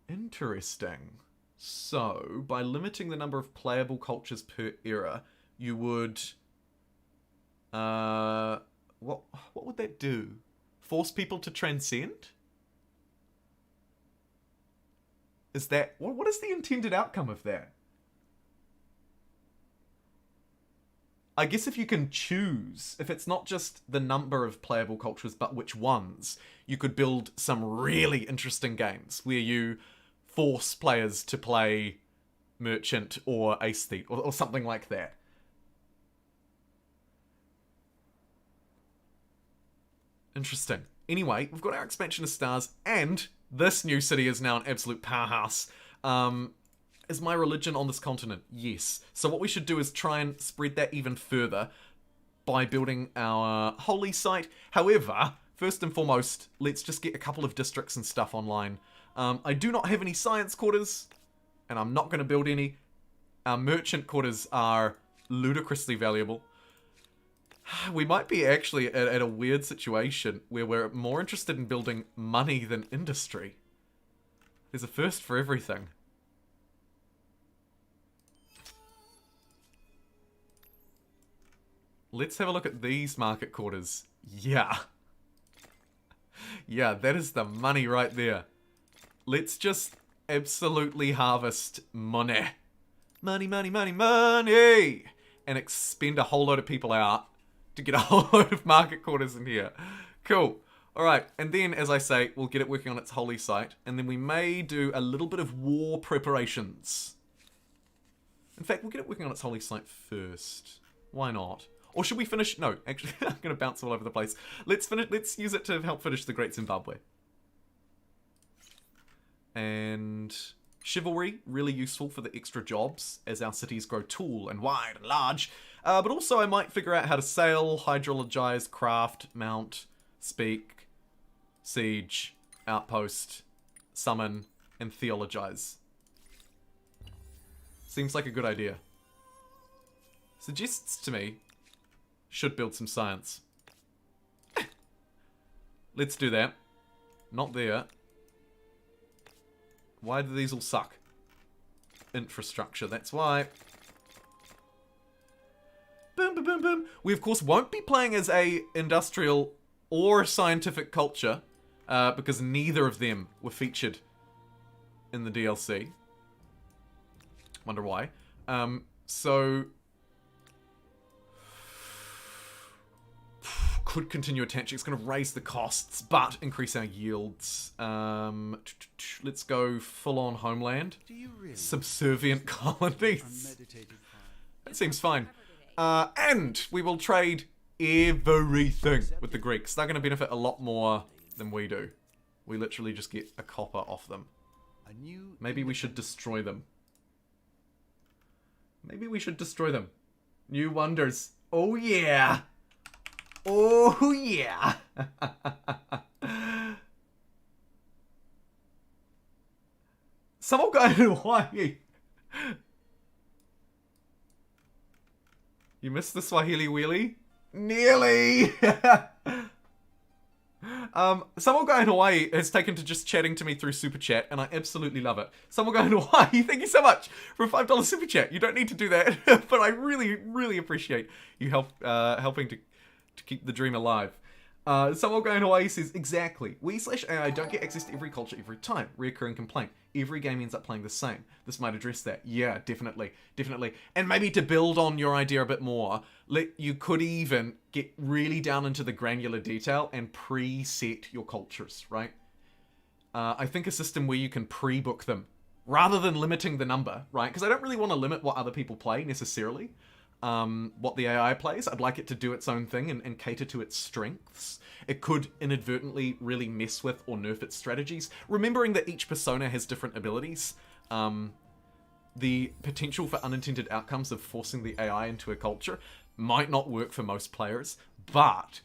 Interesting. So, by limiting the number of playable cultures per era, you would... what would that do? Force people to transcend? Is that... What is the intended outcome of that? I guess if you can choose, if it's not just the number of playable cultures, but which ones, you could build some really interesting games where you force players to play merchant or aesthete or something like that. Interesting. Anyway, we've got our expansion of stars, and this new city is now an absolute powerhouse. Is my religion on this continent? Yes. So what we should do is try and spread that even further by building our holy site. However, first and foremost, let's just get a couple of districts and stuff online. I do not have any science quarters, and I'm not going to build any. Our merchant quarters are ludicrously valuable. We might be actually at a weird situation where we're more interested in building money than industry. There's a first for everything. Let's have a look at these market quarters. Yeah. Yeah, that is the money right there. Let's just absolutely harvest money. Money, money, money, money! And expend a whole load of people out to get a whole load of market quarters in here. Cool. Alright, and then, as I say, we'll get it working on its holy site. And then we may do a little bit of war preparations. In fact, we'll get it working on its holy site first. Why not? Or should we finish... No, actually, I'm going to bounce all over the place. Let's use it to help finish the Great Zimbabwe. And chivalry, really useful for the extra jobs as our cities grow tall and wide and large. But also I might figure out how to sail, hydrologize, craft, mount, speak, siege, outpost, summon, and theologize. Seems like a good idea. Suggests to me, should build some science. Let's do that. Not there. Why do these all suck? Infrastructure, that's why. Boom, boom, boom, boom. We, of course, won't be playing as a industrial or scientific culture, because neither of them were featured in the DLC. Wonder why. So... could continue attaching. It's going to raise the costs, but increase our yields. Let's go full-on homeland. Really? Subservient colonies. That seems fine. And we will trade everything with the Greeks. They're going to benefit a lot more than we do. We literally just get a copper off them. Maybe we should destroy them. Maybe we should destroy them. New wonders. Oh yeah! Oh yeah! Some old guy in Hawaii. You missed the Swahili wheelie? Nearly! Some old guy in Hawaii has taken to just chatting to me through Super Chat, and I absolutely love it. Some old guy in Hawaii, thank you so much for a $5 Super Chat. You don't need to do that, but I really, really appreciate you helping to keep the dream alive. Some old guy in Hawaii says, exactly. We/AI don't get access to every culture every time. Reoccurring complaint. Every game ends up playing the same. This might address that. Yeah, definitely. Definitely. And maybe to build on your idea a bit more, you could even get really down into the granular detail and preset your cultures, right? I think a system where you can pre-book them rather than limiting the number, right? Because I don't really want to limit what other people play necessarily. What the AI plays. I'd like it to do its own thing and cater to its strengths. It could inadvertently really mess with or nerf its strategies. Remembering that each persona has different abilities, the potential for unintended outcomes of forcing the AI into a culture might not work for most players, but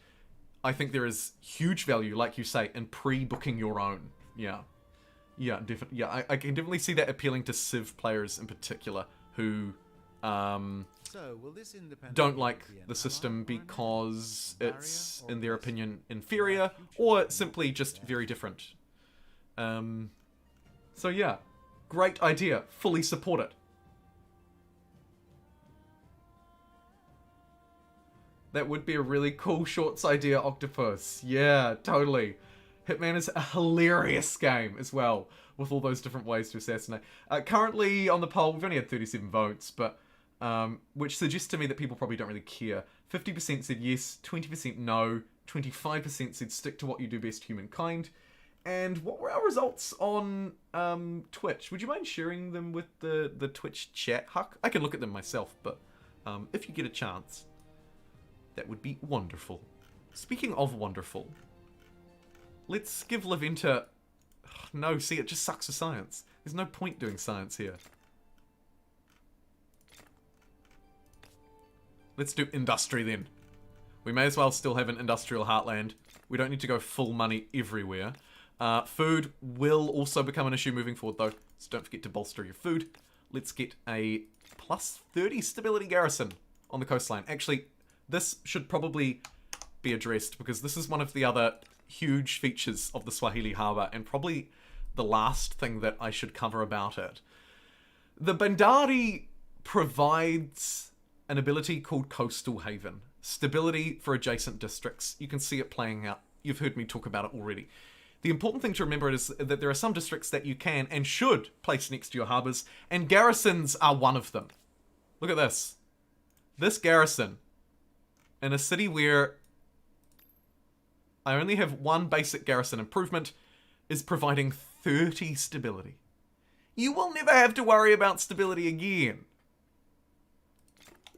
I think there is huge value, like you say, in pre-booking your own. Yeah, definitely. Yeah, I can definitely see that appealing to Civ players in particular who don't like the system because it's, in their opinion, inferior or simply just very different. So yeah, great idea. Fully support it. That would be a really cool shorts idea, Octopus. Yeah, totally. Hitman is a hilarious game as well, with all those different ways to assassinate. Currently on the poll, we've only had 37 votes, but which suggests to me that people probably don't really care. 50% said yes, 20% no, 25% said stick to what you do best, humankind. And what were our results on Twitch? Would you mind sharing them with the Twitch chat, Huck? I can look at them myself, but if you get a chance, that would be wonderful. Speaking of wonderful, let's give Laventa... No, see, it just sucks for science. There's no point doing science here. Let's do industry then. We may as well still have an industrial heartland. We don't need to go full money everywhere. Food will also become an issue moving forward though, so don't forget to bolster your food. Let's get a plus 30 stability garrison on the coastline. Actually, this should probably be addressed because this is one of the other huge features of the Swahili Harbour and probably the last thing that I should cover about it. The Bandari provides an ability called Coastal Haven. Stability for adjacent districts. You can see it playing out. You've heard me talk about it already. The important thing to remember is that there are some districts that you can and should place next to your harbours, and garrisons are one of them. Look at this. This garrison, in a city where I only have one basic garrison improvement, is providing 30 stability. You will never have to worry about stability again.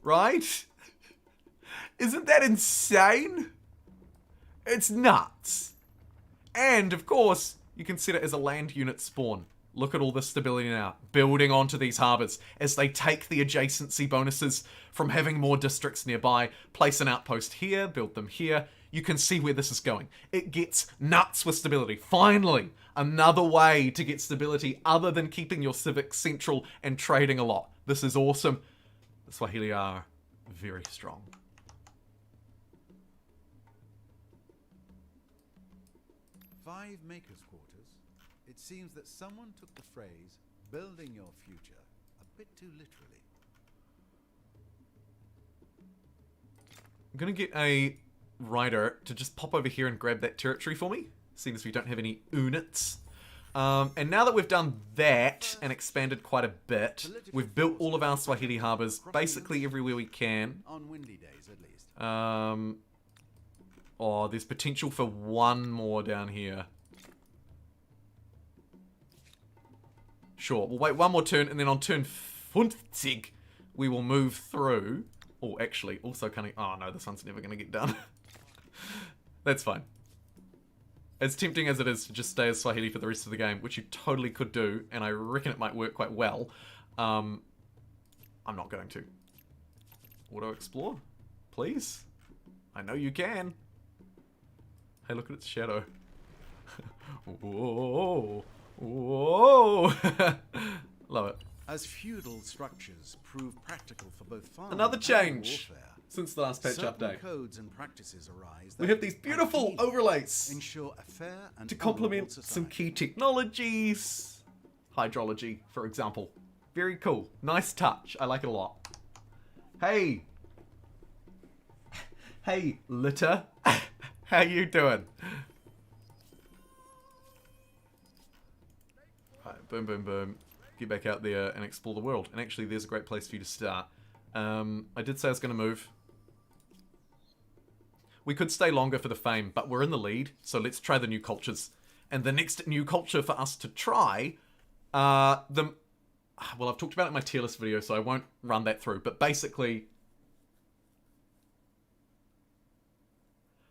Right? Isn't that insane? It's nuts. And, of course, you can set it as a land unit spawn. Look at all this stability now, building onto these harbours as they take the adjacency bonuses from having more districts nearby, place an outpost here, build them here. You can see where this is going. It gets nuts with stability. Finally, another way to get stability other than keeping your civics central and trading a lot. This is awesome. The Swahili are very strong. Five makers' quarters. It seems that someone took the phrase "building your future" a bit too literally. I'm gonna get a rider to just pop over here and grab that territory for me, seeing as we don't have any units. And now that we've done that and expanded quite a bit, we've built all of our Swahili harbours basically everywhere we can. On windy days, at least. Oh, there's potential for one more down here. Sure, we'll wait one more turn, and then on turn 50, we will move through. Oh, actually, also kind of... Oh, no, this one's never going to get done. That's fine. As tempting as it is to just stay as Swahili for the rest of the game, which you totally could do, and I reckon it might work quite well, I'm not going to. Auto-explore? Please? I know you can. Hey, look at its shadow. Whoa. Whoa! Love it. As feudal structures prove practical for both farming Another and change warfare, since the last patch certain update. codes and practices arise We that have these beautiful ideally overlays ensure a fair and to honourable complement some society. key technologies. Hydrology, for example. Very cool. Nice touch. I like it a lot. Hey! Hey, litter. How you doing? Alright, boom, boom, boom. Get back out there and explore the world. And actually, there's a great place for you to start. I did say I was going to move. We could stay longer for the fame, but we're in the lead, so let's try the new cultures. And the next new culture for us to try, well, I've talked about it in my tier list video, so I won't run that through, but basically,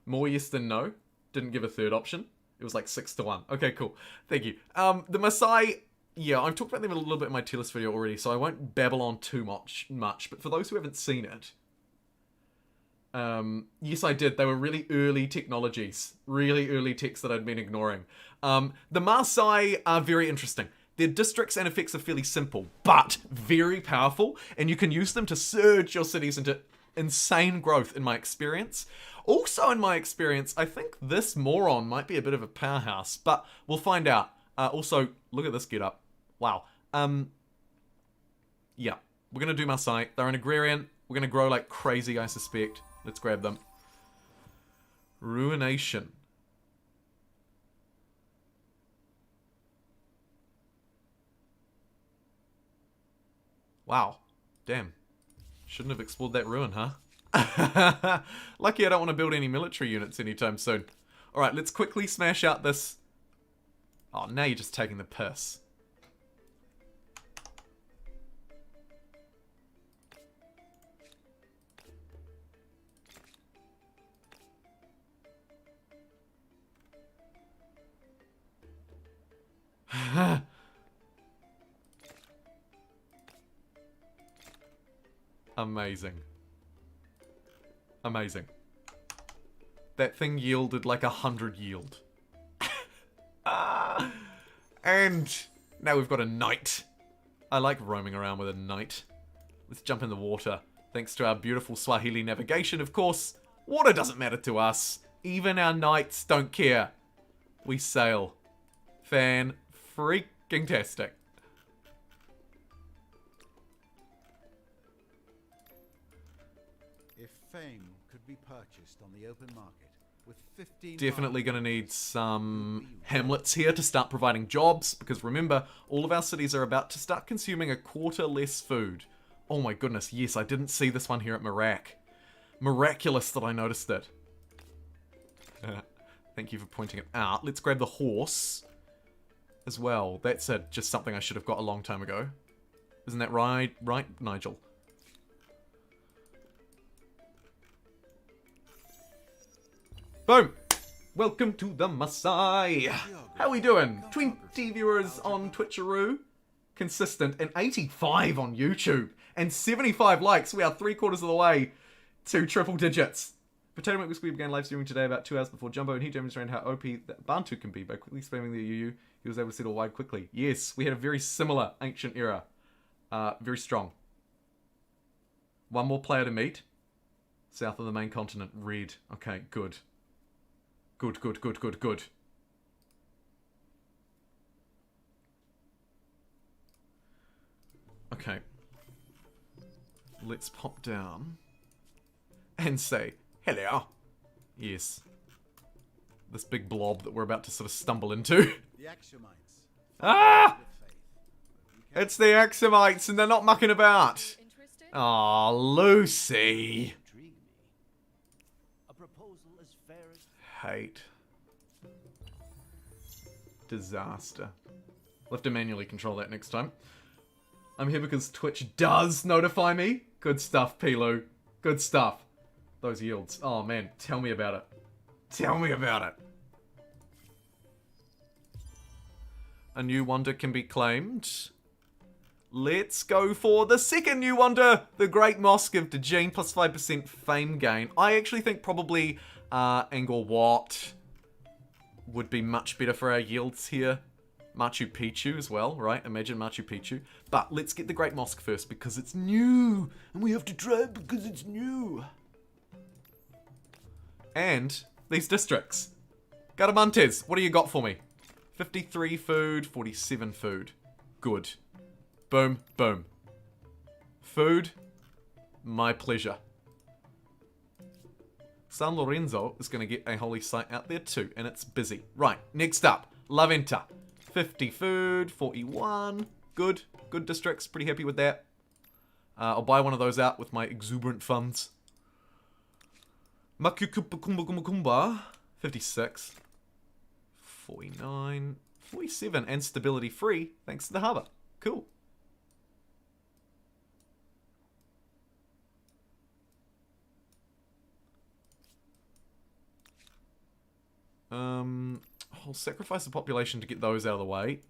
more yes than no. Didn't give a third option. It was like 6-1. Okay, cool. Thank you. The Maasai, yeah, I've talked about them a little bit in my tier list video already, so I won't babble on too much. But for those who haven't seen it, yes, I did. They were really early technologies. Really early techs that I'd been ignoring. The Maasai are very interesting. Their districts and effects are fairly simple, but very powerful, and you can use them to surge your cities into insane growth, in my experience. Also, in my experience, I think this moron might be a bit of a powerhouse, but we'll find out. Also, look at this getup. Wow. Yeah, we're going to do Maasai. They're an agrarian. We're going to grow like crazy, I suspect. Let's grab them. Ruination. Wow. Damn. Shouldn't have explored that ruin, huh? Lucky I don't want to build any military units anytime soon. Alright, let's quickly smash out this... Oh, now you're just taking the piss. Amazing. Amazing. That thing yielded like 100 yield. And now we've got a knight. I like roaming around with a knight. Let's jump in the water. Thanks to our beautiful Swahili navigation, of course. Water doesn't matter to us. Even our knights don't care. We sail. Fan-freaking-tastic. If fame could be purchased on the open market with 15 Definitely going to need some hamlets here to start providing jobs, because remember, all of our cities are about to start consuming a quarter less food. Oh my goodness, yes, I didn't see this one here at Marak. Miraculous that I noticed it. Thank you for pointing it out. Let's grab the horse as well. That's just something I should have got a long time ago. Isn't that right, Nigel? Boom! Welcome to the Maasai! How we doing? 20 viewers on Twitcheroo. Consistent. And 85 on YouTube. And 75 likes. We are 3/4 of the way to triple digits. Potato Milk we began live streaming today about 2 hours before Jumbo, and he demonstrated how OP that Bantu can be by quickly spamming the UU. He was able to settle wide quickly. Yes, we had a very similar ancient era. Very strong. One more player to meet. South of the main continent. Red. Okay, good. Good, good, good, good, good. Okay. Let's pop down and say hello. Yes. This big blob that we're about to sort of stumble into. The Axiomites. Ah! It's the Axiomites and they're not mucking about. Aw, Lucy. A proposal as fair as Hate. Disaster. We'll have to manually control that next time. I'm here because Twitch does notify me. Good stuff, Pilu. Good stuff. Those yields. Oh man, tell me about it. Tell me about it. A new wonder can be claimed. Let's go for the second new wonder. The Great Mosque of Djinn, plus 5% fame gain. I actually think probably Angkor Wat would be much better for our yields here. Machu Picchu as well, right? Imagine Machu Picchu. But let's get the Great Mosque first because it's new. And we have to try it because it's new. And these districts. Garamantes, what do you got for me? 53 food, 47 food. Good. Boom, boom. Food, my pleasure. San Lorenzo is going to get a holy site out there too, and it's busy. Right, next up, La Venta. 50 food, 41. Good, good districts, pretty happy with that. I'll buy one of those out with my exuberant funds. Makukumba, 56. 49. 47, and stability free, thanks to the harbour. Cool. I'll sacrifice the population to get those out of the way.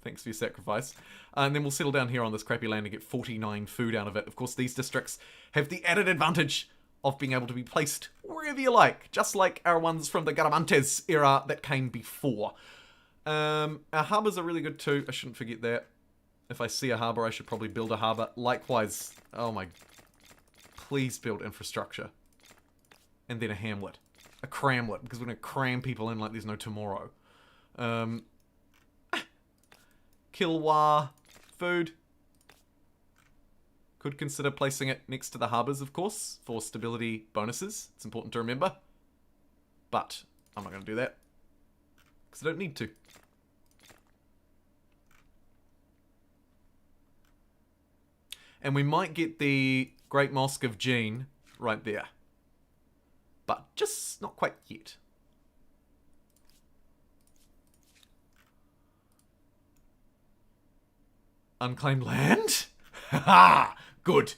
Thanks for your sacrifice. And then we'll settle down here on this crappy land and get 49 food out of it. Of course, these districts have the added advantage of being able to be placed wherever you like, just like our ones from the Garamantes era that came before. Our harbours are really good too. I shouldn't forget that. If I see a harbour, I should probably build a harbour. Likewise, oh my... Please build infrastructure. And then a hamlet. A cramlet, because we're going to cram people in like there's no tomorrow. Kilwa. Food. Could consider placing it next to the harbours, of course, for stability bonuses. It's important to remember. But I'm not going to do that. Because I don't need to. And we might get the Great Mosque of Jean right there. But just not quite yet. Unclaimed land? Haha! Good.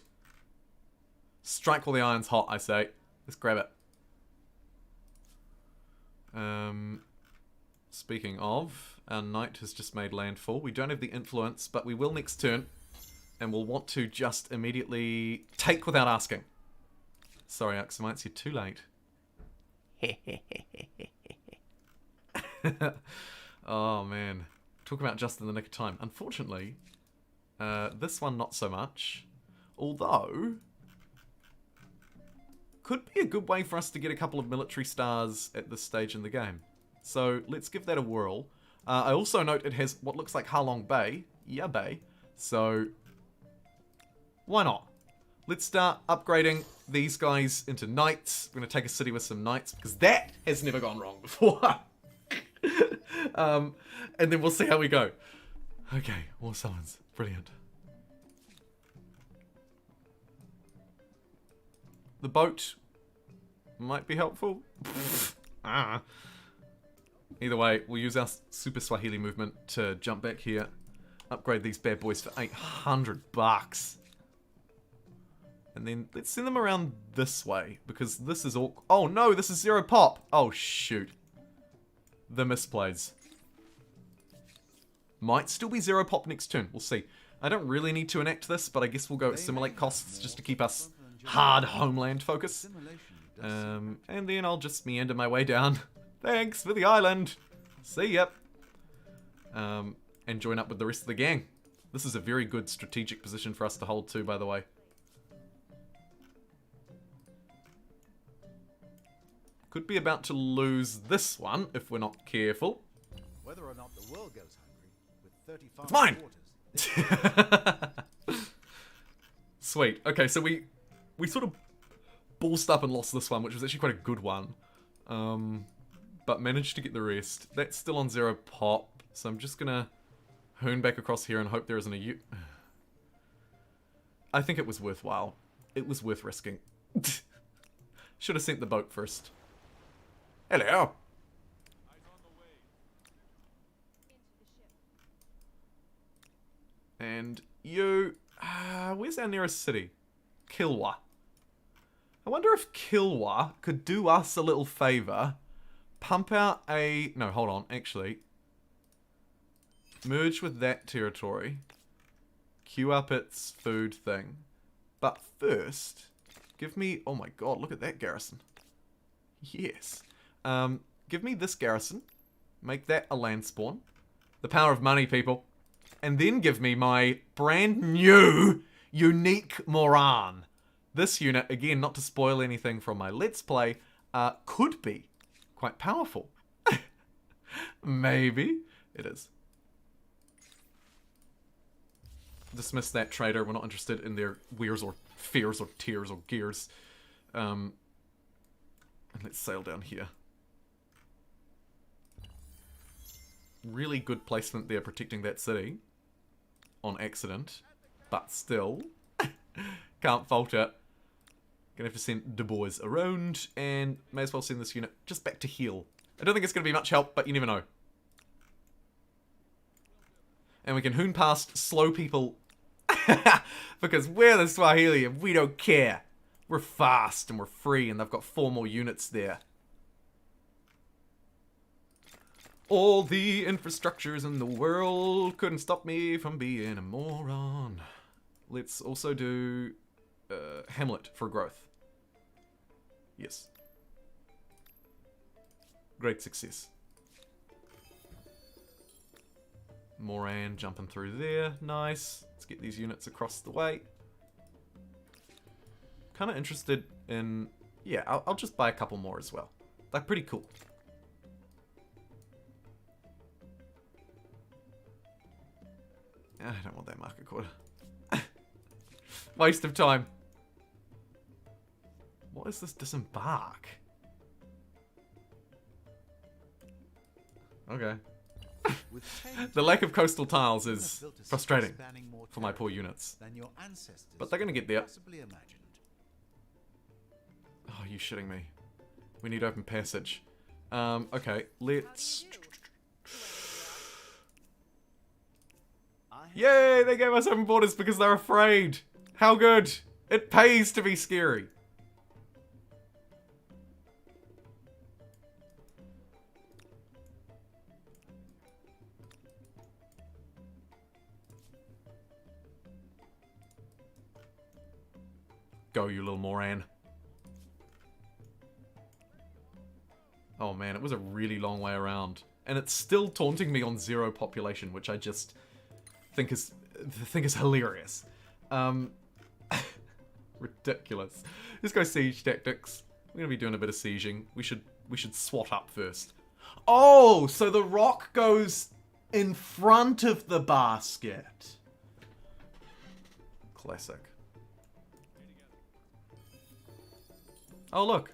Strike while the iron's hot, I say. Let's grab it. Speaking of, our knight has just made landfall. We don't have the influence, but we will next turn. And we'll want to just immediately take without asking. Sorry, Axomites, you're too late. Oh, man. Talk about just in the nick of time. Unfortunately, this one not so much. Although, could be a good way for us to get a couple of military stars at this stage in the game. So, let's give that a whirl. I also note it has what looks like Halong Bay. Yeah, Bay. So, why not? Let's start upgrading these guys into knights. We're going to take a city with some knights, because that has never gone wrong before. And then we'll see how we go. Okay, war summons. Brilliant. The boat might be helpful. Either way, we'll use our Super Swahili movement to jump back here. Upgrade these bad boys for 800 bucks. And then let's send them around this way, because this is all... Oh no, this is 0 pop. Oh shoot. The misplays. Might still be 0 pop next turn. We'll see. I don't really need to enact this, but I guess we'll go assimilate costs just to keep us hard homeland focus. And then I'll just meander my way down. Thanks for the island. See ya. And join up with the rest of the gang. This is a very good strategic position for us to hold too, by the way. Could be about to lose this one if we're not careful. Whether or not the world goes hungry, with 35 It's mine! quarters, Sweet. Okay, so we sort of ballsed up and lost this one, which was actually quite a good one. But managed to get the rest. That's still on 0 pop, so I'm just gonna hoon back across here and hope there isn't a U. I think it was worthwhile. It was worth risking. Should have sent the boat first. Hello. And you... where's our nearest city? Kilwa. I wonder if Kilwa could do us a little favour. Pump out a... No, hold on, actually. Merge with that territory. Queue up its food thing. But first, give me... Oh my god, look at that garrison. Yes. Give me this garrison. Make that a land spawn. The power of money, people. And then give me my brand new unique Moran. This unit, again, not to spoil anything from my Let's Play, could be quite powerful. Maybe it is. Dismiss that trader. We're not interested in their weirs or fears or tears or gears. And let's sail down here. Really good placement there, protecting that city. On accident. But still. Can't fault it. Gonna have to send Du Bois around. And may as well send this unit just back to heal. I don't think it's gonna be much help, but you never know. And we can hoon past slow people. Because we're the Swahili and we don't care. We're fast and we're free and they've got 4 more units there. All the infrastructures in the world couldn't stop me from being a moron. Let's also do Hamlet for growth. Yes. Great success. Moran jumping through there. Nice. Let's get these units across the way. Kind of interested in... Yeah, I'll just buy a couple more as well. They're pretty cool. I don't want that market quarter. Waste of time. What is this disembark? Okay. The lack of coastal tiles is frustrating for my poor units. But they're gonna get there. Oh, you shitting me. We need open passage. Okay, let's... Yay, they gave us open borders because they're afraid. How good. It pays to be scary. Go, you little Moran. Oh man, it was a really long way around. And it's still taunting me on 0 population, which I just think is hilarious. Ridiculous. Let's go siege tactics. We're gonna be doing a bit of sieging. We should swat up first. Oh, so the rock goes in front of the basket. Classic. Oh, look.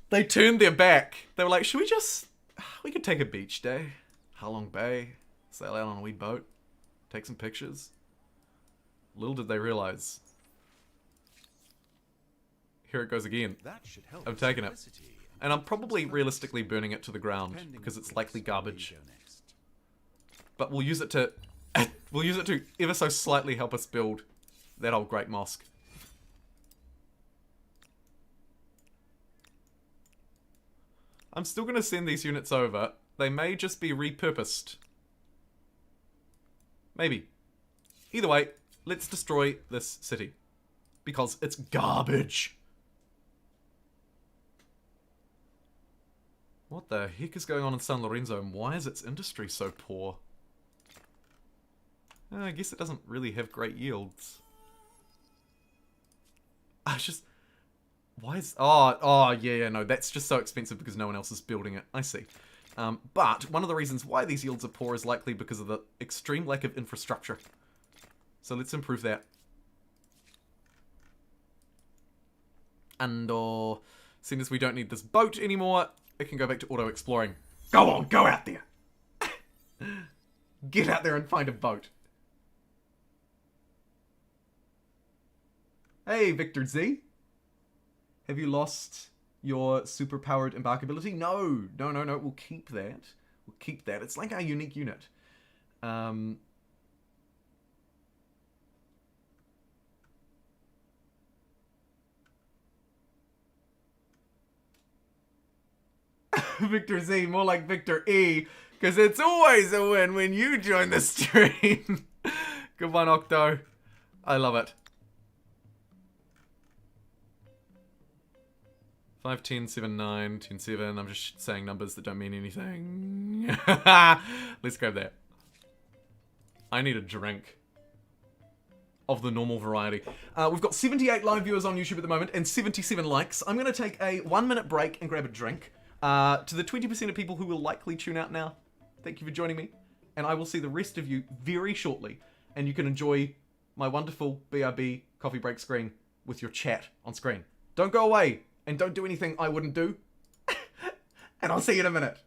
They turned their back. They were like, should we just... We could take a beach day. Halong Bay. Sail out on a wee boat. Take some pictures. Little did they realize. Here it goes again. I'm taking it. And I'm probably realistically burning it to the ground because it's likely garbage. But we'll use it to ever so slightly help us build that old great mosque. I'm still going to send these units over. They may just be repurposed. Maybe. Either way, let's destroy this city. Because it's garbage. What the heck is going on in San Lorenzo and why is its industry so poor? I guess it doesn't really have great yields. Why is... Oh, yeah, no, that's just so expensive because no one else is building it. I see. But one of the reasons why these yields are poor is likely because of the extreme lack of infrastructure. So let's improve that. And, seeing as we don't need this boat anymore, it can go back to auto-exploring. Go on, go out there! Get out there and find a boat. Hey, Victor Z. Have you lost your super-powered embarkability? No. We'll keep that. We'll keep that. It's like our unique unit. Victor Z, more like Victor E, because it's always a win when you join the stream. Good one, Octo. I love it. 5, 10, 7, 9, 10, 7. I'm just saying numbers that don't mean anything. Let's grab that. I need a drink. Of the normal variety. We've got 78 live viewers on YouTube at the moment and 77 likes. I'm going to take a 1-minute break and grab a drink. To the 20% of people who will likely tune out now, thank you for joining me. And I will see the rest of you very shortly. And you can enjoy my wonderful BRB coffee break screen with your chat on screen. Don't go away and don't do anything I wouldn't do. And I'll see you in a minute.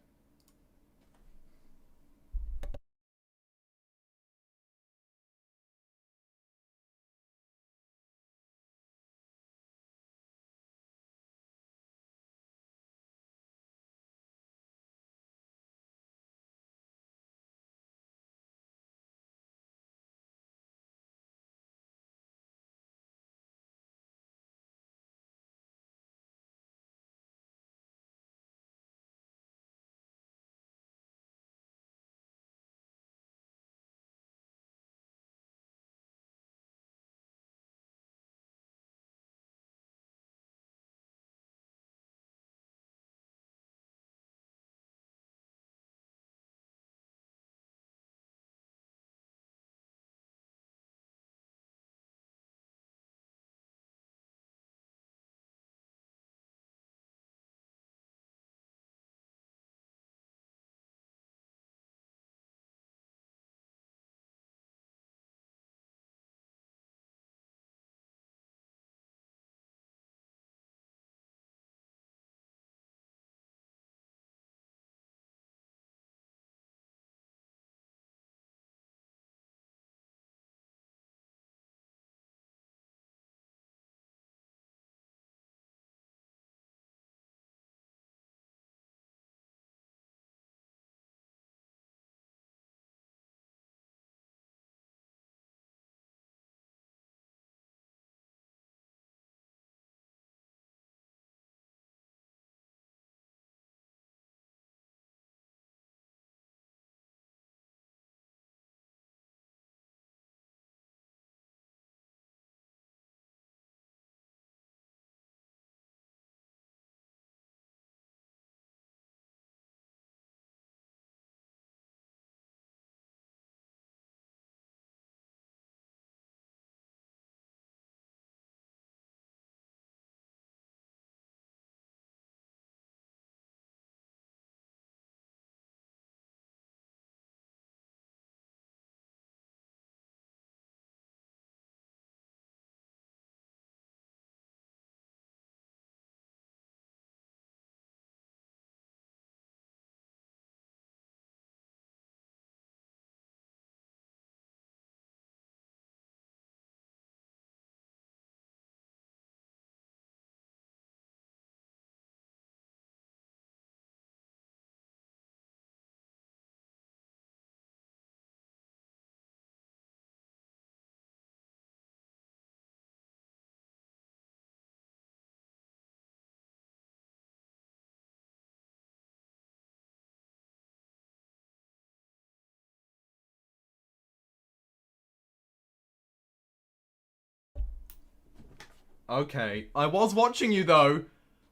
Okay, I was watching you though.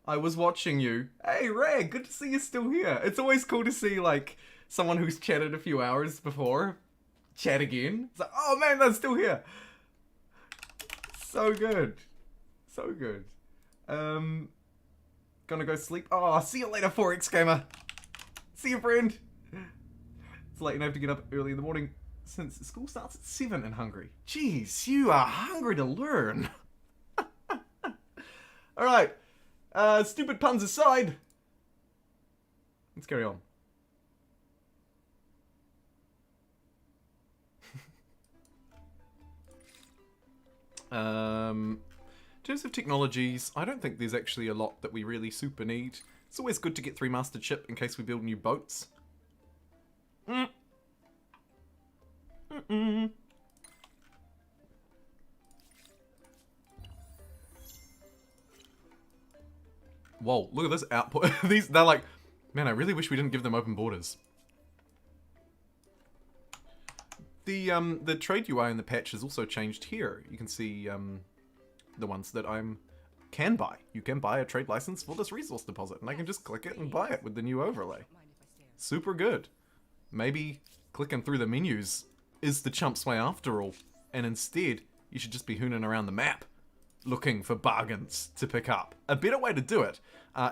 I was watching you. Hey, Reg, good to see you still here. It's always cool to see, like, someone who's chatted a few hours before chat again. It's like, oh man, they're still here. So good. So good. Gonna go sleep. Oh, see you later, 4X Gamer. See you, friend. It's late and I have to get up early in the morning since school starts at 7 in Hungary. Jeez, you are hungry to learn. Alright. Stupid puns aside. Let's carry on. In terms of technologies, I don't think there's actually a lot that we really super need. It's always good to get 3-masted ship in case we build new boats. Whoa, look at this output. They're like, man, I really wish we didn't give them open borders. the trade UI in the patch has also changed here. You can see the ones that can buy. You can buy a trade license for this resource deposit, and I can just click it and buy it with the new overlay. Super good. Maybe clicking through the menus is the chump's way after all, and instead you should just be hooning around the map looking for bargains to pick up. A better way to do it,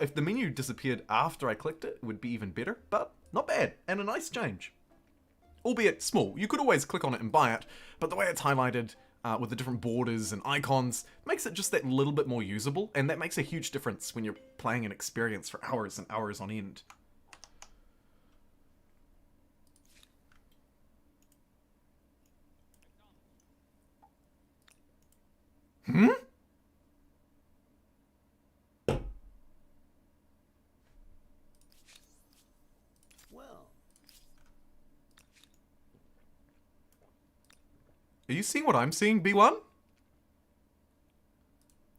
if the menu disappeared after I clicked it, would be even better, but not bad, and a nice change. Albeit small. You could always click on it and buy it, but the way it's highlighted with the different borders and icons makes it just that little bit more usable, and that makes a huge difference when you're playing an experience for hours and hours on end. Hmm? Are you seeing what I'm seeing, B1?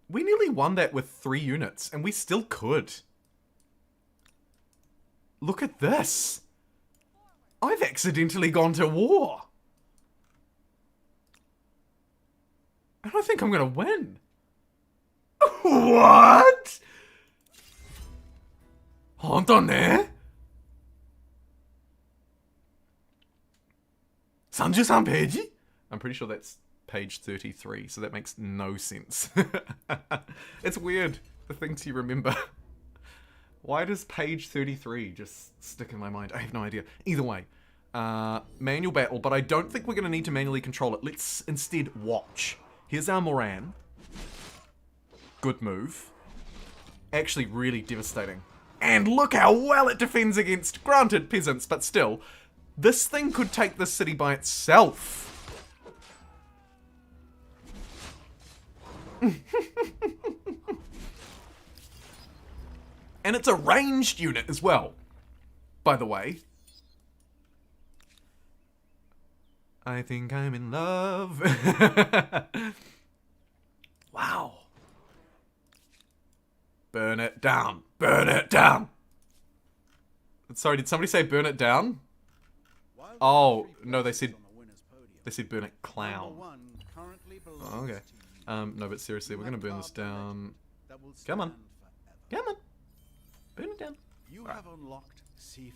We nearly won that with 3 units, and we still could. Look at this. I've accidentally gone to war. And I think I'm gonna win. What? 本当ね? 33 ページ? I'm pretty sure that's page 33, so that makes no sense. It's weird, the things you remember. Why does page 33 just stick in my mind? I have no idea. Either way, manual battle, but I don't think we're going to need to manually control it. Let's instead watch. Here's our Moran. Good move. Actually really devastating. And look how well it defends against, granted, peasants, but still. This thing could take this city by itself. And it's a ranged unit as well, by the way. I think I'm in love. Wow. Burn it down. Burn it down. Sorry, did somebody say burn it down? Oh, no, they said burn it clown. Oh, okay. No, but seriously, we're gonna burn this down. Come on. Come on. Burn it down. You have unlocked seafaring.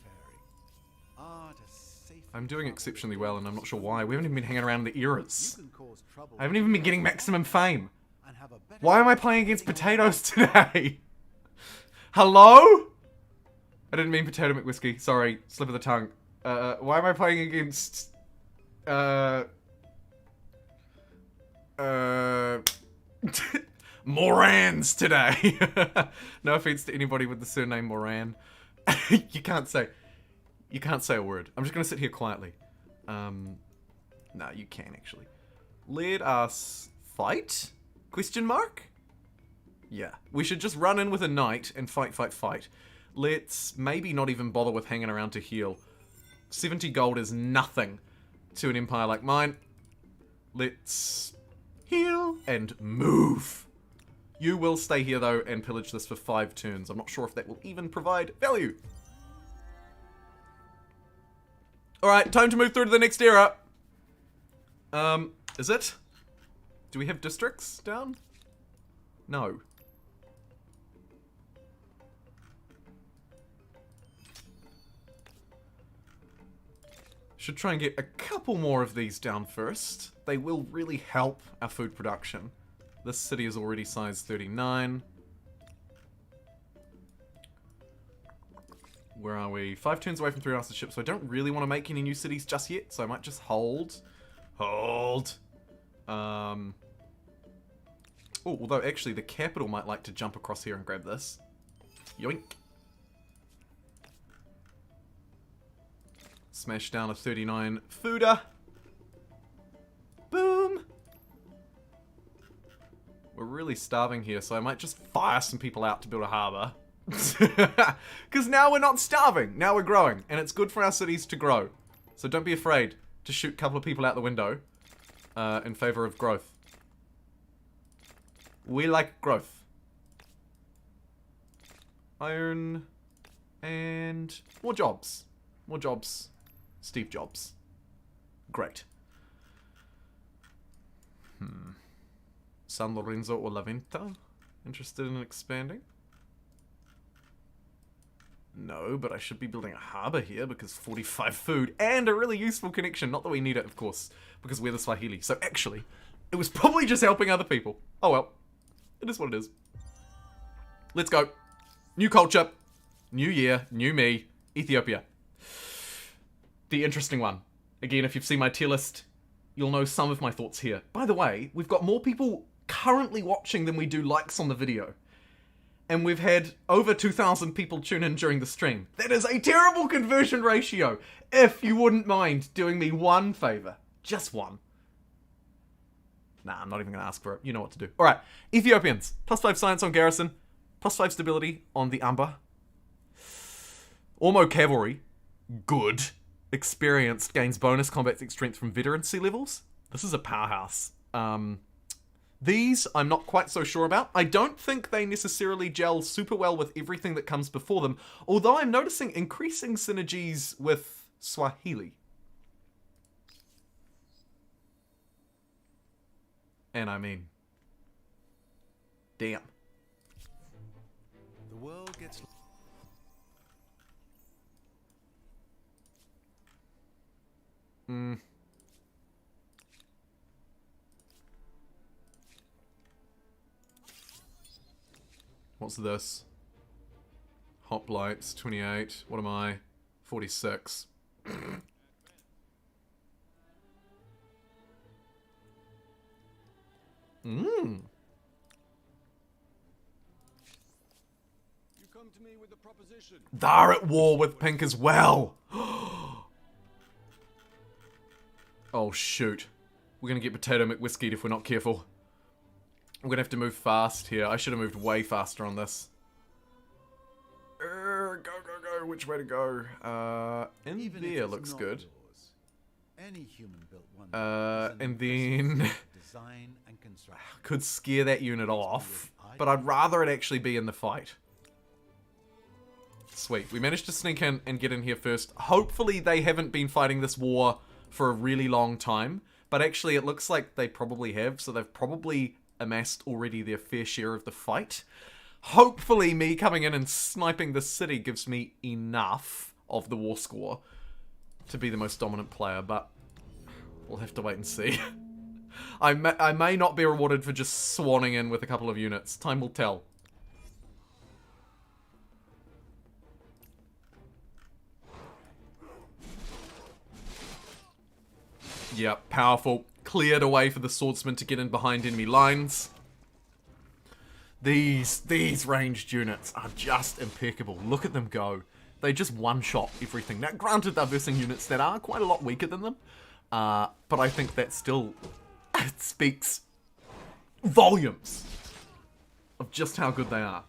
I'm doing exceptionally well, and I'm not sure why. We haven't even been hanging around in the eras. I haven't even been getting maximum fame. Why am I playing against potatoes today? Hello? I didn't mean potato McWhiskey. Sorry, slip of the tongue. Why am I playing against... Morans today. No offense to anybody with the surname Moran. You can't say a word. I'm just gonna sit here quietly. No, you can actually. Let us fight? Question mark? Yeah, we should just run in with a knight and fight. Let's maybe not even bother with hanging around to heal. 70 gold is nothing to an empire like mine. Let's heal and move. You will stay here though and pillage this for 5 turns. I'm not sure if that will even provide value. Alright, time to move through to the next era. Is it? Do we have districts down? No. Should try and get a couple more of these down first. They will really help our food production. This city is already size 39. Where are we? 5 turns away from 3 master ships, so I don't really want to make any new cities just yet, so I might just hold. Hold. Oh, although actually the capital might like to jump across here and grab this. Yoink. Smash down a 39 fooder. Boom. We're really starving here, so I might just fire some people out to build a harbour. Because now we're not starving. Now we're growing. And it's good for our cities to grow. So don't be afraid to shoot a couple of people out the window in favour of growth. We like growth. Iron. And more jobs. More jobs. Steve Jobs. Great. San Lorenzo or La Venta? Interested in expanding? No, but I should be building a harbour here because 45 food and a really useful connection. Not that we need it, of course, because we're the Swahili. So actually, it was probably just helping other people. Oh well. It is what it is. Let's go. New culture. New year. New me. Ethiopia. The interesting one. Again, if you've seen my tier list, you'll know some of my thoughts here. By the way, we've got more people currently watching than we do likes on the video. And we've had over 2,000 people tune in during the stream. That is a terrible conversion ratio. If you wouldn't mind doing me one favor. Just one. Nah, I'm not even going to ask for it. You know what to do. Alright, Ethiopians. +5 science on garrison. +5 stability on the Amba. Ormo cavalry. Good. Experienced. Gains bonus combat strength from veterancy levels. This is a powerhouse. These, I'm not quite so sure about. I don't think they necessarily gel super well with everything that comes before them, although I'm noticing increasing synergies with Swahili. And I mean, damn. The world gets... What's this? Hoplites, 28. What am I? 46. You come to me with a proposition. They're at war with Pink as well. Oh, shoot. We're going to get Potato McWhiskied if we're not careful. I'm going to have to move fast here. I should have moved way faster on this. Go, go, go. Which way to go? In Even there if it's looks not good. yours, any human-built one And is an then... impressive design and construction. could scare that unit off, but I'd rather it actually be in the fight. Sweet. We managed to sneak in and get in here first. Hopefully they haven't been fighting this war for a really long time, but actually it looks like they probably have, so they've probably amassed already their fair share of the fight. Hopefully me coming in and sniping the city gives me enough of the war score to be the most dominant player, but we'll have to wait and see. I may not be rewarded for just swanning in with a couple of units. Time will tell. Yeah, powerful. Cleared away for the swordsman to get in behind enemy lines. These ranged units are just impeccable. Look at them go. They just one-shot everything. Now, granted, they're versing units that are quite a lot weaker than them. But I think that still it speaks volumes of just how good they are.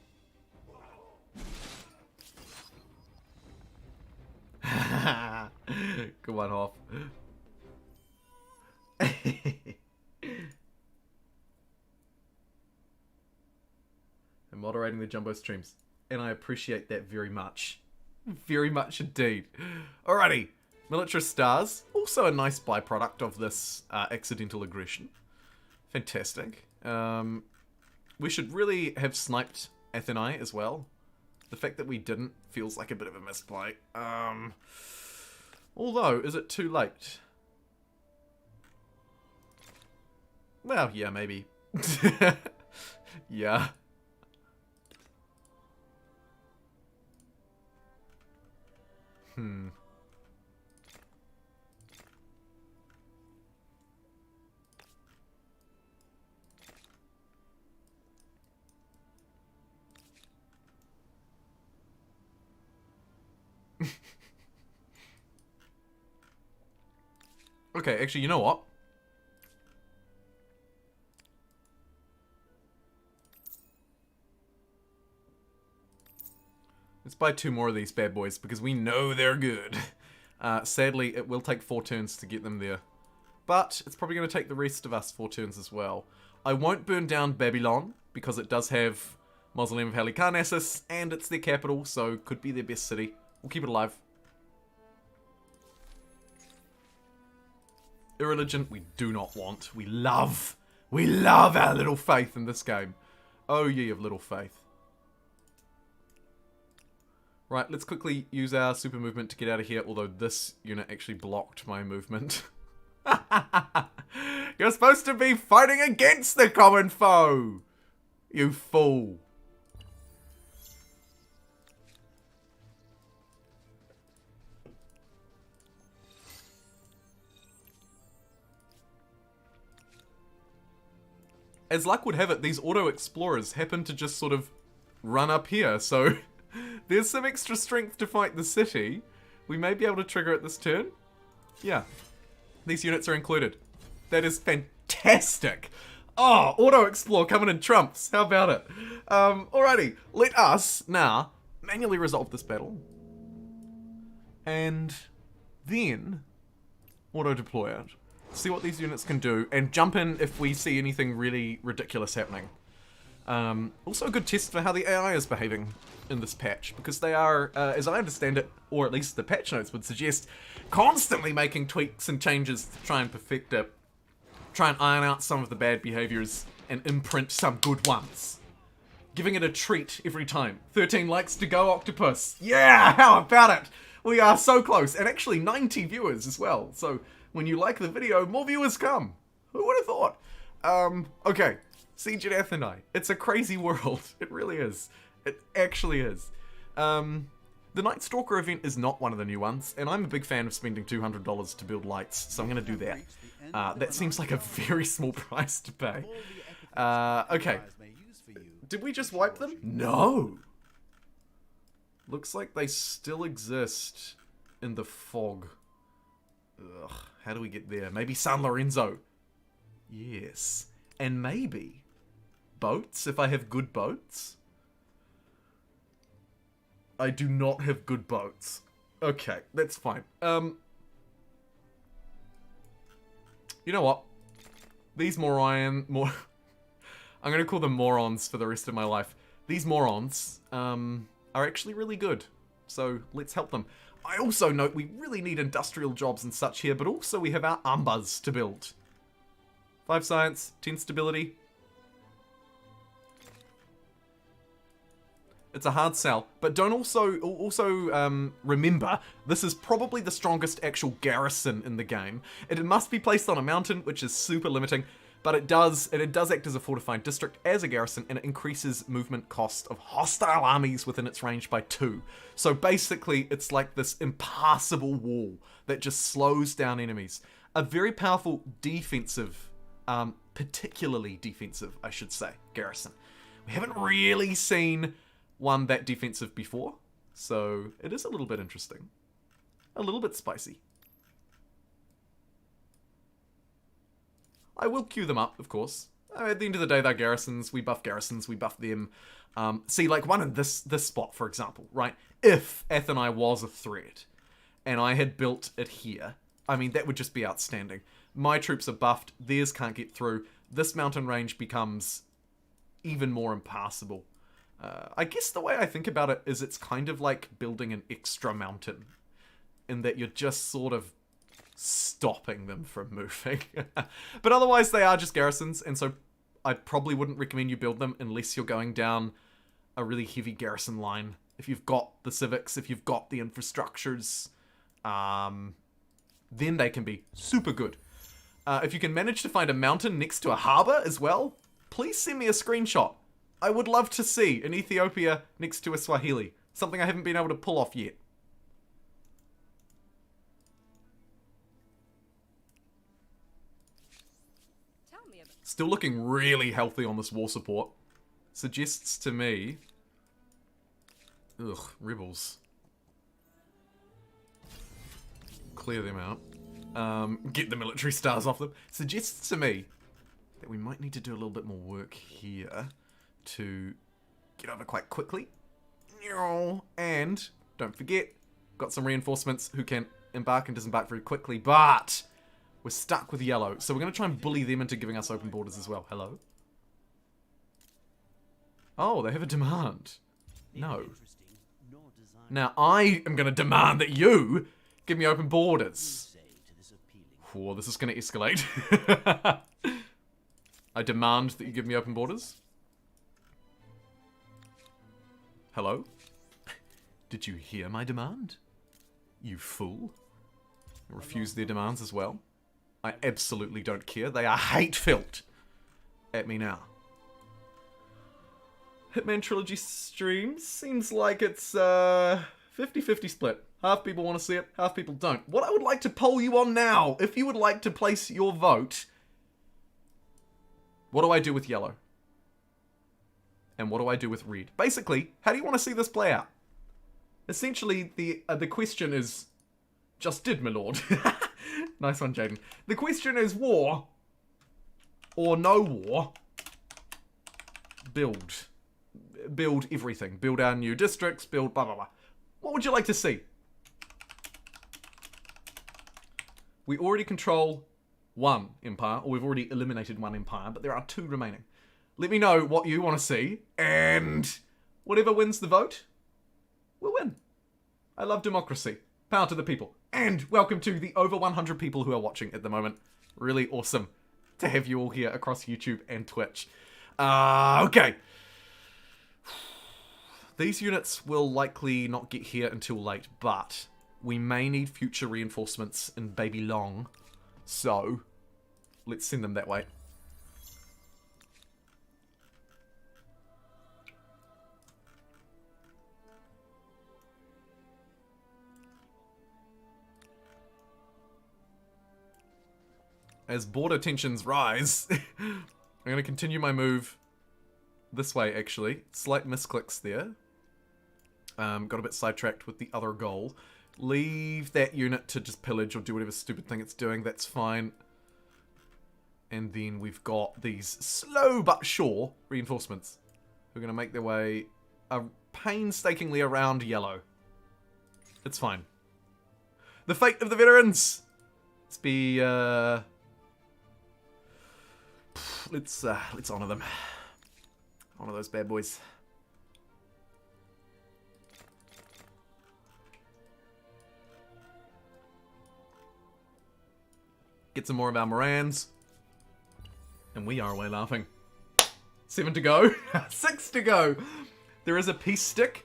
Good one, Hoff. And moderating the Jumbo streams. And I appreciate that very much. Very much indeed. Alrighty. Military stars. Also a nice byproduct of this accidental aggression. Fantastic. We should really have sniped Athenai as well. The fact that we didn't feels like a bit of a misplay. Although, is it too late? Well, yeah, maybe. Yeah. Okay, actually, you know what? Let's buy 2 more of these bad boys, because we know they're good. Sadly, it will take 4 turns to get them there. But it's probably going to take the rest of us 4 turns as well. I won't burn down Babylon, because it does have Mausoleum of Halicarnassus, and it's their capital, so could be their best city. We'll keep it alive. Irreligion, we do not want. We love We love our little faith in this game. Oh, ye of little faith. Right, let's quickly use our super movement to get out of here, although this unit actually blocked my movement. You're supposed to be fighting against the common foe! You fool. As luck would have it, these auto-explorers happen to just sort of run up here, so there's some extra strength to fight the city. We may be able to trigger it this turn. Yeah. These units are included. That is fantastic. Oh, auto-explore coming in trumps. How about it? Alrighty. Let us now manually resolve this battle. And then auto-deploy it. See what these units can do, and jump in if we see anything really ridiculous happening. Also a good test for how the AI is behaving in this patch, because they are, as I understand it, or at least the patch notes would suggest, constantly making tweaks and changes to try and perfect it, try and iron out some of the bad behaviors, and imprint some good ones. Giving it a treat every time. 13 likes to go, Octopus. Yeah, how about it? We are so close, and actually 90 viewers as well, so when you like the video, more viewers come. Who would have thought? Okay. Siege at Atheni. It's a crazy world. It really is. It actually is. The Night Stalker event is not one of the new ones, and I'm a big fan of spending $200 to build lights, so I'm going to do that. That seems like a very small price to pay. Okay. Did we just wipe them? No! Looks like they still exist in the fog. Ugh, how do we get there? Maybe San Lorenzo. Yes. And maybe boats, if I have good boats. I do not have good boats. Okay, that's fine. You know what? These I'm gonna call them morons for the rest of my life. These morons, are actually really good. So, let's help them. I also note we really need industrial jobs and such here, but also we have our ambas to build. 5 science, 10 stability. It's a hard sell, but don't also remember, this is probably the strongest actual garrison in the game. It must be placed on a mountain, which is super limiting, but it does act as a fortified district as a garrison, and it increases movement cost of hostile armies within its range by 2. So basically, it's like this impassable wall that just slows down enemies. A very powerful defensive, particularly defensive, I should say, garrison. We haven't really seen one that defensive before, so it is a little bit interesting. A little bit spicy. I will queue them up, of course. At the end of the day, they're garrisons. We buff them. See, like one in this spot, for example, right? If Atheni was a threat, and I had built it here, I mean, that would just be outstanding. My troops are buffed. Theirs can't get through. This mountain range becomes even more impassable. I guess the way I think about it is it's kind of like building an extra mountain, in that you're just sort of stopping them from moving. But otherwise they are just garrisons, and so I probably wouldn't recommend you build them unless you're going down a really heavy garrison line. If you've got the civics, if you've got the infrastructures, then they can be super good. If you can manage to find a mountain next to a harbour as well, please send me a screenshot. I would love to see an Ethiopia next to a Swahili. Something I haven't been able to pull off yet. Still looking really healthy on this war support. Suggests to me... Ugh, rebels. Clear them out. Get the military stars off them. Suggests to me that we might need to do a little bit more work here to get over quite quickly. And, don't forget, got some reinforcements who can embark and disembark very quickly, but we're stuck with yellow, so we're going to try and bully them into giving us open borders as well. Hello? Oh, they have a demand. No. Now, I am going to demand that you give me open borders. Oh, this is going to escalate. I demand that you give me open borders. Hello? Did you hear my demand? You fool. I refuse their demands as well. I absolutely don't care. They are hate-filled. At me now. Hitman Trilogy streams seems like it's 50-50 split. Half people want to see it, half people don't. What I would like to poll you on now, if you would like to place your vote, what do I do with yellow? And what do I do with red? Basically, how do you want to see this play out? Essentially, the question is, just did, my lord. Nice one, Jaden. The question is war or no war. Build everything. Build our new districts, build blah, blah, blah. What would you like to see? We already control one empire, or we've already eliminated one empire, but there are 2 remaining. Let me know what you want to see, and whatever wins the vote will win. I love democracy. Power to the people. And welcome to the over 100 people who are watching at the moment. Really awesome to have you all here across YouTube and Twitch. Okay. These units will likely not get here until late, but we may need future reinforcements in Baby Long. So, let's send them that way. As border tensions rise, I'm going to continue my move this way, actually. Slight misclicks there. Got a bit sidetracked with the other goal. Leave that unit to just pillage or do whatever stupid thing it's doing. That's fine. And then we've got these slow but sure reinforcements who are going to make their way painstakingly around yellow. It's fine. The fate of the veterans! Let's be... Let's honor them. Honor those bad boys. Get some more of our Morans. And we are away laughing. 7 to go. 6 to go. There is a peace stick.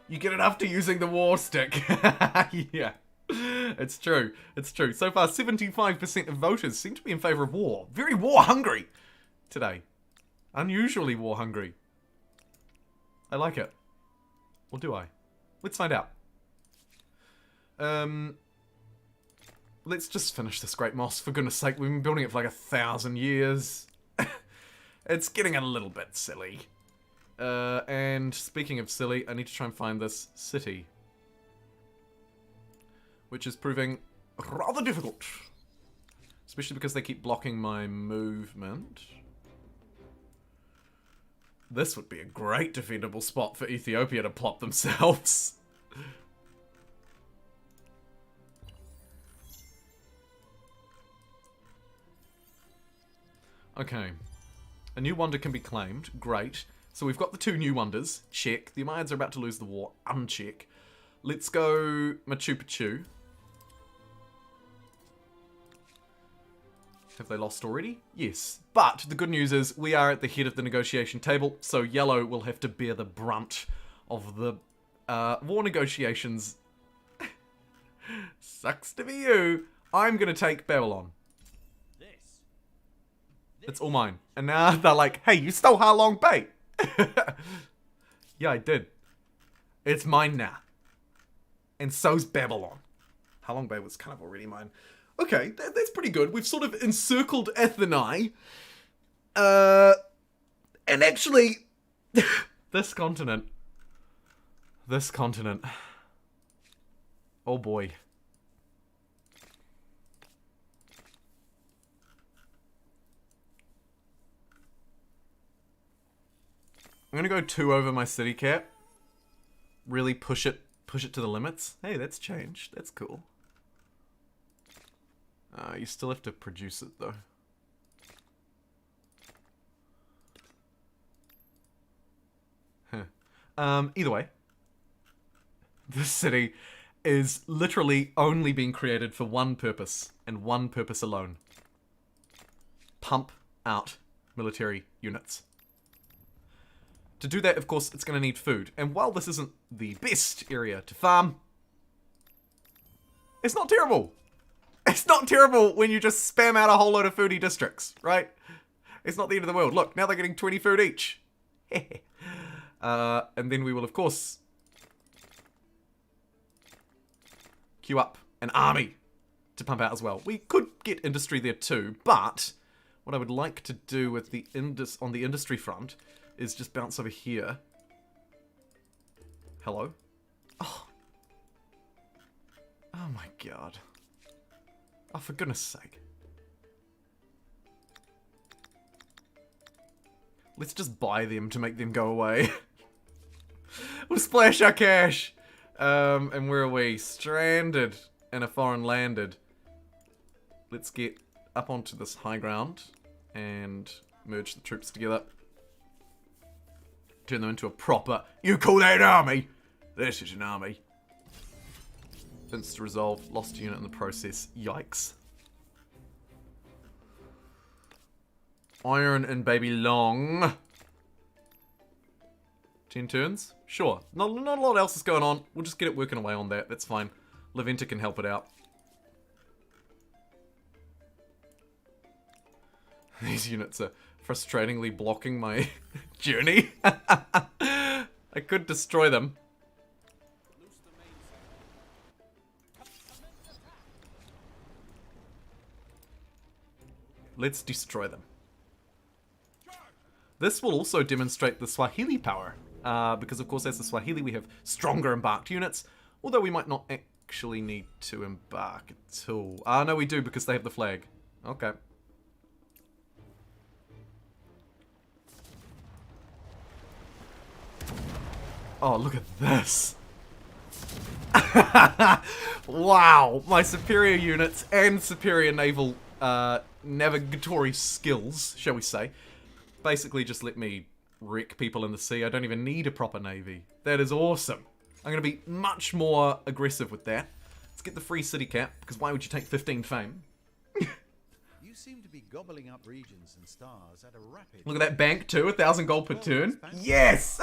You get it after using the war stick. Yeah. It's true. It's true. So far, 75% of voters seem to be in favour of war. Very war-hungry today. Unusually war-hungry. I like it. Or do I? Let's find out. Let's just finish this Great Moss, for goodness sake. We've been building it for like 1,000 years. It's getting a little bit silly. And speaking of silly, I need to try and find this city. Which is proving rather difficult. Especially because they keep blocking my movement. This would be a great defendable spot for Ethiopia to plop themselves. Okay. A new wonder can be claimed. Great. So we've got the 2 new wonders. Check. The Umayyads are about to lose the war. Uncheck. Let's go Machu Picchu. Have they lost already? Yes. But the good news is we are at the head of the negotiation table, so yellow will have to bear the brunt of the war negotiations. Sucks to be you. I'm going to take Babylon. It's all mine. And now they're like, hey, you stole Ha Long Bay. Yeah, I did. It's mine now. And so's Babylon. Ha Long Bay was kind of already mine. Okay, that's pretty good. We've sort of encircled Atheni. And actually, this continent. Oh boy. I'm gonna go 2 over my city cap. Really push it to the limits. Hey, that's changed. That's cool. You still have to produce it, though. Huh. Either way. This city is literally only being created for one purpose, and one purpose alone. Pump out military units. To do that, of course, it's going to need food. And while this isn't the best area to farm, it's not terrible. It's not terrible when you just spam out a whole load of foodie districts, right? It's not the end of the world. Look, now they're getting 20 food each. And then we will, of course, queue up an army to pump out as well. We could get industry there too, but what I would like to do with the on the industry front is just bounce over here. Hello? Oh. Oh my god. Oh, for goodness sake. Let's just buy them to make them go away. We'll splash our cash. And where are we? Stranded in a foreign landed. Let's get up onto this high ground and merge the troops together. Turn them into a proper... You call that an army? This is an army. Insta resolve. Lost a unit in the process. Yikes. Iron and baby long. 10 turns? Sure. Not a lot else is going on. We'll just get it working away on that. That's fine. Leventa can help it out. These units are frustratingly blocking my journey. I could destroy them. Let's destroy them. This will also demonstrate the Swahili power. Because, of course, as the Swahili, we have stronger embarked units. Although we might not actually need to embark at all. No, we do, because they have the flag. Okay. Oh, look at this. Wow. My superior units and superior naval navigatory skills, shall we say, basically just let me wreck people in the sea. I don't even need a proper navy. That is awesome. I'm going to be much more aggressive with that. Let's get the free city cap, because why would you take 15 fame? You seem to be gobbling up regions and stars at a rapid... Look at that bank too, 1,000 gold per turn. Yes!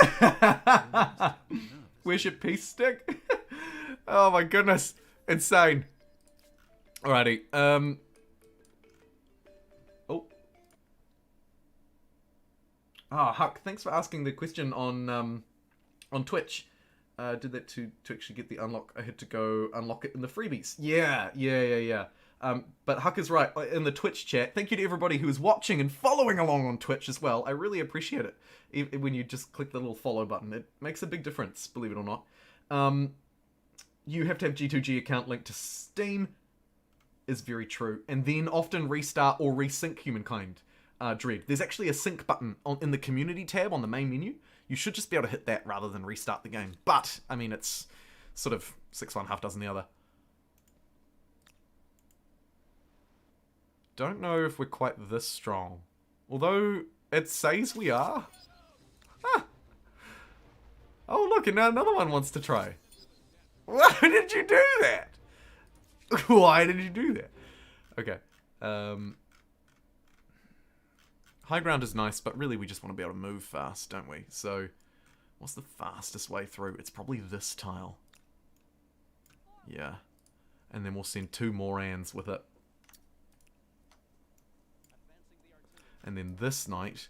Where's your peace stick? Oh my goodness. Insane. Alrighty. Oh. Ah, Huck, thanks for asking the question on Twitch. Did that to actually get the unlock. I had to go unlock it in the freebies. Yeah. But Huck is right. In the Twitch chat, thank you to everybody who is watching and following along on Twitch as well. I really appreciate it. When you just click the little follow button, it makes a big difference, believe it or not. You have to have G2G account linked to Steam, is very true. And then often restart or resync Humankind Dread. There's actually a sync button in the community tab on the main menu. You should just be able to hit that rather than restart the game. But, I mean, it's sort of 6 one, half dozen the other. Don't know if we're quite this strong. Although, it says we are. Ah. Oh, look, and now another one wants to try. Why did you do that? Why did you do that? Okay. High ground is nice, but really we just want to be able to move fast, don't we? So, what's the fastest way through? It's probably this tile. Yeah. And then we'll send 2 Morans with it. And then this knight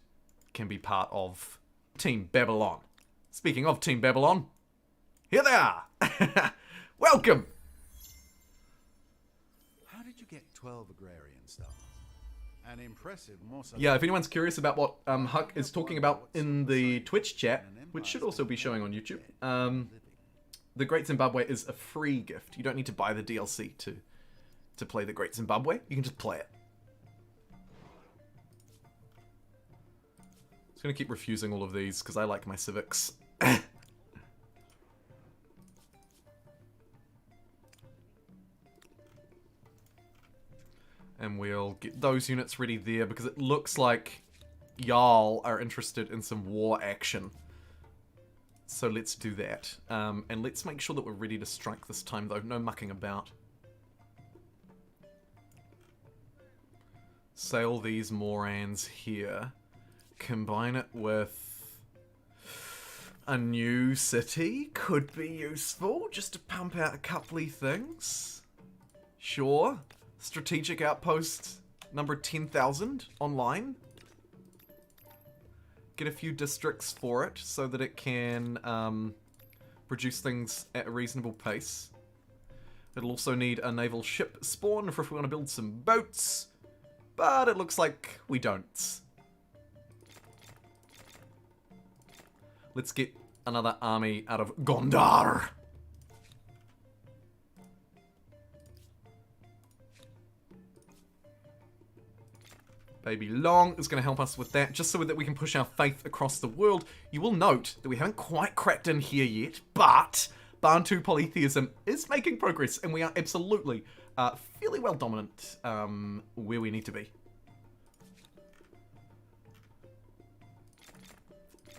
can be part of Team Babylon. Speaking of Team Babylon, here they are! Welcome! How did you get 12 agrarian stars? An impressive morsel. Yeah, if anyone's curious about what Huck is talking about in the Twitch chat, which should also be showing on YouTube, The Great Zimbabwe is a free gift. You don't need to buy the DLC to play The Great Zimbabwe. You can just play it. I'm just going to keep refusing all of these because I like my civics. And we'll get those units ready there because it looks like y'all are interested in some war action. So let's do that. And let's make sure that we're ready to strike this time though. No mucking about. Sail these Morans here. combine it with a new city could be useful, just to pump out a couple of things. Sure. Strategic outpost number 10,000 online. Get a few districts for it so that it can produce things at a reasonable pace. It'll also need a naval ship spawn if we want to build some boats, but it looks like we don't. Let's get another army out of Gondar. Baby Long is going to help us with that, just so that we can push our faith across the world. You will note that we haven't quite cracked in here yet, but Bantu polytheism is making progress, and we are absolutely fairly well dominant where we need to be.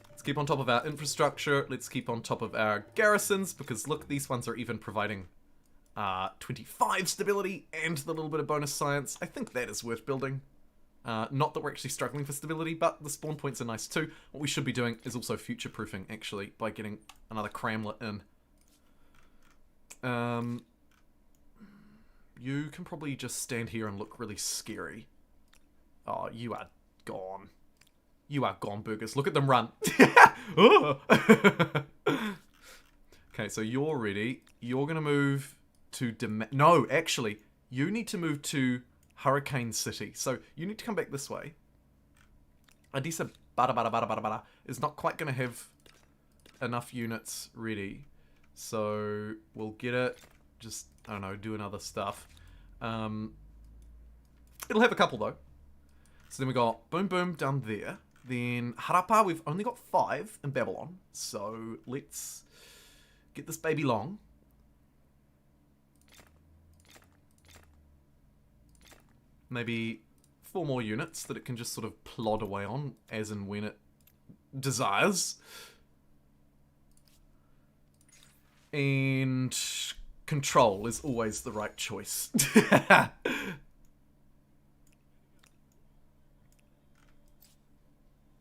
Let's keep on top of our infrastructure. Let's keep on top of our garrisons, because look, these ones are even providing 25 stability and the little bit of bonus science. I think that is worth building. Not that we're actually struggling for stability, but the spawn points are nice too. What we should be doing is also future-proofing, actually, by getting another Cramlet in. You can probably just stand here and look really scary. Oh, you are gone. You are gone, burgers. Look at them run. Okay, so you're ready. You're going to move to... No, actually, you need to move to Hurricane City. So you need to come back this way. Adisa Bada is not quite going to have enough units ready. So we'll get it. Just, I don't know, do another stuff. It'll have a couple, though. So then we got Boom Boom down there. Then Harappa, we've only got 5 in Babylon. So let's get this baby long. Maybe 4 more units that it can just sort of plod away on as and when it desires. And control is always the right choice.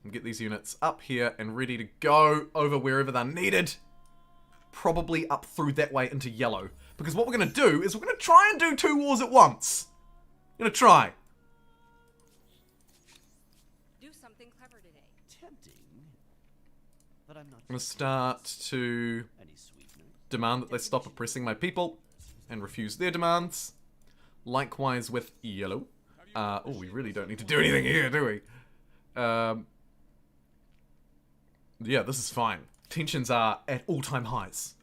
And get these units up here and ready to go over wherever they're needed. Probably up through that way into yellow. Because what we're going to do is we're going to try and do 2 wars at once. Gonna try. Do something clever today. Tempting, but I'm not. I'm gonna start to Any sweetener? demand that they stop oppressing my people and refuse their demands. Likewise with yellow. Oh, we really don't need to do anything here, do we? Yeah, this is fine. Tensions are at all-time highs.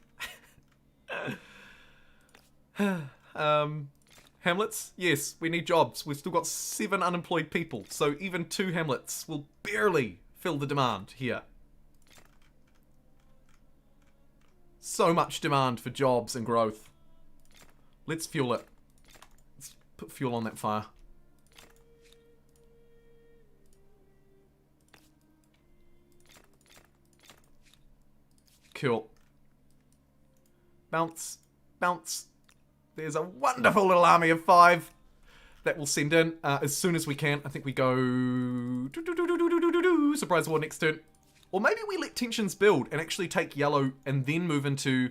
Hamlets? Yes, we need jobs. We've still got 7 unemployed people, so even 2 hamlets will barely fill the demand here. So much demand for jobs and growth. Let's fuel it. Let's put fuel on that fire. Cool. Bounce. Bounce. There's a wonderful little army of 5 that we'll send in as soon as we can. I think we go... Surprise war next turn. Or maybe we let tensions build and actually take yellow and then move into...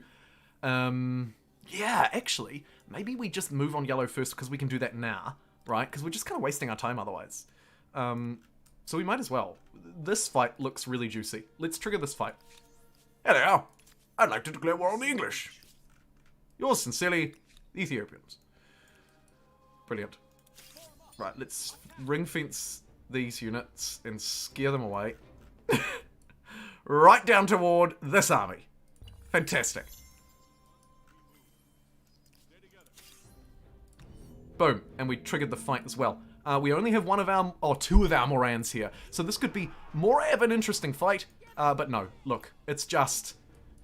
yeah, actually, maybe we just move on yellow first because we can do that now, right? Because we're just kind of wasting our time otherwise. So we might as well. This fight looks really juicy. Let's trigger this fight. Hello. I'd like to declare war on the English. Yours sincerely... Ethiopians. Brilliant. Right, let's ring fence these units and scare them away. Right down toward this army. Fantastic. Boom, and we triggered the fight as well. We only have 2 of our Morans here, so this could be more of an interesting fight. But no, look, it's just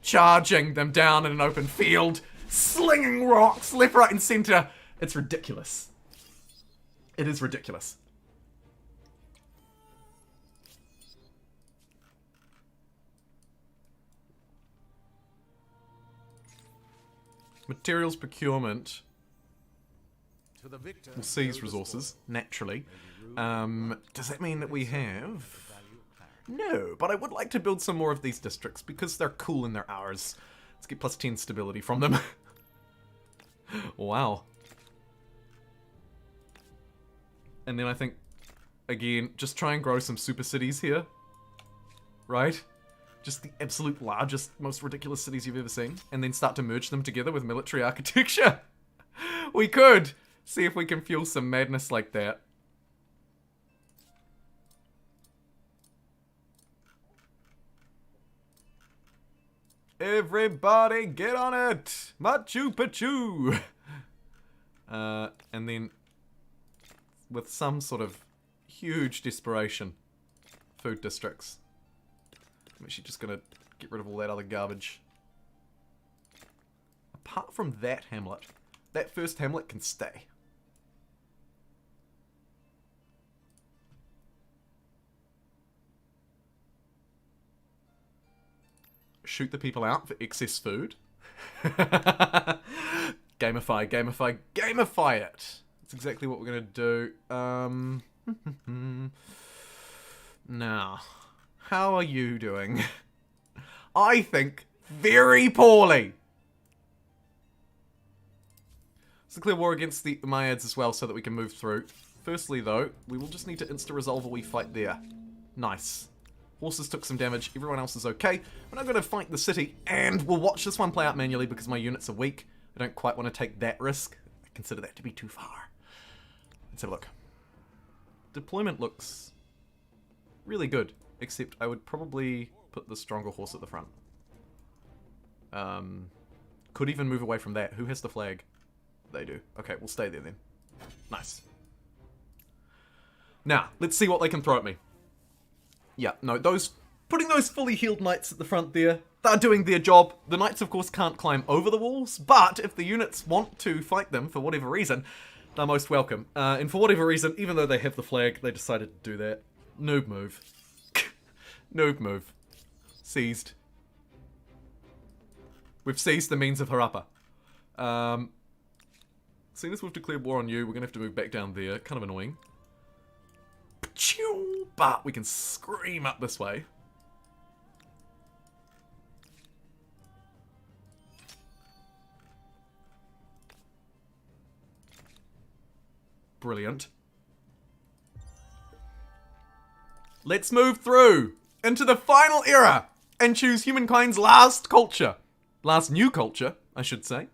charging them down in an open field. Slinging rocks left, right, and center. It's ridiculous. It is ridiculous. Materials procurement. To the victor, We'll seize resources, naturally. Does that mean that we have... No, but I would like to build some more of these districts because they're cool and they're ours. Let's get plus 10 stability from them. Wow. And then I think, again, just try and grow some super cities here. Right? Just the absolute largest, most ridiculous cities you've ever seen. And then start to merge them together with military architecture. We could! See if we can fuel some madness like that. Everybody get on it! Machu Picchu! And then, with some sort of huge desperation, food districts. I'm actually just gonna get rid of all that other garbage. Apart from that hamlet, that first hamlet can stay. Shoot the people out for excess food. Gamify, gamify, gamify it. That's exactly what we're gonna do. Now, how are you doing? I think very poorly. Let's declare war against the Umayyads as well so that we can move through. Firstly, though, we will just need to insta-resolve a wee fight there. Nice. Horses took some damage. Everyone else is okay. We're now going to fight the city, and we'll watch this one play out manually because my units are weak. I don't quite want to take that risk. I consider that to be too far. Let's have a look. Deployment looks really good, except I would probably put the stronger horse at the front. Could even move away from that. Who has the flag? They do. Okay, we'll stay there then. Nice. Now, let's see what they can throw at me. Yeah, no, putting those fully healed knights at the front there, they're doing their job. The knights, of course, can't climb over the walls, but if the units want to fight them for whatever reason, they're most welcome. And for whatever reason, even though they have the flag, they decided to do that. Noob move. Noob move. Seized. We've seized the means of Harappa. Seeing as we've declared war on you, we're going to have to move back down there. Kind of annoying. But we can scream up this way. Brilliant. Let's move through into the final era and choose humankind's last culture. Last new culture, I should say.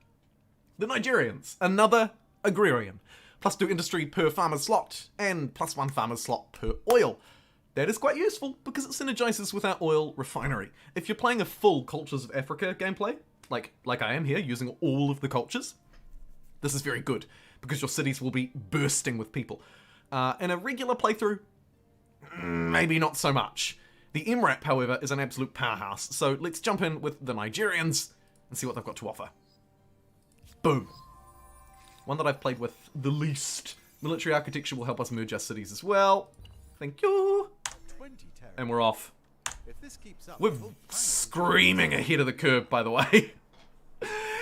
The Nigerians. Another agrarian. +2 industry per farmer's slot, and +1 farmer's slot per oil. That is quite useful, because it synergizes with our oil refinery. If you're playing a full Cultures of Africa gameplay, like I am here, using all of the cultures, this is very good, because your cities will be bursting with people. In a regular playthrough, maybe not so much. The MRAP, however, is an absolute powerhouse, so let's jump in with the Nigerians and see what they've got to offer. Boom. One that I've played with the least. Military architecture will help us merge our cities as well. Thank you. And we're off. If this keeps up, We're screaming ahead of the curve, by the way.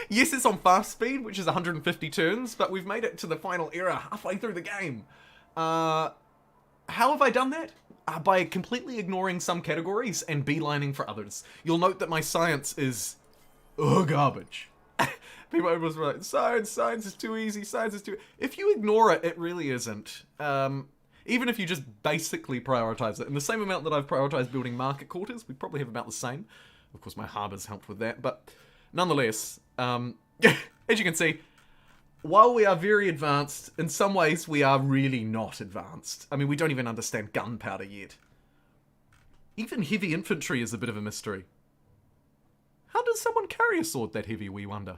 Yes, it's on fast speed, which is 150 turns, but we've made it to the final era halfway through the game. How have I done that? By completely ignoring some categories and beelining for others. You'll note that my science is garbage. People always were like, science is too easy, science is too... If you ignore it, it really isn't. Even if you just basically prioritize it. In the same amount that I've prioritized building market quarters, we probably have about the same. Of course, my harbor's helped with that, but nonetheless, as you can see, while we are very advanced, in some ways we are really not advanced. I mean, we don't even understand gunpowder yet. Even heavy infantry is a bit of a mystery. How does someone carry a sword that heavy, we wonder?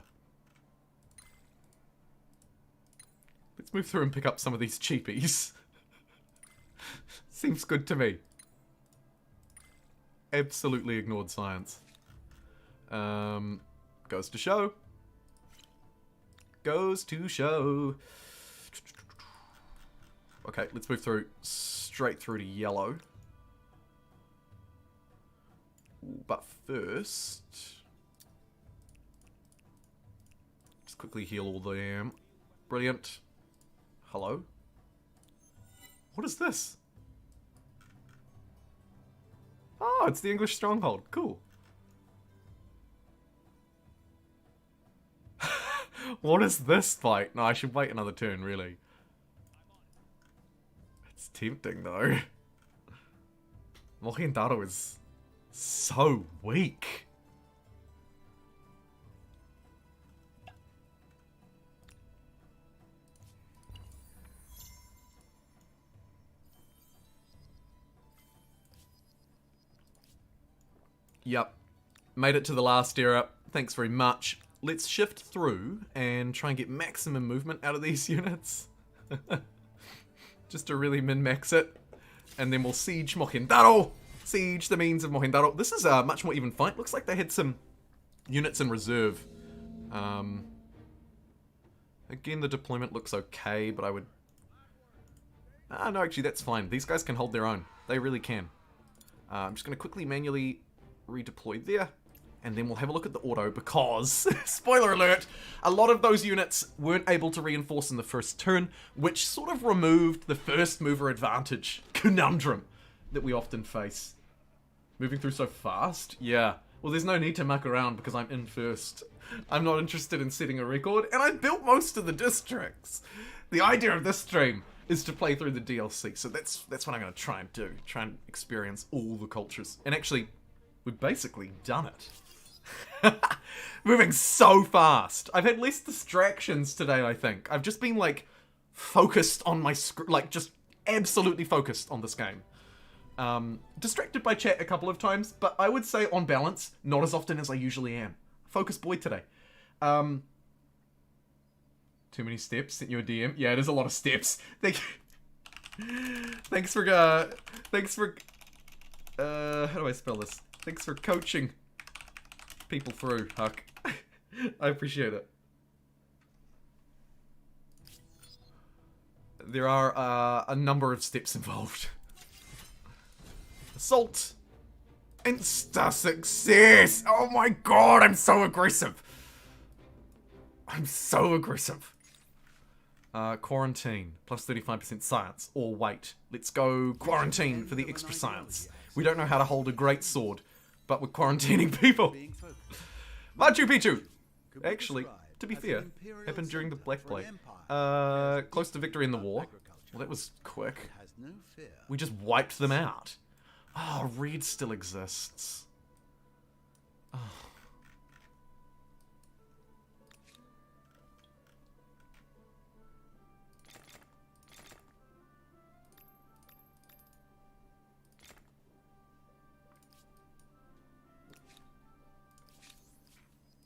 Let's move through and pick up some of these cheapies. Seems good to me. Absolutely ignored science. Goes to show. Goes to show. Okay, let's move through straight through to yellow. But first, just quickly heal all them. Brilliant. Hello? What is this? Oh, it's the English stronghold. Cool. What is this fight? No, I should wait another turn, really. It's tempting, though. Mohenjo-daro is so weak. Yep. Made it to the last era. Thanks very much. Let's shift through and try and get maximum movement out of these units. Just to really min-max it. And then we'll siege Mohenjo-daro. Siege the means of Mohenjo-daro. This is a much more even fight. Looks like they had some units in reserve. Again, the deployment looks okay, but I would... no, actually, that's fine. These guys can hold their own. They really can. I'm just going to quickly manually redeploy there. And then we'll have a look at the auto because, spoiler alert, a lot of those units weren't able to reinforce in the first turn, which sort of removed the first mover advantage conundrum that we often face. Moving through so fast? Yeah. Well, there's no need to muck around because I'm in first. I'm not interested in setting a record, and I built most of the districts. The idea of this stream is to play through the DLC, so that's what I'm going to try and do. Try and experience all the cultures. And actually, we've basically done it. Moving so fast. I've had less distractions today, I think. I've just been, like, focused on my script. Like, just absolutely focused on this game. Distracted by chat a couple of times, but I would say, on balance, not as often as I usually am. Focused boy today. Too many steps. Sent you a DM. Yeah, it is a lot of steps. Thanks for, how do I spell this? Thanks for coaching people through, Huck. I appreciate it. There are a number of steps involved. Assault! Insta success! Oh my god, I'm so aggressive! I'm so aggressive. Quarantine, plus 35% science, or wait. Let's go quarantine for the extra science. We don't know how to hold a great sword, but we're quarantining people. Machu Actually, to be fair, happened during the Black Plague. Close to victory in the war. Well, that was quick. We just wiped them out. Oh, Red still exists. Oh.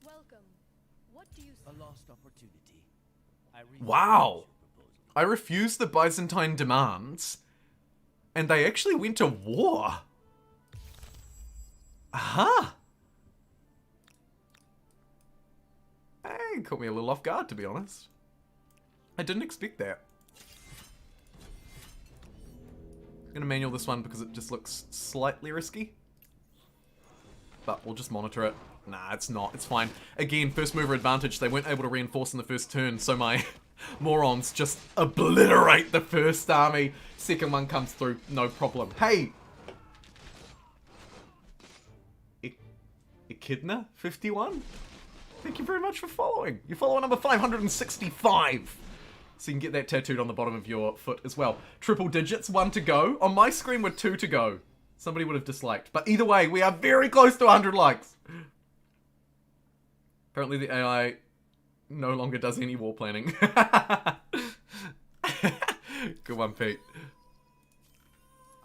Welcome. What do you A lost opportunity. Wow! I refused the Byzantine demands, and they actually went to war. Aha! Hey, caught me a little off guard, to be honest. I didn't expect that. I'm gonna manual this one because it just looks slightly risky. But we'll just monitor it. Nah, it's not. It's fine. Again, first mover advantage. They weren't able to reinforce in the first turn, so my morons just obliterate the first army. Second one comes through, no problem. Hey! Echidna 51? Thank you very much for following. You're follower number 565. So you can get that tattooed on the bottom of your foot as well. Triple digits, 1 to go. On my screen with 2 to go. Somebody would have disliked. But either way, we are very close to 100 likes. Apparently the AI no longer does any war planning. Good one, Pete.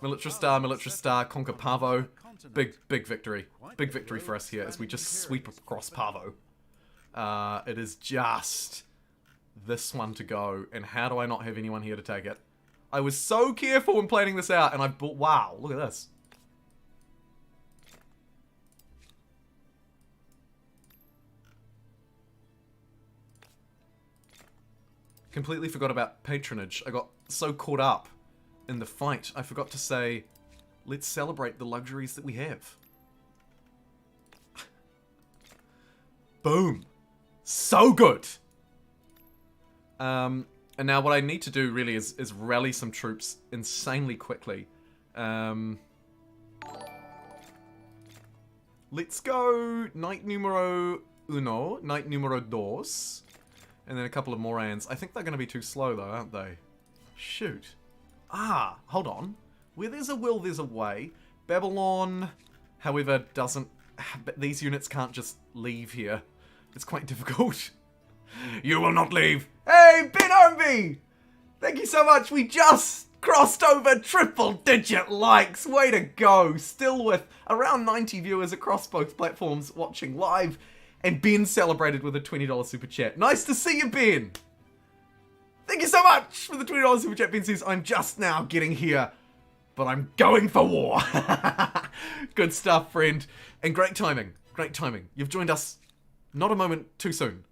Military star, conquer Pavo. Big victory. Big victory for us here as we just sweep across Pavo. It is just this one to go. And how do I not have anyone here to take it? I was so careful when planning this out, and I bought... Wow, look at this. Completely forgot about patronage. I got so caught up in the fight, I forgot to say, let's celebrate the luxuries that we have. Boom. So good. And now what I need to do really is rally some troops insanely quickly. Let's go night numero uno, night numero dos, and then a couple of Morans. I think they're going to be too slow though, aren't they? Shoot. Ah, hold on. Where there's a will, there's a way. Babylon, however, doesn't... These units can't just leave here. It's quite difficult. You will not leave. Hey, Ben Hornby! Thank you so much. We just crossed over triple-digit likes. Way to go. Still with around 90 viewers across both platforms watching live. And Ben celebrated with a $20 super chat. Nice to see you, Ben. Thank you so much for the $20 super chat. Ben says, I'm just now getting here, but I'm going for war. Good stuff, friend. And great timing. Great timing. You've joined us not a moment too soon.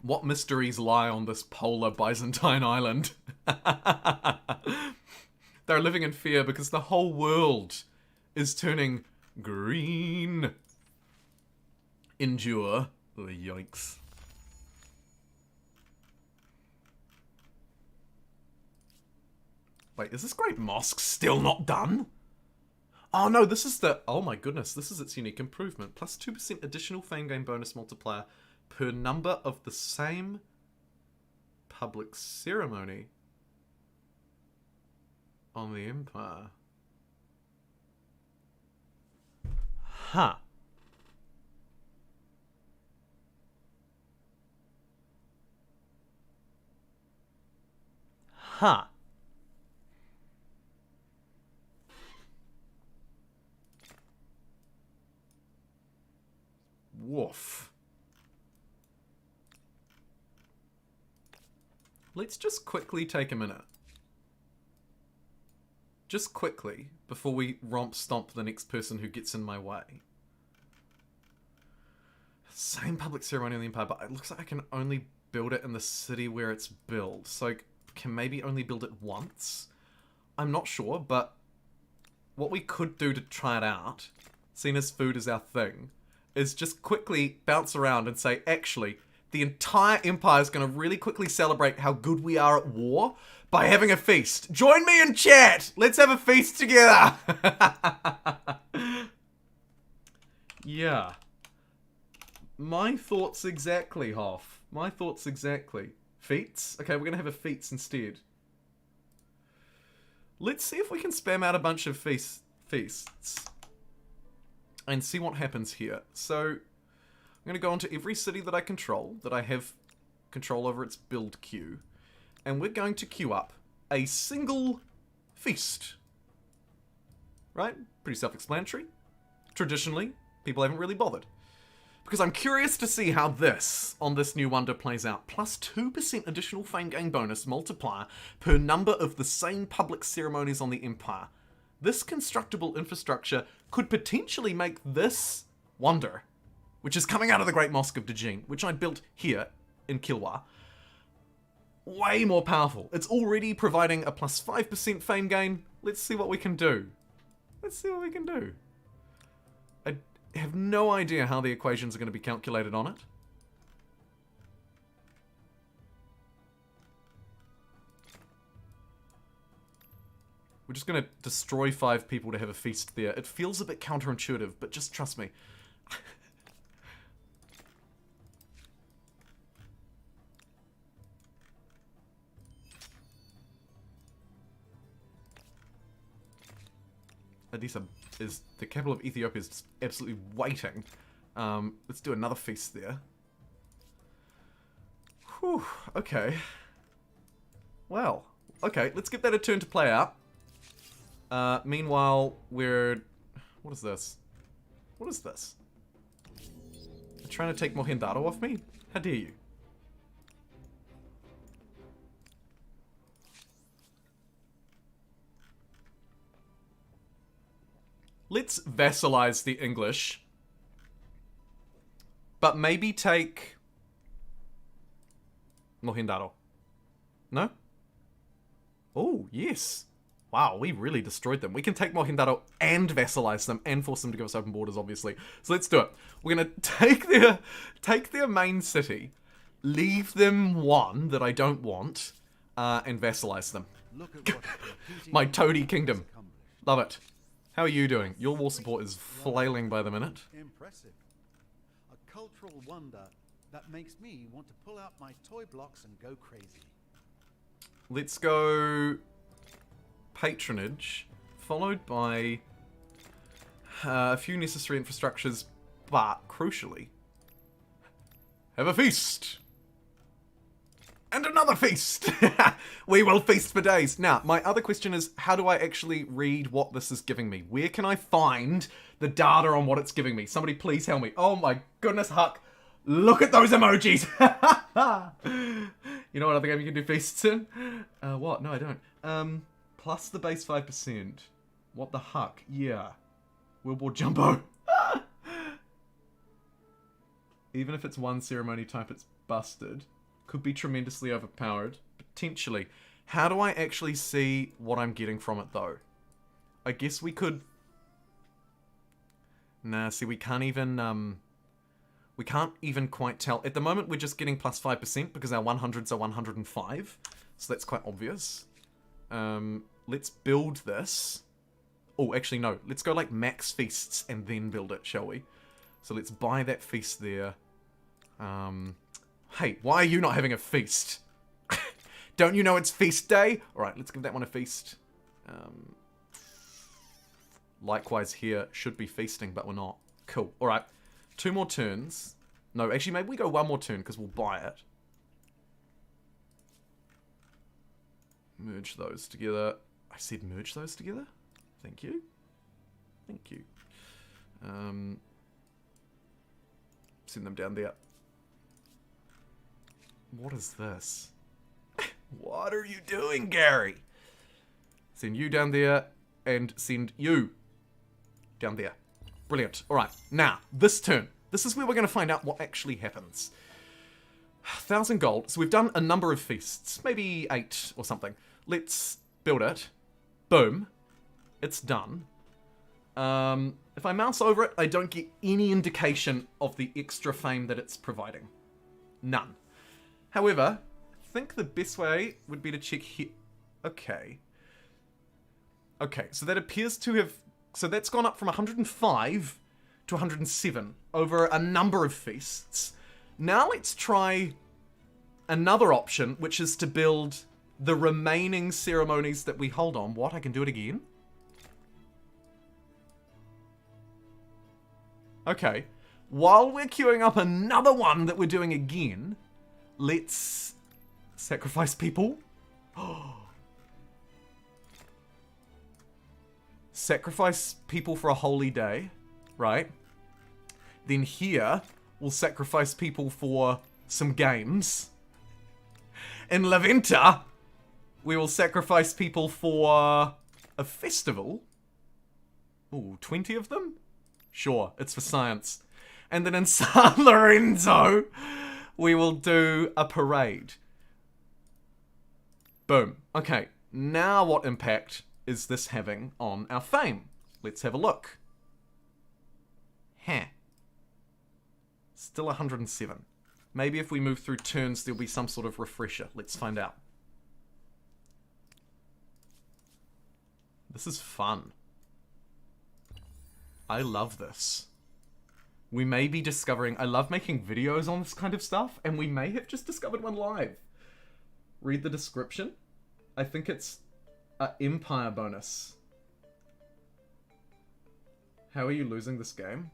What mysteries lie on this polar Byzantine island? They're living in fear because the whole world is turning green. Endure. Oh, yikes. Wait, is this Great Mosque still not done? Oh no, this is the... Oh my goodness, this is its unique improvement. Plus 2% additional fame gain bonus multiplier per number of the same public ceremony on the Empire. Huh. Huh. Woof. Let's just quickly take a minute. Just quickly, before we romp stomp the next person who gets in my way. Same public ceremony on the Empire, but it looks like I can only build it in the city where it's built. So I can maybe only build it once? I'm not sure, but what we could do to try it out, seeing as food is our thing, is just quickly bounce around and say, actually, the entire Empire is going to really quickly celebrate how good we are at war by having a feast. Join me in chat! Let's have a feast together! Yeah. My thoughts exactly, Hoff. My thoughts exactly. Feats? Okay, we're going to have a feats instead. Let's see if we can spam out a bunch of feasts. And see what happens here. So, I'm going to go into every city that I control, that I have control over its build queue. And we're going to queue up a single feast. Right? Pretty self-explanatory. Traditionally, people haven't really bothered. Because I'm curious to see how this, on this new wonder, plays out. Plus 2% additional fame gain bonus multiplier per number of the same public ceremonies on the Empire. This constructible infrastructure could potentially make this wonder, which is coming out of the Great Mosque of Djinn, which I built here in Kilwa, way more powerful. It's already providing a plus 5% fame gain. Let's see what we can do. Let's see what we can do. I have no idea how the equations are going to be calculated on it. We're just going to destroy 5 people to have a feast there. It feels a bit counterintuitive, but just trust me. Addis is the capital of Ethiopia, is absolutely waiting. Let's do another feast there. Whew, okay. Well, okay, let's give that a turn to play out. Meanwhile, we're... What is this? What is this? You're trying to take Mohenjo off me? How dare you? Let's vassalize the English. But maybe take... Mohenjo. No? Oh, yes. Wow, we really destroyed them. We can take Mohenjo and vassalize them and force them to give us open borders, obviously. So let's do it. We're going to take their main city, leave them one that I don't want, and vassalize them. Look at what a competing My army toady has kingdom. accomplished. Love it. How are you doing? Your war support is flailing by the minute. Impressive. A cultural wonder that makes me want to pull out my toy blocks and go crazy. Let's go patronage, followed by a few necessary infrastructures, but crucially, have a feast. And another feast! We will feast for days. Now, my other question is, how do I actually read what this is giving me? Where can I find the data on what it's giving me? Somebody please help me. Oh my goodness, Huck. Look at those emojis! You know what other game you can do feasts in? What? No, I don't. Plus the base 5%. What the huck? Yeah. Willboard Jumbo. Even if it's one ceremony type, it's busted. Could be tremendously overpowered. Potentially. How do I actually see what I'm getting from it, though? I guess we could... Nah, see, we can't even, we can't even quite tell. At the moment, we're just getting plus 5% because our 100s are 105. So that's quite obvious. Let's build this. Oh, actually, no. Let's go, like, max feasts and then build it, shall we? So let's buy that feast there. Hey, why are you not having a feast? Don't you know it's feast day? Alright, let's give that one a feast. Likewise here, should be feasting, but we're not. Cool. Alright, 2 more turns. No, actually, maybe we go 1 more turn, because we'll buy it. Merge those together. I said merge those together? Thank you. Thank you. Send them down there. What is this? What are you doing, Gary? Send you down there, and send you down there. Brilliant. Alright, now, this turn. This is where we're going to find out what actually happens. 1,000 gold. So we've done a number of feasts. Maybe 8 or something. Let's build it. Boom. It's done. If I mouse over it, I don't get any indication of the extra fame that it's providing. None. However, I think the best way would be to check here. Okay. Okay, so that appears to have... So that's gone up from 105 to 107 over a number of feasts. Now let's try another option, which is to build the remaining ceremonies that we hold on. What? I can do it again? Okay. While we're queuing up another one that we're doing again, let's sacrifice people. Sacrifice people for a holy day, right? Then here, we'll sacrifice people for some games. In Laventa, we will sacrifice people for a festival. Ooh, 20 of them? Sure, it's for science. And then in San Lorenzo, we will do a parade. Boom. Okay, now what impact is this having on our fame? Let's have a look. Huh. Still 107. Maybe if we move through turns, there'll be some sort of refresher. Let's find out. This is fun. I love this. We may be discovering... I love making videos on this kind of stuff, and we may have just discovered one live. Read the description. I think it's an empire bonus. How are you losing this game?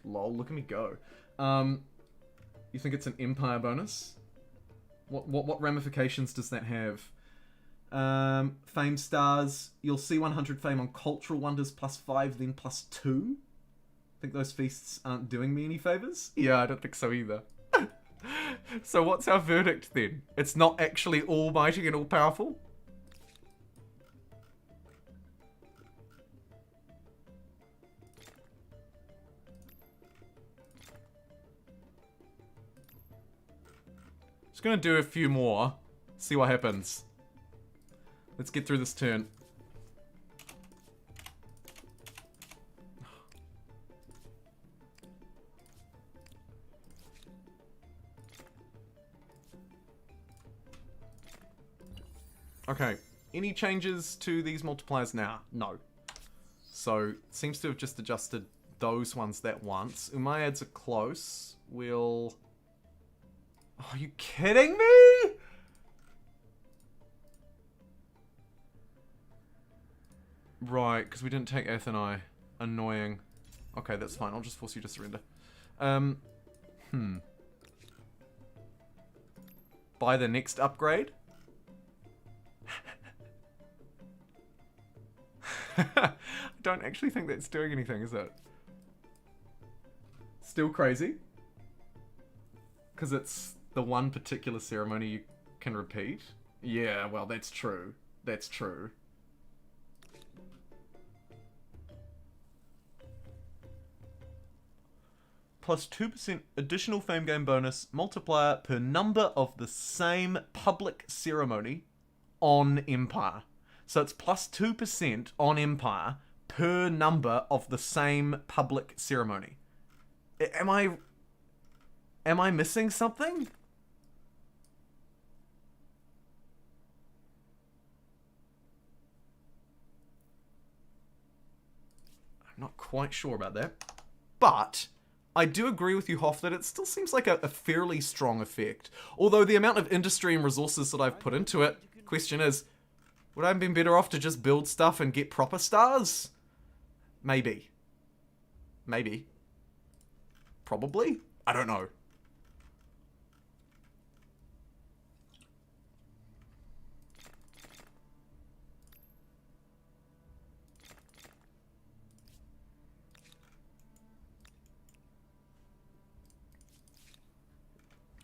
Lol, look at me go. You think it's an empire bonus? What ramifications does that have? Fame stars. You'll see 100 fame on cultural wonders +5, then +2. Think those feasts aren't doing me any favors? Yeah, I don't think so either. So what's our verdict then? It's not actually almighty and all-powerful? Just gonna do a few more. See what happens. Let's get through this turn. Okay. Any changes to these multipliers now? No. So, seems to have just adjusted those ones that once. Umayyads are close. We'll... Oh, are you kidding me? Right, because we didn't take Athenai. Annoying. Okay, that's fine. I'll just force you to surrender. Buy the next upgrade? I don't actually think that's doing anything, is it? Still crazy? Because it's the one particular ceremony you can repeat? Yeah, well, that's true. That's true. Plus 2% additional fame game bonus multiplier per number of the same public ceremony on Empire. So it's plus 2% on Empire per number of the same public ceremony. Am I missing something? I'm not quite sure about that. But I do agree with you, Hoff, that it still seems like a fairly strong effect. Although the amount of industry and resources that I've put into it, question is, would I have been better off to just build stuff and get proper stars? Maybe. Maybe. Probably? I don't know.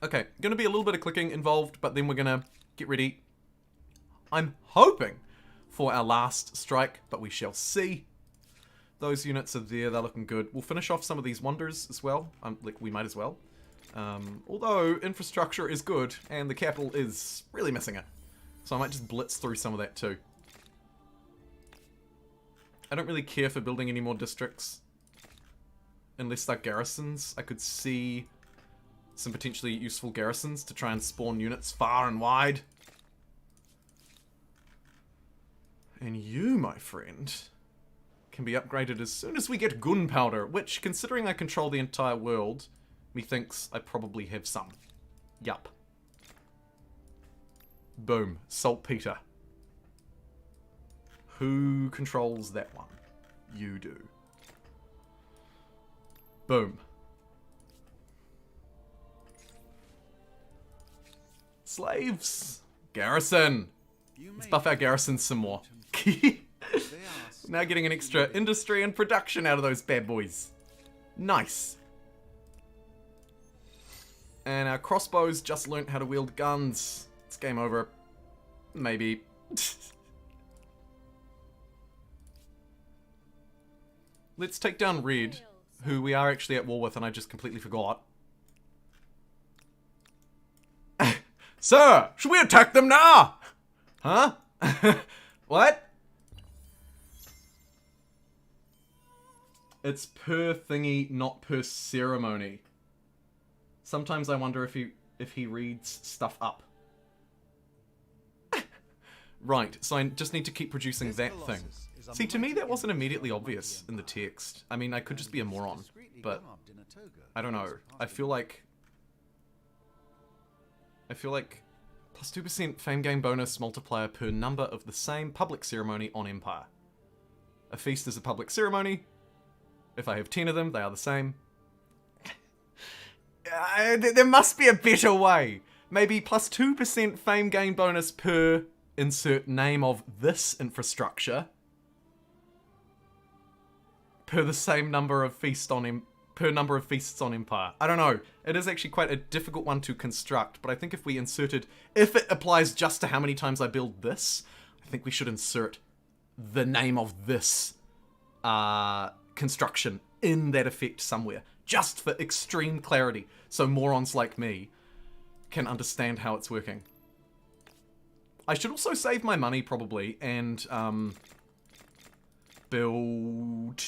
Okay, gonna be a little bit of clicking involved, but then we're gonna get ready. I'm hoping for our last strike, but we shall see. Those units are there, they're looking good. We'll finish off some of these wonders as well. Like, we might as well. Although, infrastructure is good, and the capital is really missing it. So I might just blitz through some of that too. I don't really care for building any more districts. Unless they're garrisons. I could see some potentially useful garrisons to try and spawn units far and wide. And you, my friend, can be upgraded as soon as we get gunpowder, which, considering I control the entire world, methinks I probably have some. Yup. Boom. Saltpeter. Who controls that one? You do. Boom. Slaves! Garrison! Let's buff our garrisons some more. Now getting an extra industry and production out of those bad boys. Nice. And our crossbows just learnt how to wield guns. It's game over. Maybe. Let's take down Red, who we are actually at war with and I just completely forgot. Sir, should we attack them now? Huh? What? It's per thingy, not per ceremony. Sometimes I wonder if he reads stuff up. Right, so I just need to keep producing that thing. See, to me that wasn't immediately obvious in the text. I mean, I could just be a moron, but I don't know. I feel like plus 2% fame gain bonus multiplier per number of the same public ceremony on Empire. A feast is a public ceremony. If I have 10 of them, they are the same. There must be a better way. Maybe plus 2% fame gain bonus per insert name of this infrastructure. Per the same number of feasts on Empire. I don't know. It is actually quite a difficult one to construct, but I think if we inserted, if it applies just to how many times I build this, I think we should insert the name of this construction in that effect somewhere, just for extreme clarity, so morons like me can understand how it's working. I should also save my money, probably, and build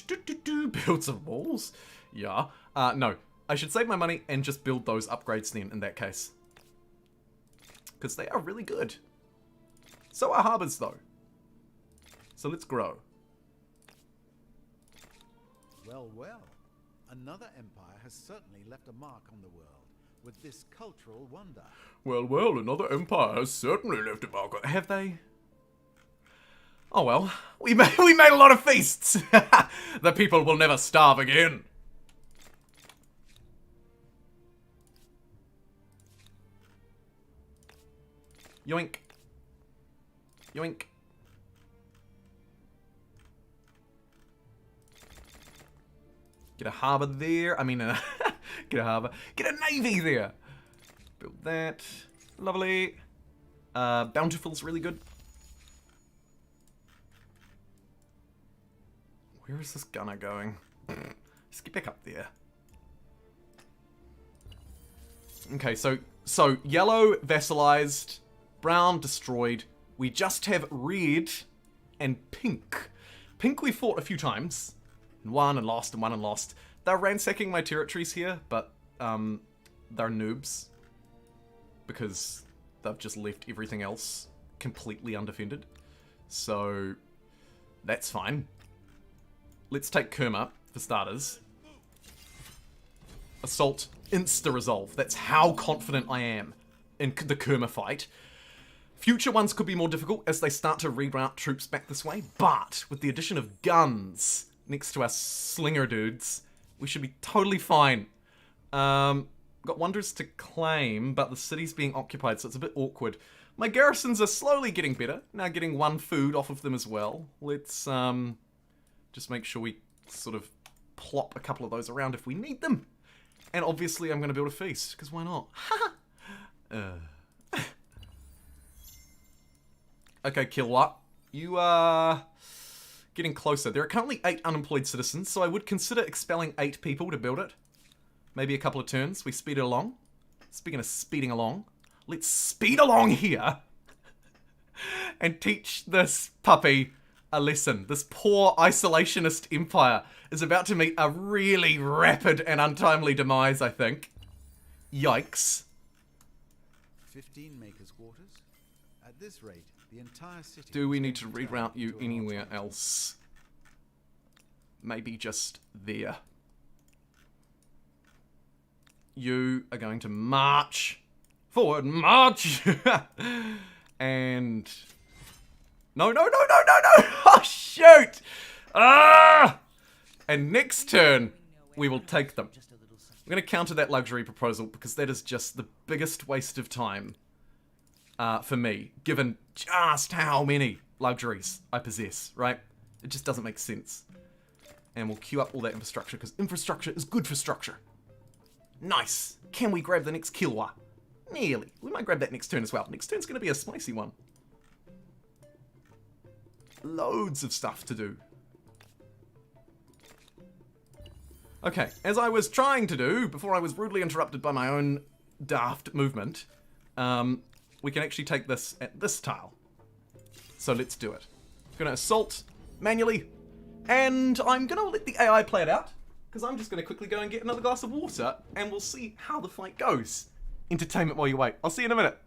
some walls. Yeah. No. I should save my money and just build those upgrades then, in that case. Because they are really good. So are harbors, though. So let's grow. Well, well. Another empire has certainly left a mark on the world with this cultural wonder. Well, well, another empire has certainly left a mark. Have they? Oh well, we made a lot of feasts. The people will never starve again. Yoink. Yoink. Get a harbour there. I mean, get a harbour. Get a navy there. Build that. Lovely. Bountiful's really good. Where is this gunner going? Just get back up there. Okay, so yellow vassalized, brown destroyed. We just have red and pink. Pink we fought a few times. And won and lost and won and lost. They're ransacking my territories here, but they're noobs. Because they've just left everything else completely undefended. So that's fine. Let's take Kerma, for starters. Assault, insta-resolve. That's how confident I am in the Kerma fight. Future ones could be more difficult as they start to reroute troops back this way, but with the addition of guns next to our slinger dudes, we should be totally fine. Got wonders to claim, but the city's being occupied, so it's a bit awkward. My garrisons are slowly getting better, now getting one food off of them as well. Let's, just make sure we sort of plop a couple of those around if we need them. And obviously I'm going to build a feast, because why not? Okay, Kilwa. You are getting closer. There are currently 8 unemployed citizens, so I would consider expelling 8 people to build it. Maybe a couple of turns. We speed it along. Speaking of speeding along, let's speed along here and teach this puppy a lesson. This poor isolationist empire is about to meet a really rapid and untimely demise, I think. Yikes. 15 makers' quarters. At this rate, the entire city... Do we need to reroute you anywhere else? Maybe just there. You are going to march forward. March! And... No. Oh, shoot! Ah! And next turn, we will take them. I'm going to counter that luxury proposal because that is just the biggest waste of time for me, given just how many luxuries I possess, right? It just doesn't make sense. And we'll queue up all that infrastructure because infrastructure is good for structure. Nice. Can we grab the next Kilwa? Nearly. We might grab that next turn as well. Next turn's going to be a spicy one. Loads of stuff to do. Okay, as I was trying to do before I was rudely interrupted by my own daft movement, we can actually take this at this tile. So let's do it. I'm going to assault manually, and I'm going to let the AI play it out, because I'm just going to quickly go and get another glass of water, and we'll see how the fight goes. Entertainment while you wait. I'll see you in a minute.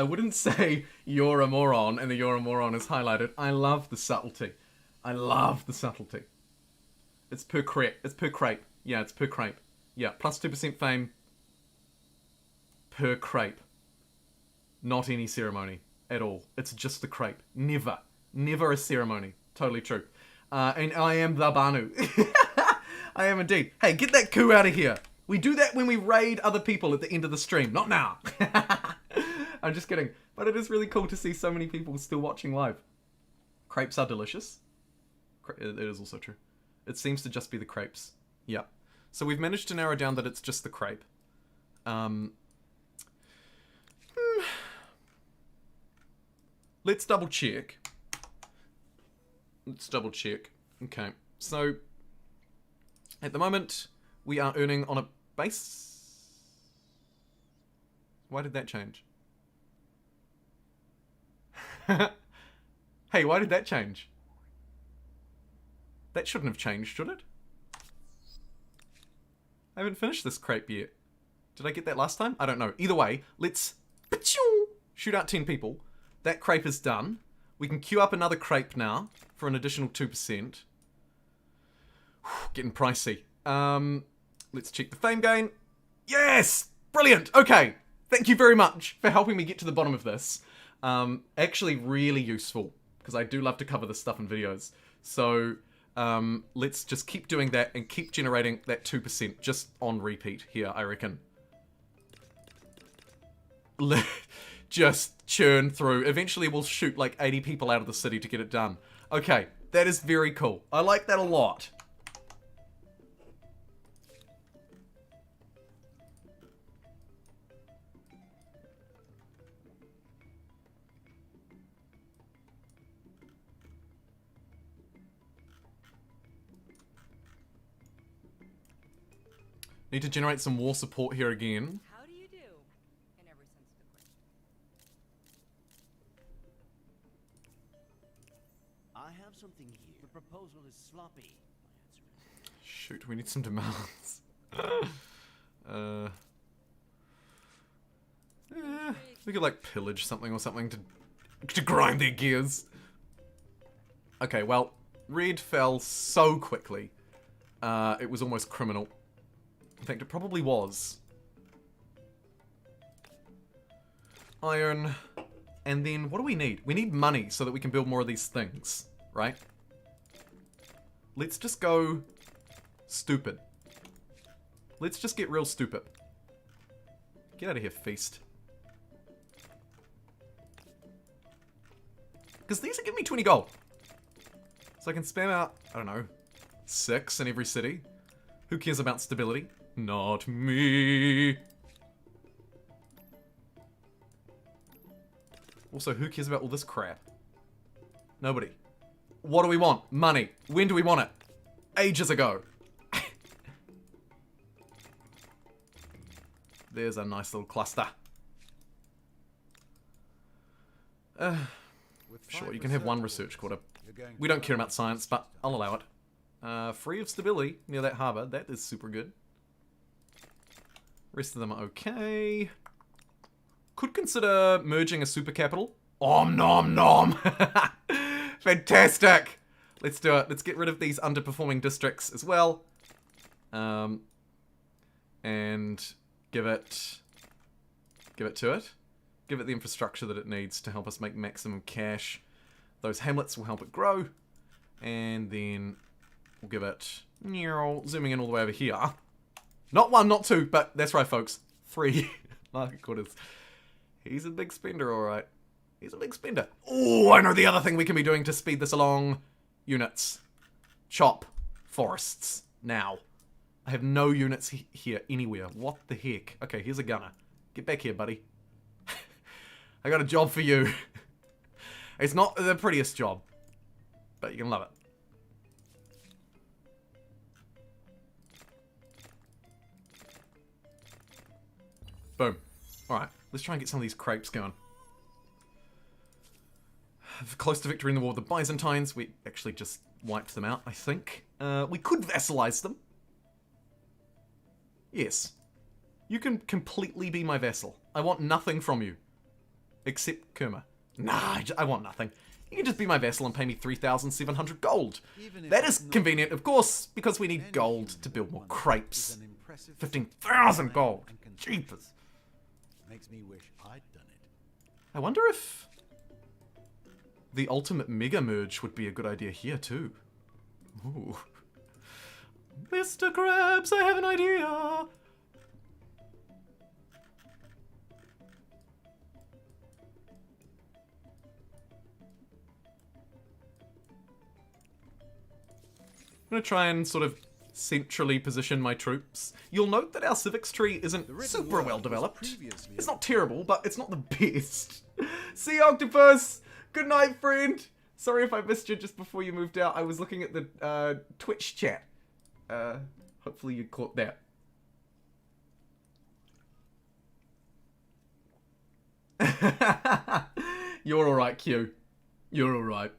I wouldn't say you're a moron and the you're a moron is highlighted. I love the subtlety. I love the subtlety. It's per crepe. It's per crepe. Yeah, it's per crepe. Yeah, plus 2% fame per crepe. Not any ceremony at all. It's just the crepe. Never. Never a ceremony. Totally true. And I am the Bantu. I am indeed. Hey, get that coup out of here. We do that when we raid other people at the end of the stream. Not now. I'm just kidding. But it is really cool to see so many people still watching live. Crepes are delicious. It is also true. It seems to just be the crepes. Yeah. So we've managed to narrow down that it's just the crepe. Let's double check. Let's double check. Okay. So, at the moment, we are earning on a base... Why did that change? Hey, why did that change? That shouldn't have changed, should it? I haven't finished this crepe yet. Did I get that last time? I don't know. Either way, let's shoot out 10 people. That crepe is done. We can queue up another crepe now for an additional 2%. Getting pricey. Let's check the fame gain. Yes! Brilliant! Okay. Thank you very much for helping me get to the bottom of this. Actually really useful, because I do love to cover this stuff in videos. So, let's just keep doing that and keep generating that 2% just on repeat here, I reckon. Just churn through. Eventually we'll shoot like 80 people out of the city to get it done. Okay, that is very cool. I like that a lot. Need to generate some war support here again. How do you do? In every sense of the question. I have something here. The proposal is sloppy. My answer is Shoot, we need some demands. We could like pillage something or something to grind their gears. Okay, well, red fell so quickly. It was almost criminal. In fact, it probably was. Iron. And then, what do we need? We need money so that we can build more of these things, right? Let's just go stupid. Let's just get real stupid. Get out of here, feast. Because these are giving me 20 gold. So I can spam out, I don't know, 6 in every city. Who cares about stability? Not me. Also, who cares about all this crap? Nobody. What do we want? Money. When do we want it? Ages ago. There's a nice little cluster. Sure, you can have one research quarter. We don't care about science, but I'll allow it. Free of stability near that harbour. That is super good. Rest of them are okay. Could consider merging a super capital. Om nom nom. Fantastic. Let's do it. Let's get rid of these underperforming districts as well. And give it to it. Give it the infrastructure that it needs to help us make maximum cash. Those hamlets will help it grow. And then we'll give it, zooming in all the way over here. Not 1, not 2, but that's right, folks. 3 market quarters. He's a big spender, alright. He's a big spender. Oh, I know the other thing we can be doing to speed this along. Units. Chop. Forests. Now. I have no units here anywhere. What the heck? Okay, here's a gunner. Get back here, buddy. I got a job for you. It's not the prettiest job, but you can love it. Boom. Alright, let's try and get some of these crepes going. Close to victory in the war with the Byzantines. We actually just wiped them out, I think. We could vassalize them. Yes. You can completely be my vassal. I want nothing from you. Accept Kerma. Nah, I want nothing. You can just be my vassal and pay me 3,700 gold. Even if That it's is not convenient, of course, because we need any gold human to build more one crepes. is an impressive 15,000 man gold. and can- Jeepers. Makes me wish I'd done it. I wonder if the ultimate mega merge would be a good idea here too. Ooh. Mr. Krabs, I have an idea. I'm gonna try and sort of centrally position my troops. You'll note that our civics tree isn't The written super word well was developed. previously It's not terrible, but it's not the best. See you, Octopus! Good night, friend! Sorry if I missed you just before you moved out. I was looking at the Twitch chat. Hopefully you caught that. You're alright, Q. You're alright.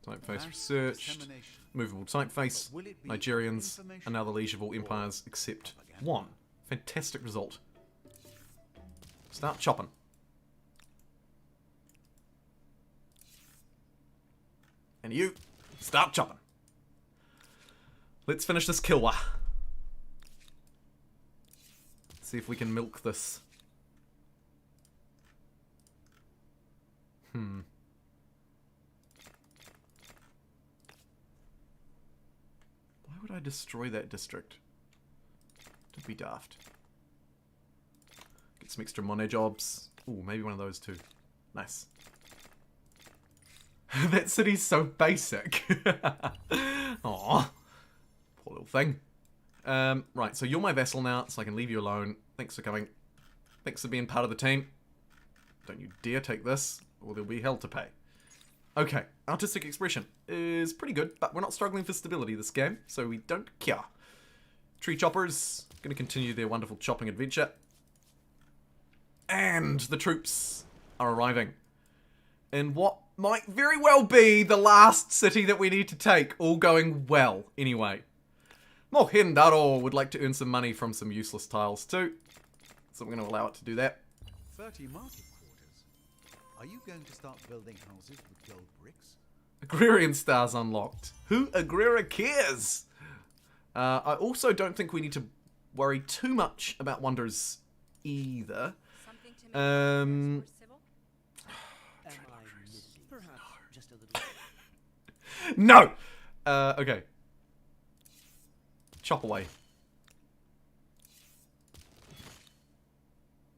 Typeface researched. Movable typeface. But will it be Nigerians information and other leisureable or empires except propaganda? one. Fantastic result. Start chopping. And you, start chopping. Let's finish this Kilwa. See if we can milk this. Why would I destroy that district? Don't be daft. Get some extra money jobs. Ooh, maybe one of those too. Nice. That city's so basic. Aw. Poor little thing. Right, so you're my vassal now, so I can leave you alone. Thanks for coming. Thanks for being part of the team. Don't you dare take this, or there'll be hell to pay. Okay, artistic expression is pretty good, but we're not struggling for stability this game, so we don't care. Tree choppers, gonna continue their wonderful chopping adventure. And the troops are arriving in what might very well be the last city that we need to take, all going well anyway. Mohendaro would like to earn some money from some useless tiles too, so we're going to allow it to do that. 30 market quarters. Are you going to start building houses with gold bricks? Agrarian stars unlocked. Who Agrera cares? I also don't think we need to worry too much about wonders either. Something to make affairs more civil? Am I missing? Perhaps just a little. No! Okay. Chop away.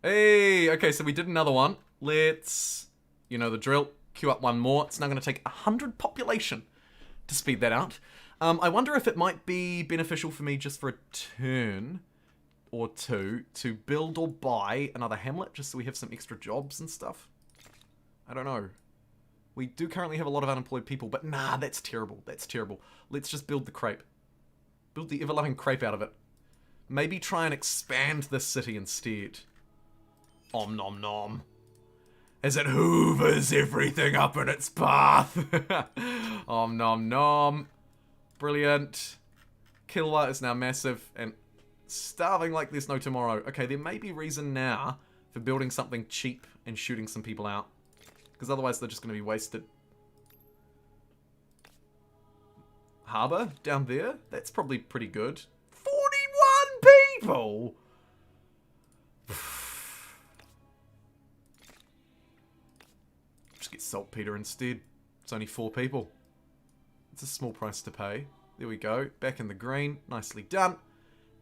Hey, okay, so we did another one. Let's, you know the drill, queue up one more. It's now going to take 100 population to speed that out. I wonder if it might be beneficial for me just for a turn or two to build or buy another hamlet, just so we have some extra jobs and stuff. I don't know. We do currently have a lot of unemployed people, but nah, that's terrible. That's terrible. Let's just build the crepe. Build the ever-loving crepe out of it. Maybe try and expand this city instead. Om nom nom. As it hoovers everything up in its path. Om nom nom. Brilliant. Kilwa is now massive and starving like there's no tomorrow. Okay, there may be reason now for building something cheap and shooting some people out. Because otherwise they're just going to be wasted. Harbour down there? That's probably pretty good. 41 people! Just get saltpeter instead. It's only 4 people. It's a small price to pay. There we go. Back in the green. Nicely done.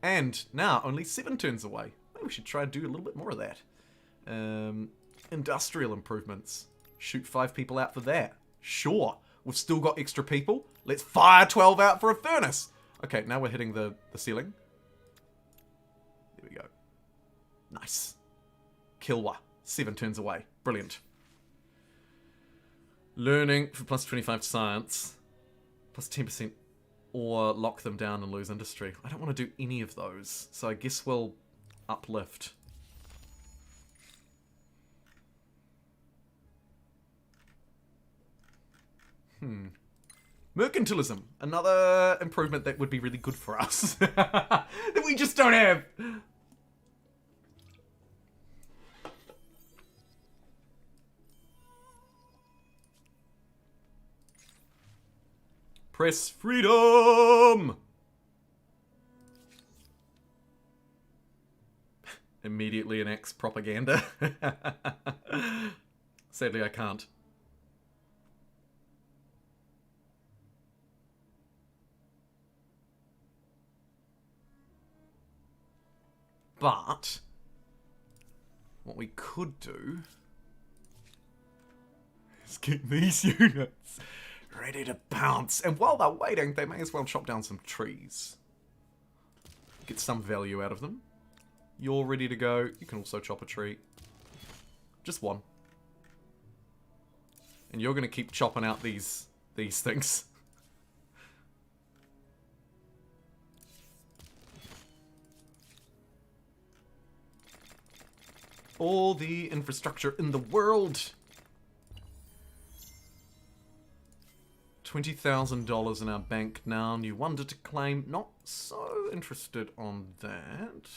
And now only 7 turns away. Maybe we should try and do a little bit more of that. Industrial improvements. Shoot 5 people out for that. Sure. We've still got extra people. Let's fire 12 out for a furnace. Okay, now we're hitting the ceiling. There we go. Nice. Kilwa. 7 turns away. Brilliant. Learning for plus 25 science. Plus 10%. Or lock them down and lose industry. I don't want to do any of those. So I guess we'll uplift. Mercantilism, another improvement that would be really good for us. That we just don't have. Press freedom! Immediately enacts propaganda. Sadly, I can't. But what we could do is get these units ready to pounce. And while they're waiting, they may as well chop down some trees. Get some value out of them. You're ready to go. You can also chop a tree. Just one. And you're going to keep chopping out these things. All the infrastructure in the world. $20,000 in our bank now. New wonder to claim. Not so interested on that.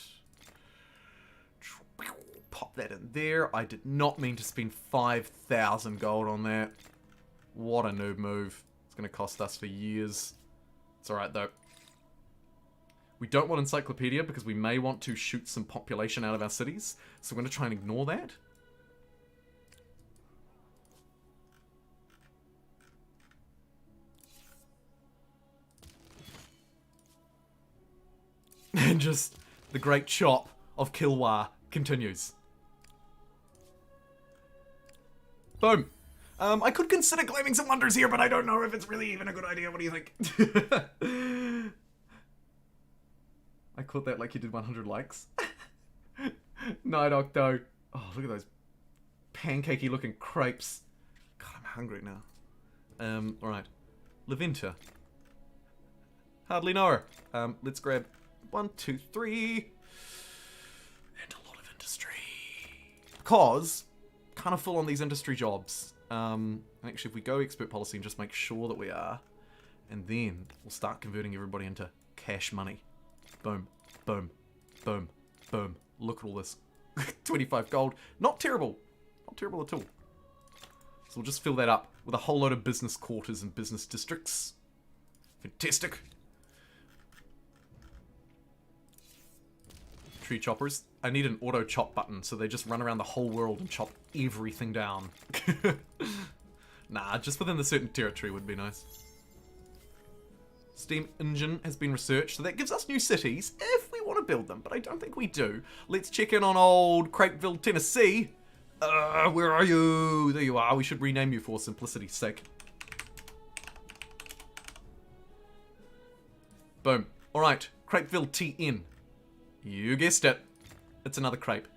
Pop that in there. I did not mean to spend 5,000 gold on that. What a noob move. It's going to cost us for years. It's alright though. We don't want encyclopedia because we may want to shoot some population out of our cities. So we're going to try and ignore that. And just the great chop of Kilwa continues. Boom. I could consider claiming some wonders here, but I don't know if it's really even a good idea. What do you think? I caught that like you did 100 likes. Night Octo. Oh, look at those pancakey looking crepes. God, I'm hungry now. Alright. Laventa. Hardly know her. Let's grab 1, 2, 3. And a lot of industry. Because, kind of full on these industry jobs. Actually, if we go expert policy and just make sure that we are, and then we'll start converting everybody into cash money. Boom, boom, boom, boom. Look at all this. 25 gold. Not terrible. Not terrible at all. So we'll just fill that up with a whole load of business quarters and business districts. Fantastic. Tree choppers. I need an auto chop button so they just run around the whole world and chop everything down. Nah, just within the certain territory would be nice. Steam engine has been researched, so that gives us new cities if we want to build them, but I don't think we do. Let's check in on old Crapeville, Tennessee. Where are you? There you are. We should rename you for simplicity's sake. Boom. Alright, Crapeville TN. You guessed it. It's another crepe.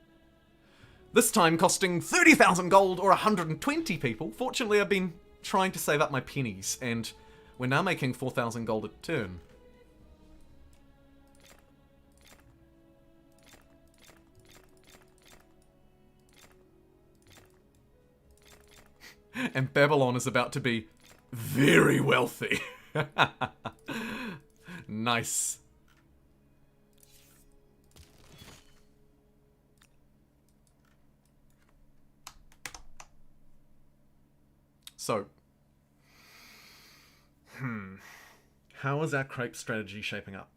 This time costing 30,000 gold or 120 people. Fortunately, I've been trying to save up my pennies, and we're now making 4,000 gold a turn. And Babylon is about to be very wealthy. Nice. So, how is our crepe strategy shaping up?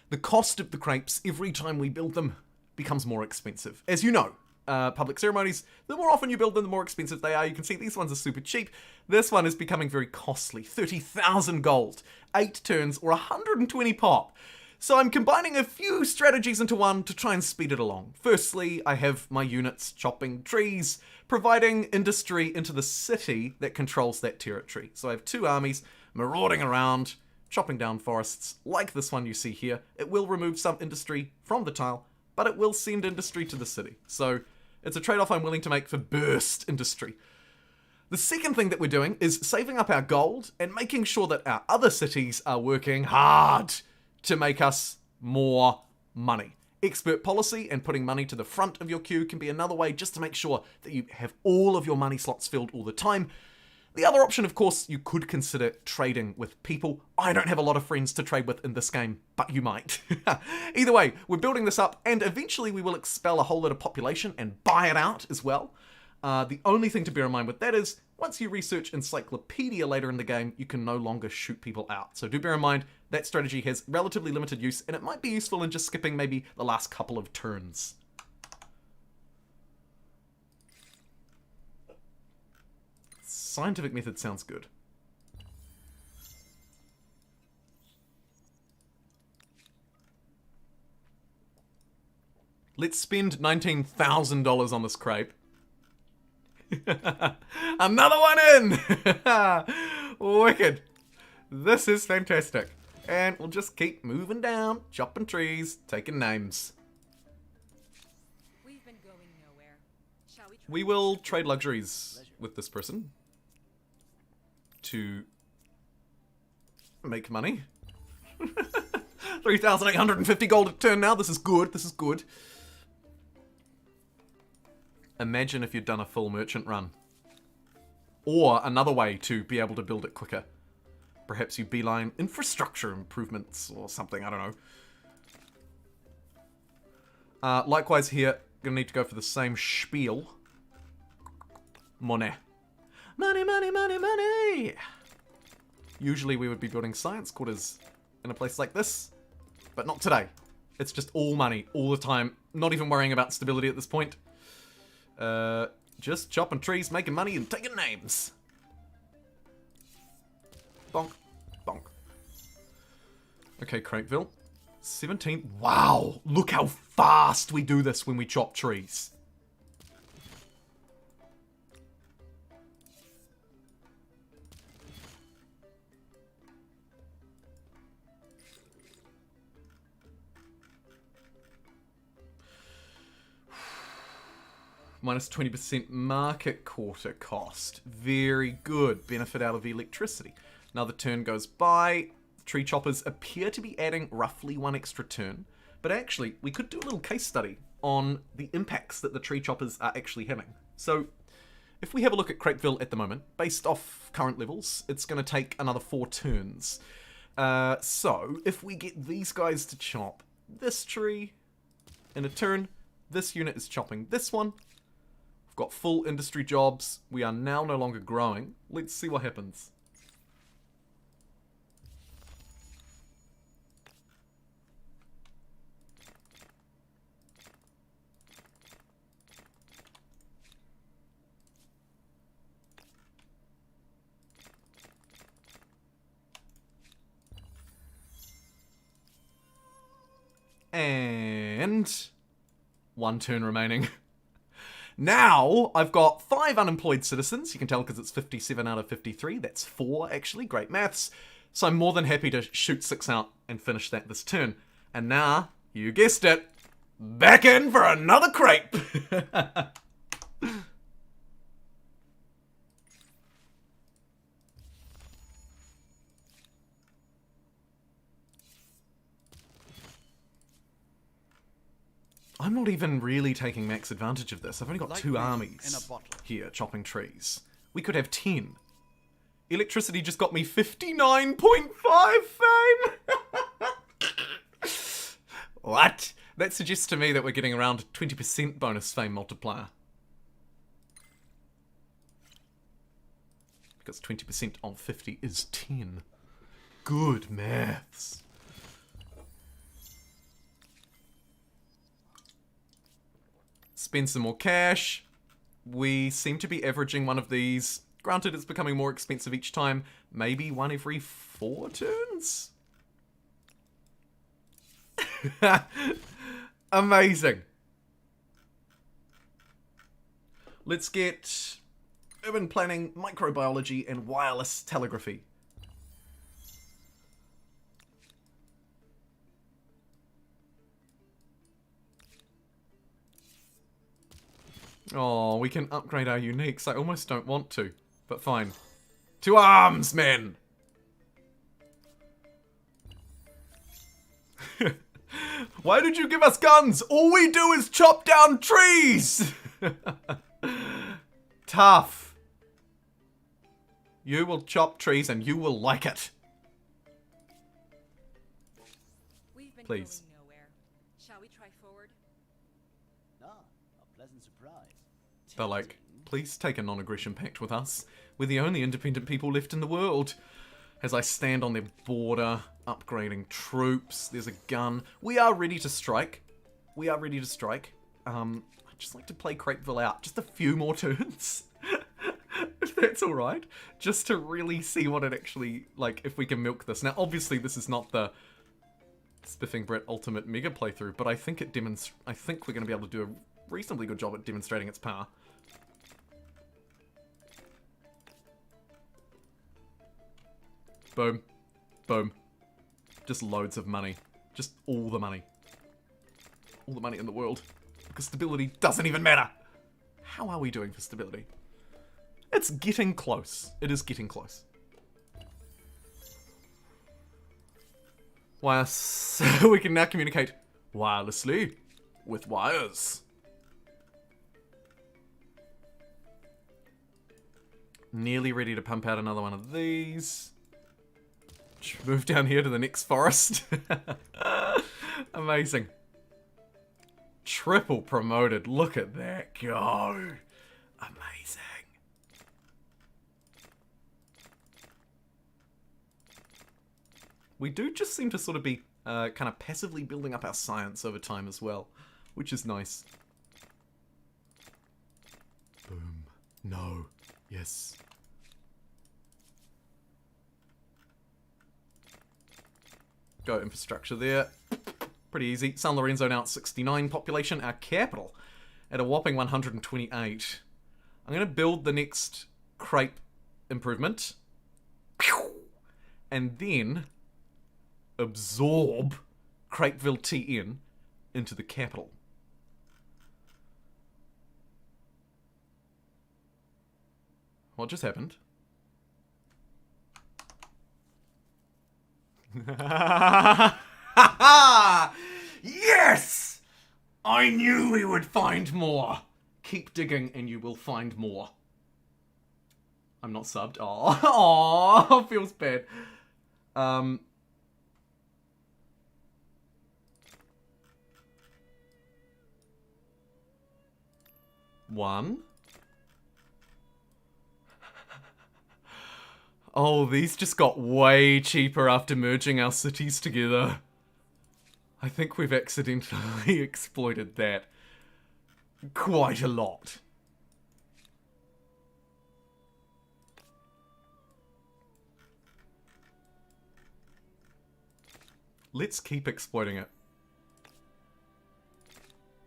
The cost of the crepes every time we build them becomes more expensive. As you know, public ceremonies, the more often you build them, the more expensive they are. You can see these ones are super cheap. This one is becoming very costly. 30,000 gold, 8 turns, or 120 pop. So I'm combining a few strategies into one to try and speed it along. Firstly, I have my units chopping trees, providing industry into the city that controls that territory. So I have 2 armies marauding around, chopping down forests, like this one you see here. It will remove some industry from the tile, but it will send industry to the city. So it's a trade-off I'm willing to make for burst industry. The second thing that we're doing is saving up our gold and making sure that our other cities are working hard to make us more money. Expert policy and putting money to the front of your queue can be another way just to make sure that you have all of your money slots filled all the time. The other option, of course, you could consider trading with people. I don't have a lot of friends to trade with in this game, but you might. Either way, we're building this up, and eventually we will expel a whole lot of population and buy it out as well. The only thing to bear in mind with that is, once you research Encyclopedia later in the game, you can no longer shoot people out. So do bear in mind, that strategy has relatively limited use, and it might be useful in just skipping maybe the last couple of turns. Scientific method sounds good. Let's spend $19,000 on this crepe. Another one in! Wicked. This is fantastic. And we'll just keep moving down, chopping trees, taking names. We've been going nowhere. Shall we try? We will trade luxuries with this person to make money. 3,850 gold a turn now. This is good. This is good. Imagine if you'd done a full merchant run. Or another way to be able to build it quicker. Perhaps you beeline infrastructure improvements or something, I don't know. Likewise here, gonna need to go for the same spiel. Money. Money, money, money, money! Usually we would be building science quarters in a place like this, but not today. It's just all money, all the time. Not even worrying about stability at this point. Just chopping trees, making money, and taking names. Bonk. Bonk. Okay, Crakeville. 17. Wow! Look how fast we do this when we chop trees. Minus 20% market quarter cost. Very good. Benefit out of electricity. Another turn goes by. Tree choppers appear to be adding roughly 1 extra turn. But actually, we could do a little case study on the impacts that the tree choppers are actually having. So, if we have a look at Crakeville at the moment, based off current levels, it's going to take another 4 turns. So, if we get these guys to chop this tree in a turn, this unit is chopping this one. Got full industry jobs. We are now no longer growing. Let's see what happens. And 1 turn remaining. Now, I've got 5 unemployed citizens. You can tell because it's 57 out of 53. That's 4, actually. Great maths. So I'm more than happy to shoot 6 out and finish that this turn. And now, you guessed it, back in for another crepe. I'm not even really taking max advantage of this. I've only got Like 2 rain armies in a bottle. here chopping trees. We could have 10. Electricity just got me 59.5 fame! What? That suggests to me that we're getting around 20% bonus fame multiplier. Because 20% on 50 is 10. Good maths. Spend some more cash. We seem to be averaging one of these. Granted, it's becoming more expensive each time. Maybe one every 4 turns? Amazing. Let's get urban planning, microbiology, and wireless telegraphy. Oh, we can upgrade our uniques. I almost don't want to, but fine. To arms, men! Why did you give us guns? All we do is chop down trees! Tough. You will chop trees and you will like it. We've been Please. going nowhere. Shall we try forward? Ah, a pleasant surprise. They're like, Tempting. please take a non-aggression pact with us. We're the only independent people left in the world. As I stand on their border, upgrading troops, there's a gun. We are ready to strike. We are ready to strike. I'd just like to play Crapeville out just a few more turns. If that's alright. Just to really see what it actually, like, if we can milk this. Now, obviously, this is not the Spiffing Brett Ultimate Mega playthrough, but I think it I think we're going to be able to do a reasonably good job at demonstrating its power. Boom. Boom. Just loads of money. Just all the money. All the money in the world. Because stability doesn't even matter. How are we doing for stability? It's getting close. It is getting close. So we can now communicate wirelessly with wires. Nearly ready to pump out another one of these. Move down here to the next forest. Amazing. Triple promoted. Look at that go. Amazing. We do just seem to sort of be kind of passively building up our science over time as well, which is nice. Boom. No. Yes. Go infrastructure there. Pretty easy. San Lorenzo now at 69 population, our capital at a whopping 128. I'm going to build the next crepe improvement. And then absorb Crapeville TN into the capital. What just happened? Yes! I knew we would find more. Keep digging and you will find more. I'm not subbed. Oh, feels bad. One. Oh, these just got way cheaper after merging our cities together. I think we've accidentally exploited that quite a lot. Let's keep exploiting it.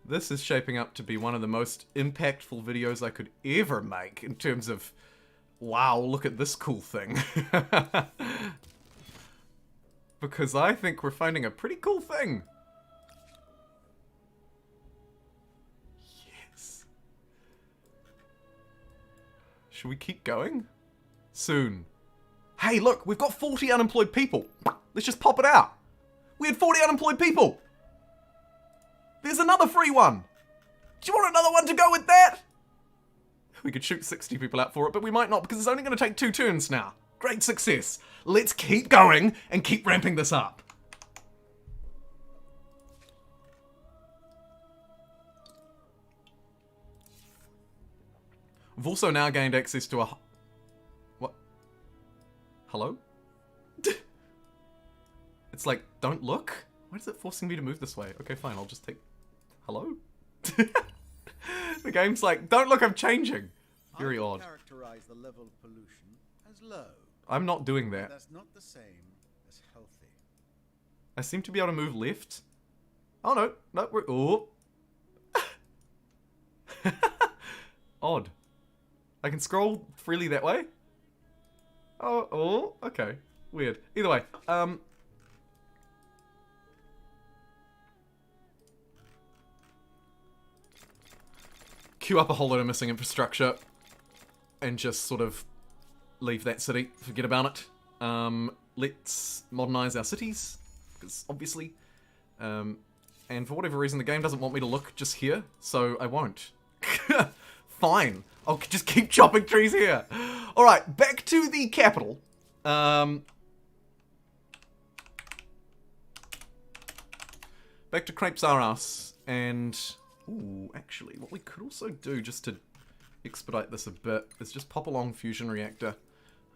This is shaping up to be one of the most impactful videos I could ever make in terms of, wow, look at this cool thing. Because I think we're finding a pretty cool thing. Yes. Should we keep going? Soon. Hey, look, we've got 40 unemployed people. Let's just pop it out. We had 40 unemployed people. There's another free one. Do you want another one to go with that? We could shoot 60 people out for it, but we might not because it's only going to take 2 turns now. Great success. Let's keep going and keep ramping this up. We've also now gained access to a... What? Hello? It's like, don't look? Why is it forcing me to move this way? Okay, fine, I'll just take... Hello? The game's like, don't look, I'm changing. Very I would odd. characterize the level of pollution as low. I'm not doing that. That's not the same as healthy. I seem to be able to move left. Oh no, no, we're... Oh. Odd. I can scroll freely that way? Oh, okay. Weird. Either way, queue up a whole lot of missing infrastructure and just sort of leave that city. Forget about it. Let's modernize our cities, because obviously. And for whatever reason, the game doesn't want me to look just here, so I won't. Fine. I'll just keep chopping trees here. Alright, back to the capital. Back to Crepes Aras, and... Ooh, actually, what we could also do, just to expedite this a bit, is just pop along Fusion Reactor.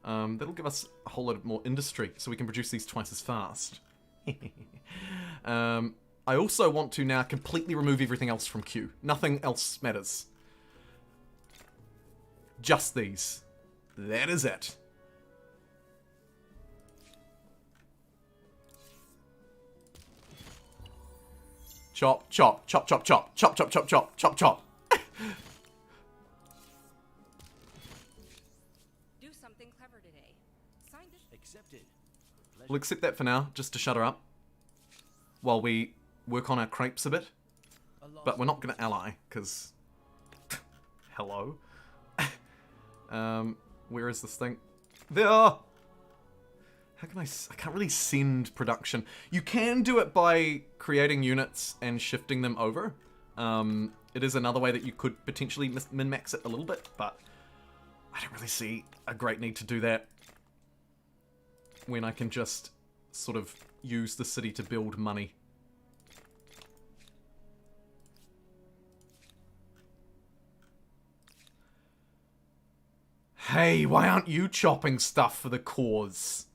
That'll give us a whole lot more industry, so we can produce these twice as fast. I also want to now completely remove everything else from queue. Nothing else matters. Just these. That is it. Chop, chop, chop, chop, chop, chop, chop, chop, chop, chop, chop. Do something clever today. Sign this. Accepted. We'll accept that for now, just to shut her up. While we work on our crepes a bit. But we're not going to ally, because... Hello? Where is this thing? There! How can I can't really send production. You can do it by creating units and shifting them over. It is another way that you could potentially min-max it a little bit, but I don't really see a great need to do that when I can just sort of use the city to build money. Hey, why aren't you chopping stuff for the cause?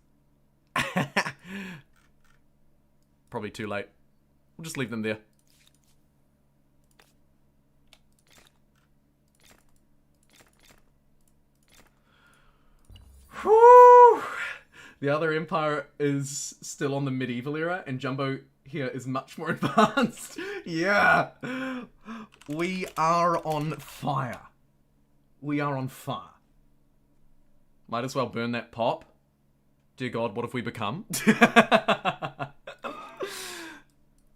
Probably too late. We'll just leave them there. Whew. The other empire is still on the medieval era, and Jumbo here is much more advanced. Yeah! We are on fire. We are on fire. Might as well burn that pop. Dear God, what have we become?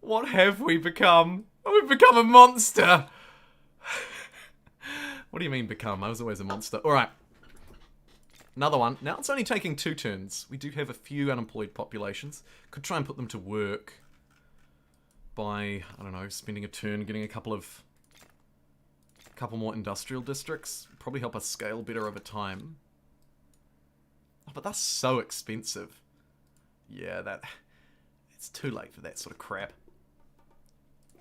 What have we become? We've become a monster! What do you mean become? I was always a monster. Alright. Another one. Now it's only taking 2 turns. We do have a few unemployed populations. Could try and put them to work by, I don't know, spending a turn, getting a couple more industrial districts. Probably help us scale better over time. Oh, but that's so expensive. Yeah, it's too late for that sort of crap.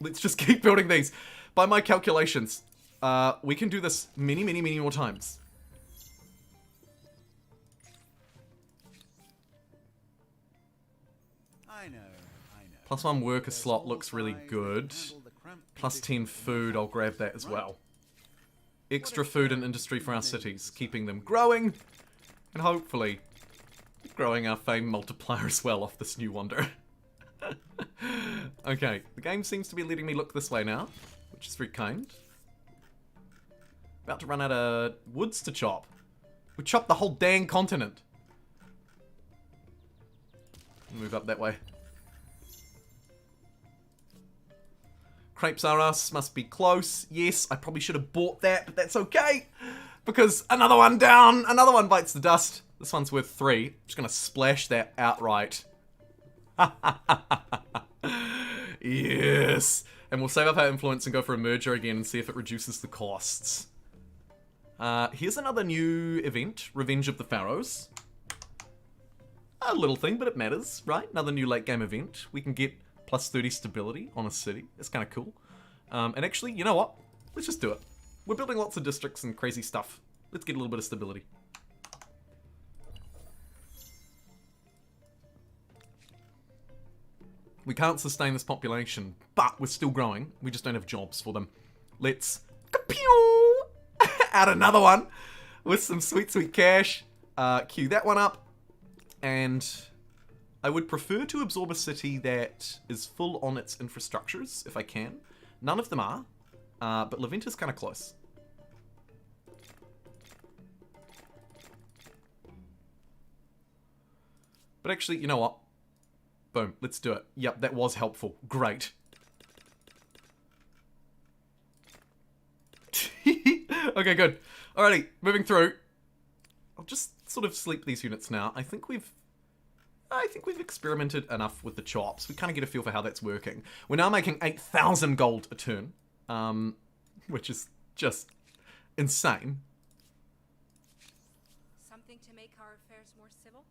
Let's just keep building these. By my calculations, we can do this many, many, many more times. I know. +1 worker slot looks really good. +10 food, I'll grab that as well. Extra food and industry for our cities, keeping them growing. And hopefully, growing our fame multiplier as well off this new wonder. Okay, the game seems to be letting me look this way now, which is very kind. About to run out of woods to chop. We chopped the whole dang continent. Move up that way. Crepes Aras must be close. Yes, I probably should have bought that, but that's okay. Because another one down, another one bites the dust. This one's worth 3. I'm just going to splash that outright. Yes. And we'll save up our influence and go for a merger again and see if it reduces the costs. Here's another new event, Revenge of the Pharaohs. A little thing, but it matters, right? Another new late game event. We can get +30 stability on a city. It's kind of cool. And actually, you know what? Let's just do it. We're building lots of districts and crazy stuff. Let's get a little bit of stability. We can't sustain this population, but we're still growing. We just don't have jobs for them. Let's add another one with some sweet, sweet cash. Queue that one up. And I would prefer to absorb a city that is full on its infrastructures, if I can. None of them are. But Leventa's kind of close. But actually, you know what? Boom, let's do it. Yep, that was helpful. Great. Okay, good. Alrighty, moving through. I'll just sort of sleep these units now. I think we've experimented enough with the chops. We kind of get a feel for how that's working. We're now making 8,000 gold a turn. Which is just insane. make our affairs more civil?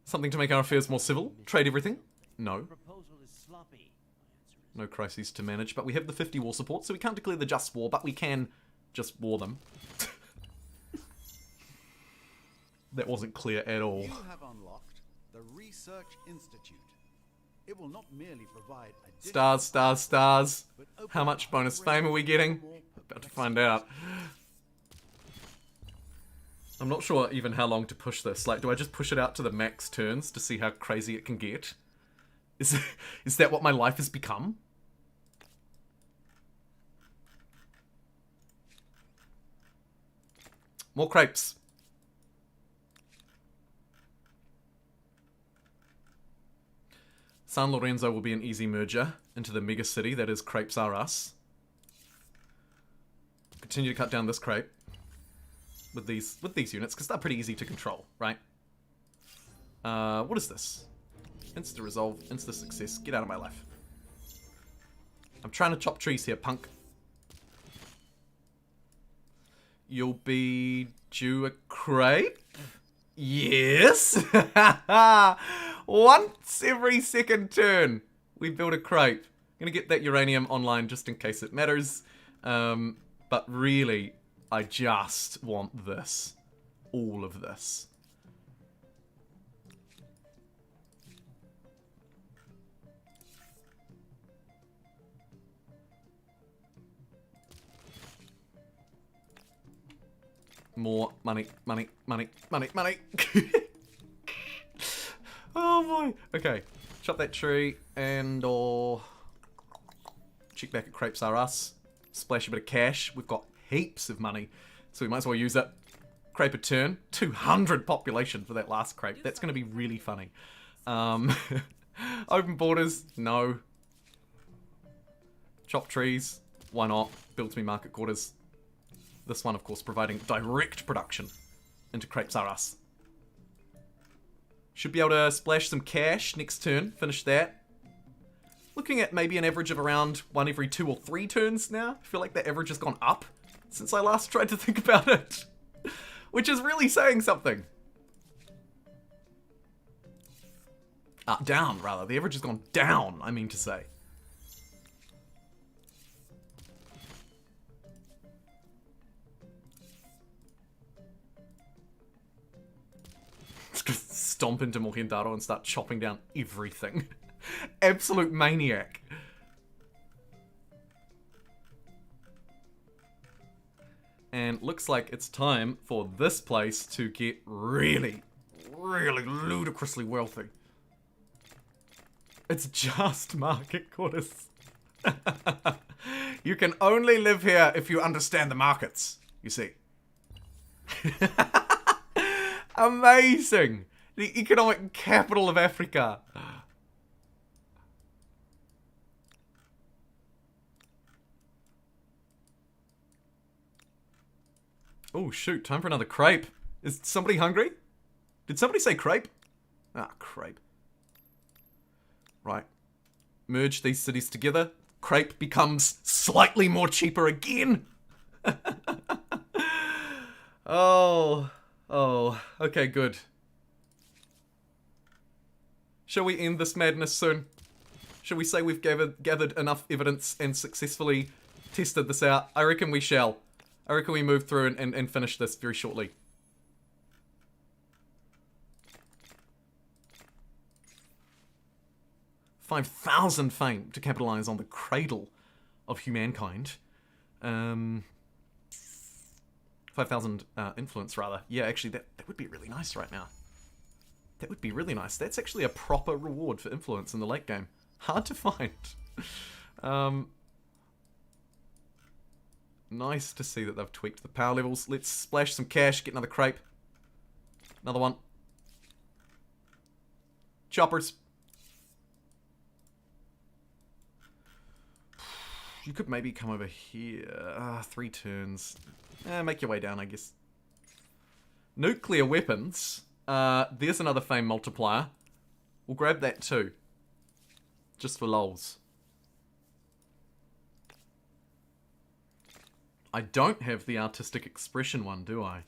Something to make our affairs more civil? Trade everything? No. Proposal is sloppy. My answer is No crises to manage, but we have the 50 war support, so we can't declare the just war, but we can just war them. That wasn't clear at all. You have unlocked the Research Institute. It will not merely provide Stars, stars, stars. but open How much up bonus a fame are we range getting? of more About to find out. I'm not sure even how long to push this. Like, do I just push it out to the max turns to see how crazy it can get? Is that what my life has become? More crepes. San Lorenzo will be an easy merger into the mega city that is Crepes R Us. Continue to cut down this crepe with these units because they're pretty easy to control, right? What is this? Insta resolve, insta success. Get out of my life. I'm trying to chop trees here, punk. You'll be due a crepe? Yes! Once every second turn, we build a crepe. Gonna get that uranium online just in case it matters. But really, I just want this. All of this. More money, money, money, money, money. Oh boy. Okay. Chop that tree and or check back at Crepes R Us. Splash a bit of cash. We've got heaps of money, so we might as well use it. Crepe a turn. 200 population for that last crepe. That's going to be really funny. Open borders. No. Chop trees. Why not? Build me market quarters. This one, of course, providing direct production into Crepes R Us. Should be able to splash some cash next turn. Finish that. Looking at maybe an average of around 1 every 2 or 3 turns now. I feel like that average has gone up since I last tried to think about it. Which is really saying something. Down, rather. The average has gone down, I mean to say. Just gonna stomp into Mohenjo and start chopping down everything. Absolute maniac. And looks like it's time for this place to get really, really ludicrously wealthy. It's just market quarters. You can only live here if you understand the markets, you see. Amazing! The economic capital of Africa. Oh shoot, time for another crepe. Is somebody hungry? Did somebody say crepe? Ah, crepe. Right. Merge these cities together. Crepe becomes slightly more cheaper again. Oh, okay, good. Shall we end this madness soon? Shall we say we've gathered enough evidence and successfully tested this out? I reckon we shall. I reckon we move through and finish this very shortly. $5,000 fame to capitalize on the cradle of humankind. 5,000 influence, rather. Yeah, actually, that would be really nice right now. That would be really nice. That's actually a proper reward for influence in the late game. Hard to find. Nice to see that they've tweaked the power levels. Let's splash some cash, get another crepe. Another one. Choppers. You could maybe come over here. 3 turns. Make your way down, I guess. Nuclear weapons. There's another fame multiplier. We'll grab that too. Just for lols. I don't have the artistic expression one, do I?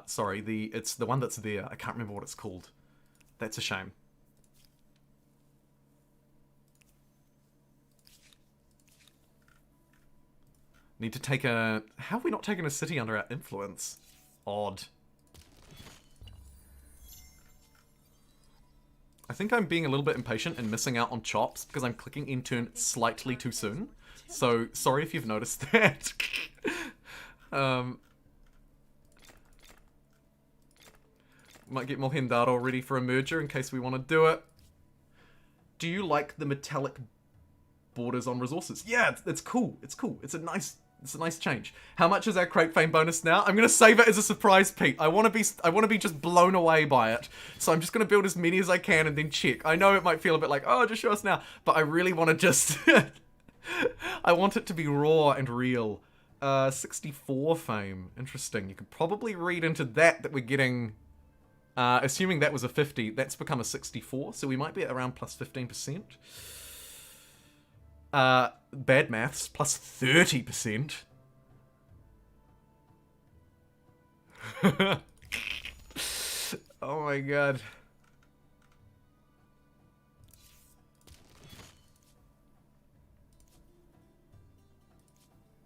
Sorry, it's the one that's there. I can't remember what it's called. That's a shame. Need to take a... How have we not taken a city under our influence? Odd. I think I'm being a little bit impatient and missing out on chops because I'm clicking in turn slightly too soon. So, sorry if you've noticed that. Might get Mohendaro ready for a merger in case we want to do it. Do you like the metallic borders on resources? Yeah, it's cool. It's cool. It's a nice change. How much is our crate fame bonus now? I'm gonna save it as a surprise, Pete. I want to be just blown away by it. So I'm just gonna build as many as I can and then check. I know it might feel a bit like, oh, just show us now, but I really want to just. I want it to be raw and real. 64 fame. Interesting. You could probably read into that we're getting. Assuming that was a 50, that's become a 64, so we might be at around plus 15%. Bad maths, plus 30%. Oh my god.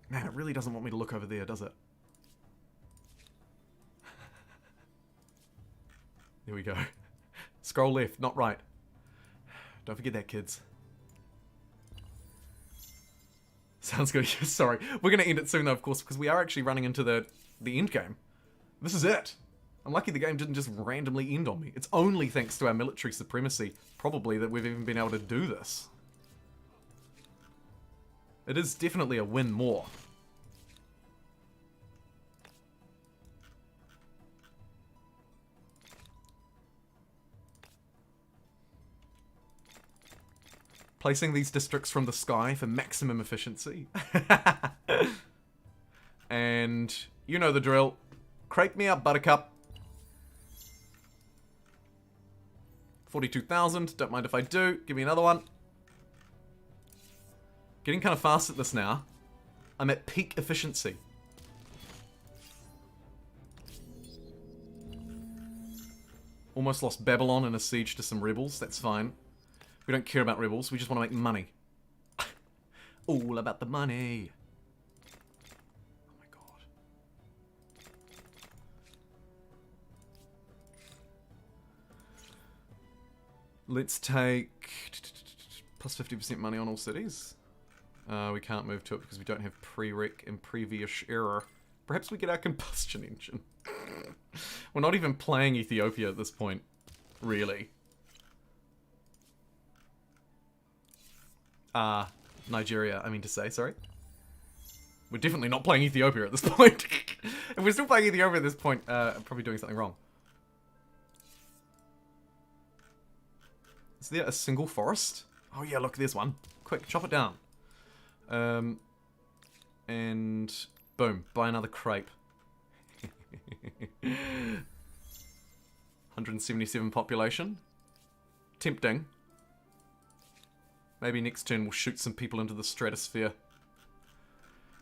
Man, it really doesn't want me to look over there, does it? There we go. Scroll left, not right. Don't forget that, kids. Sounds good. Sorry. We're going to end it soon, though, of course, because we are actually running into the end game. This is it. I'm lucky the game didn't just randomly end on me. It's only thanks to our military supremacy, probably, that we've even been able to do this. It is definitely a win more. Placing these districts from the sky for maximum efficiency. And you know the drill. Crate me up, Buttercup. 42,000. Don't mind if I do. Give me another one. Getting kind of fast at this now. I'm at peak efficiency. Almost lost Babylon in a siege to some rebels. That's fine. We don't care about rebels, we just want to make money. All about the money. Oh my god. Let's take plus 50% money on all cities. We can't move to it because we don't have prereq and previous error. Perhaps we get our combustion engine. We're not even playing Ethiopia at this point, really. Nigeria, I mean to say, sorry. We're definitely not playing Ethiopia at this point. If we're still playing Ethiopia at this point, I'm probably doing something wrong. Is there a single forest? Oh yeah, look, there's one. Quick, chop it down. And boom, buy another crepe. 177 population. Tempting. Maybe next turn we'll shoot some people into the stratosphere.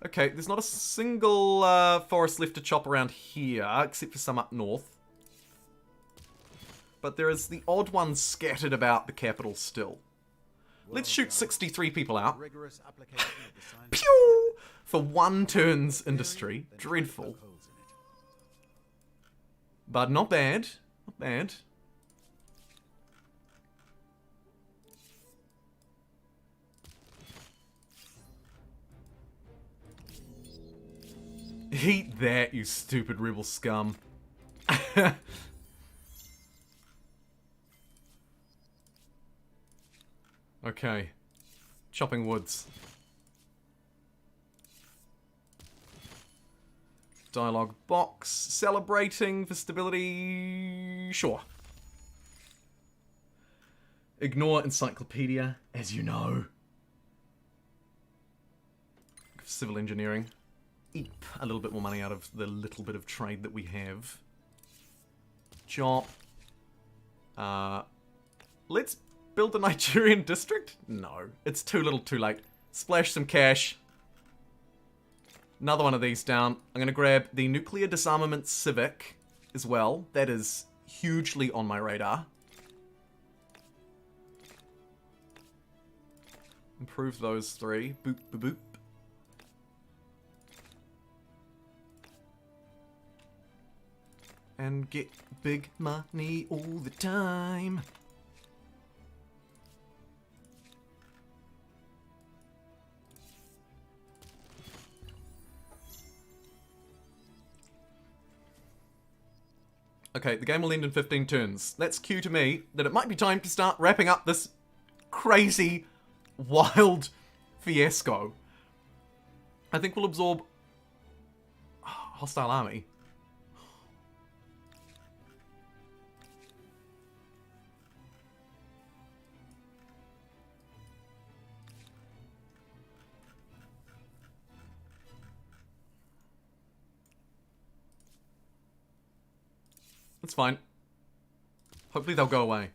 Okay, there's not a single forest left to chop around here, except for some up north. But there is the odd one scattered about the capital still. Let's shoot 63 people out. Pew! For one turn's industry. Dreadful. But not bad. Not bad. Eat that, you stupid rebel scum. Okay. Chopping woods. Dialogue box. Celebrating for stability. Sure. Ignore encyclopedia, as you know. Civil engineering. Eep a little bit more money out of the little bit of trade that we have. Chop. Let's build a Nigerian district? No. It's too little too late. Splash some cash. Another one of these down. I'm going to grab the Nuclear Disarmament Civic as well. That is hugely on my radar. Improve those 3. Boop, boop, boop. And get big money all the time. Okay, the game will end in 15 turns. That's cue to me that it might be time to start wrapping up this crazy, wild fiasco. I think we'll absorb hostile army. It's fine. Hopefully they'll go away.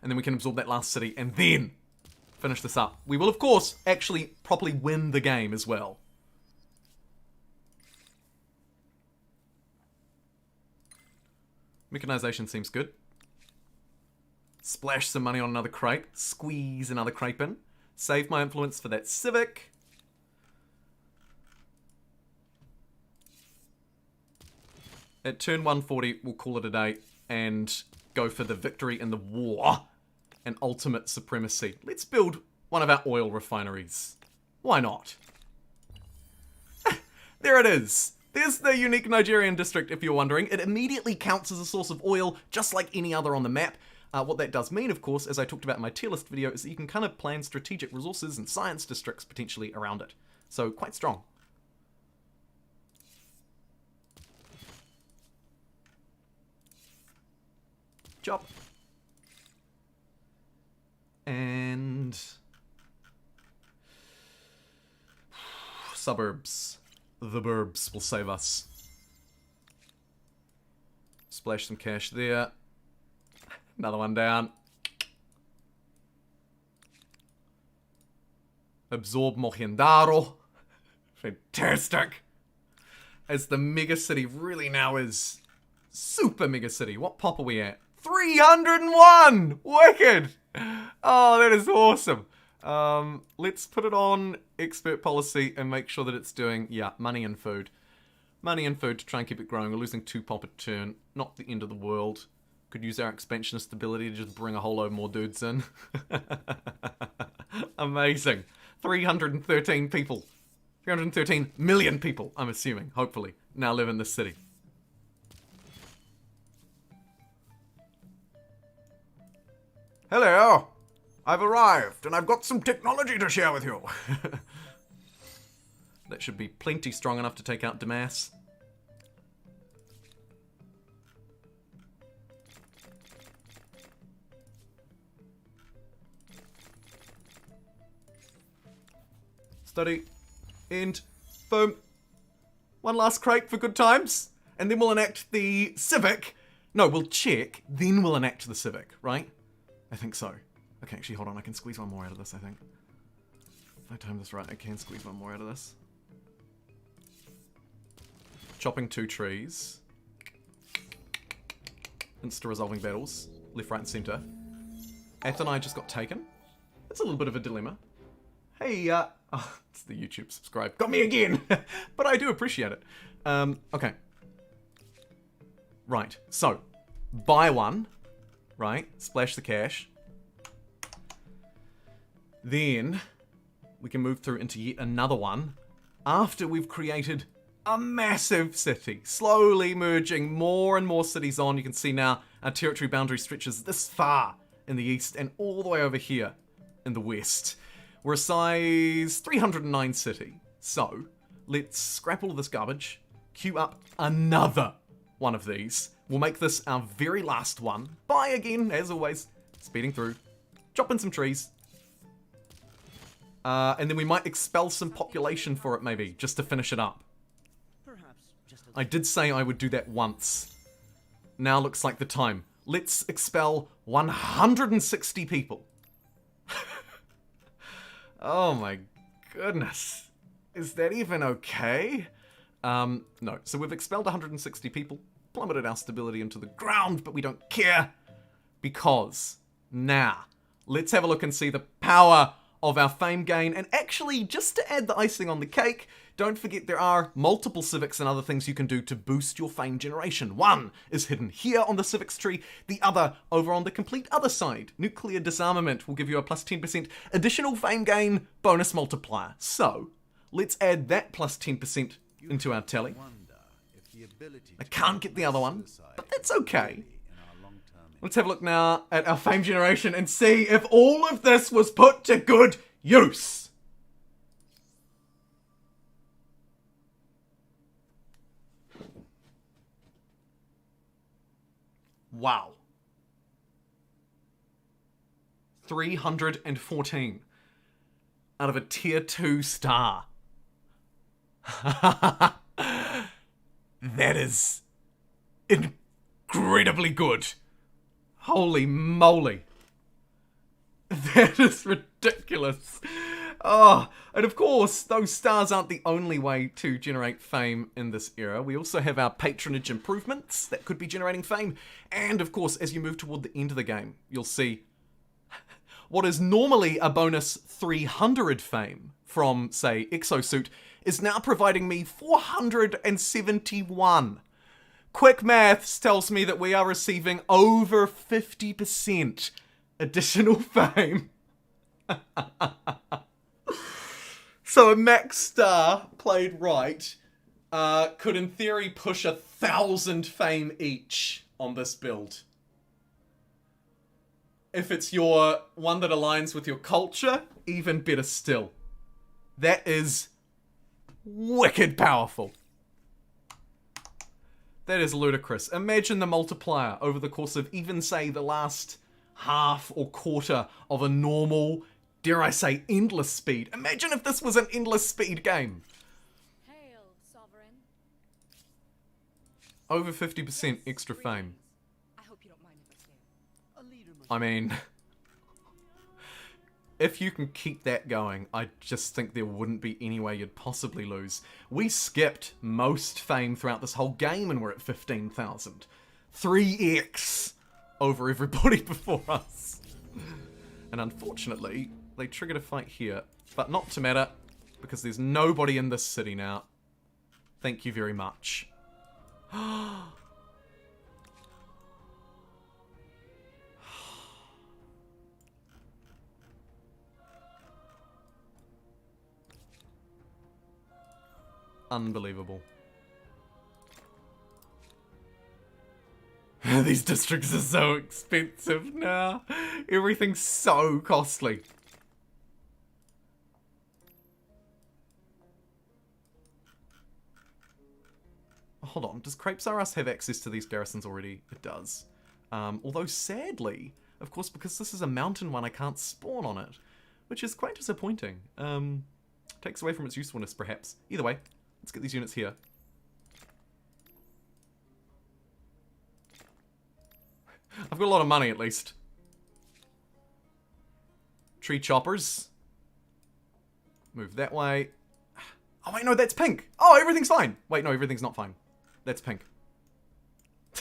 And then we can absorb that last city and then finish this up. We will, of course, actually properly win the game as well. Mechanization seems good. Splash some money on another crepe. Squeeze another crepe in. Save my influence for that civic. At turn 140, we'll call it a day and go for the victory in the war and ultimate supremacy. Let's build one of our oil refineries. Why not? There it is. There's the unique Nigerian district, if you're wondering. It immediately counts as a source of oil, just like any other on the map. What that does mean, of course, as I talked about in my tier list video, is that you can kind of plan strategic resources and science districts potentially around it. So, quite strong. Job. And suburbs. The burbs will save us. Splash some cash there. Another one down. Absorb Mohendaro. Fantastic. As the mega city really now is. Super mega city. What pop are we at? 301! Wicked! Oh, that is awesome. Let's put it on expert policy and make sure that it's doing, yeah, money and food. Money and food to try and keep it growing. We're losing 2 pop a turn. Not the end of the world. Could use our expansionist ability to just bring a whole load more dudes in. Amazing. 313 people. 313 million people, I'm assuming, hopefully, now live in this city. Hello! I've arrived, and I've got some technology to share with you. That should be plenty strong enough to take out Damas. Study. End. Boom. One last crate for good times. And then we'll enact the civic. No, we'll check, then we'll enact the civic, right? I think so. Okay, actually, hold on. I can squeeze one more out of this, I think. If I time this right, I can squeeze one more out of this. Chopping 2 trees. Insta-resolving battles. Left, right, and center. Athenai just got taken. That's a little bit of a dilemma. Hey, oh, it's the YouTube subscribe. Got me again! But I do appreciate it. Okay. Right, so. Buy one. Right, splash the cash. Then we can move through into yet another one after we've created a massive city, slowly merging more and more cities on. You can see now our territory boundary stretches this far in the east and all the way over here in the west. We're a size 309 city. So let's scrap all of this garbage, queue up another one of these. We'll make this our very last one. Buy again, as always. Speeding through. Chop in some trees. And then we might expel some population for it, maybe, just to finish it up. Perhaps just a I did say I would do that once. Now looks like the time. Let's expel 160 people. Oh my goodness. Is that even okay? No. So we've expelled 160 people, plummeted our stability into the ground, but we don't care. Because, let's have a look and see the power of our fame gain. And actually, just to add the icing on the cake, don't forget there are multiple civics and other things you can do to boost your fame generation. One is hidden here on the civics tree, the other over on the complete other side. Nuclear disarmament will give you a plus 10% additional fame gain bonus multiplier. So, let's add that plus 10% into our tally. I can't get the other one, but that's okay. Let's have a look now at our fame generation and see if all of this was put to good use. Wow. 314 out of a tier 2 star. That is incredibly good. Holy moly. That is ridiculous. Oh, and of course, those stars aren't the only way to generate fame in this era. We also have our patronage improvements that could be generating fame. And of course, as you move toward the end of the game, you'll see what is normally a bonus 300 fame from, say, Exosuit is now providing me 471. Quick maths tells me that we are receiving over 50% additional fame. So a max star played right could in theory push 1,000 fame each on this build. If it's your one that aligns with your culture, even better still. That is wicked powerful. That is ludicrous. Imagine the multiplier over the course of even, say, the last half or quarter of a normal, dare I say, endless speed. Imagine if this was an endless speed game. Hail, Sovereign. Over 50% extra fame. I hope you don't mind if I stare. A leader must I mean, if you can keep that going, I just think there wouldn't be any way you'd possibly lose. We skipped most fame throughout this whole game and we're at 15,000. 3x over everybody before us. And unfortunately, they triggered a fight here, but not to matter, because there's nobody in this city now. Thank you very much. Unbelievable. These districts are so expensive now. Everything's so costly. Hold on, does Crepes R Us have access to these garrisons already? It does. Although sadly, of course, because this is a mountain one, I can't spawn on it. Which is quite disappointing. Takes away from its usefulness, perhaps. Either way, let's get these units here. I've got a lot of money, at least. Tree choppers. Move that way. Oh, wait, no, that's pink. Oh, everything's fine. Wait, no, everything's not fine. That's pink.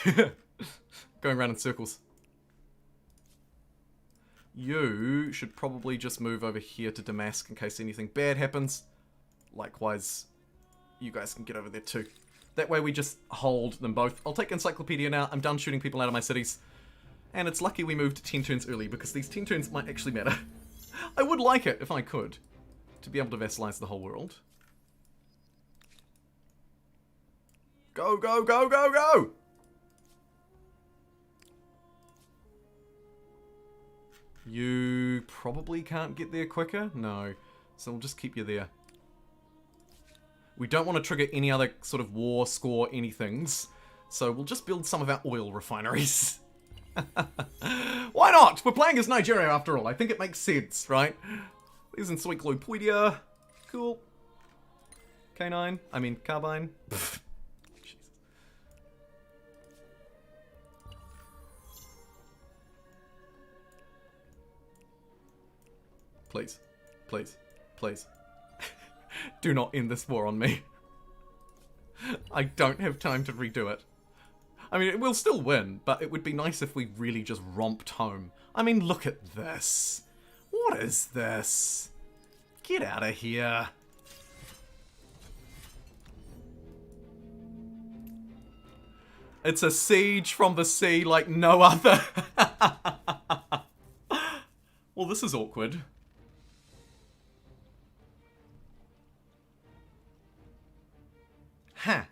Going around in circles. You should probably just move over here to Damask in case anything bad happens. Likewise, you guys can get over there too. That way we just hold them both. I'll take Encyclopedia now. I'm done shooting people out of my cities. And it's lucky we moved 10 turns early because these 10 turns might actually matter. I would like it, if I could, to be able to vassalize the whole world. Go, go, go, go, go! You probably can't get there quicker? No. So we'll just keep you there. We don't want to trigger any other sort of war score anythings. So we'll just build some of our oil refineries. Why not? We're playing as Nigeria after all. I think it makes sense, right? There's Encyclopedia. Cool. K9. I mean, Carbine. Jesus. Please. Please. Please. Do not end this war on me. I don't have time to redo it. I mean, we'll still win, but it would be nice if we really just romped home. I mean, look at this. What is this? Get out of here. It's a siege from the sea like no other. Well, this is awkward. Huh.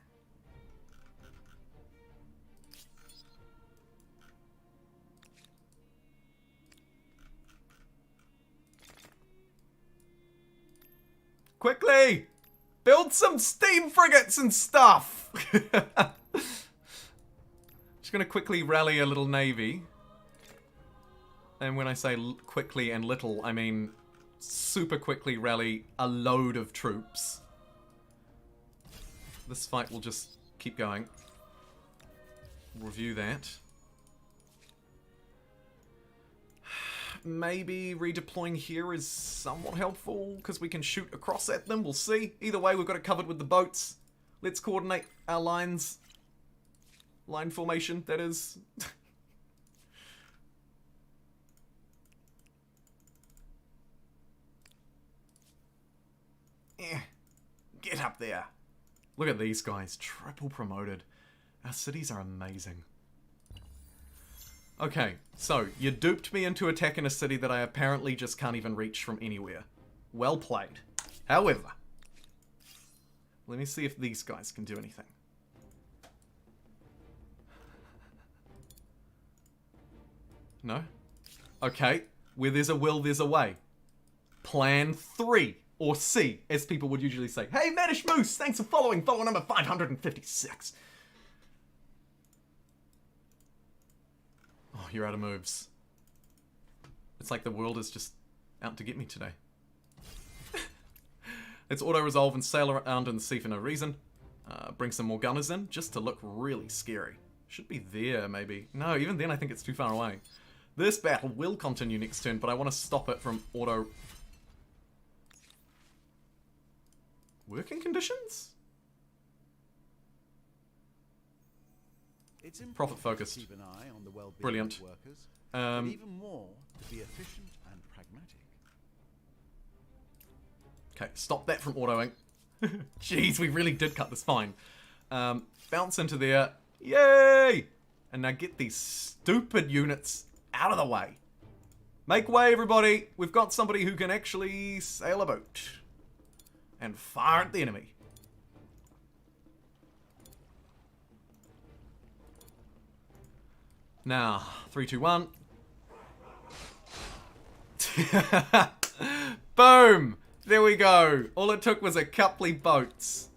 Quickly! Build some steam frigates and stuff! Just gonna quickly rally a little navy. And when I say quickly and little, I mean super quickly rally a load of troops. This fight will just keep going. Review that. Maybe redeploying here is somewhat helpful, because we can shoot across at them. We'll see. Either way, we've got it covered with the boats. Let's coordinate our lines. Line formation, that is. Get up there. Look at these guys, triple promoted. Our cities are amazing. Okay, so you duped me into attacking a city that I apparently just can't even reach from anywhere. Well played. However, let me see if these guys can do anything. No? Okay, where there's a will, there's a way. Plan 3. Or C, as people would usually say. Hey, Manish Moose, thanks for following. Follow number 556. Oh, you're out of moves. It's like the world is just out to get me today. Let's auto-resolve and sail around in the sea for no reason. Bring some more gunners in, just to look really scary. Should be there, maybe. No, even then I think it's too far away. This battle will continue next turn, but I want to stop it from auto... Working conditions? It's important Profit focused. to keep an eye on the well-being Brilliant. of workers, but even more to be efficient and pragmatic. Okay, stop that from autoing. Jeez, we really did cut this fine. Bounce into there. Yay! And now get these stupid units out of the way. Make way, everybody. We've got somebody who can actually sail a boat. And fire at the enemy. Now, 3, 2, 1. Boom! There we go. All it took was a couple of boats.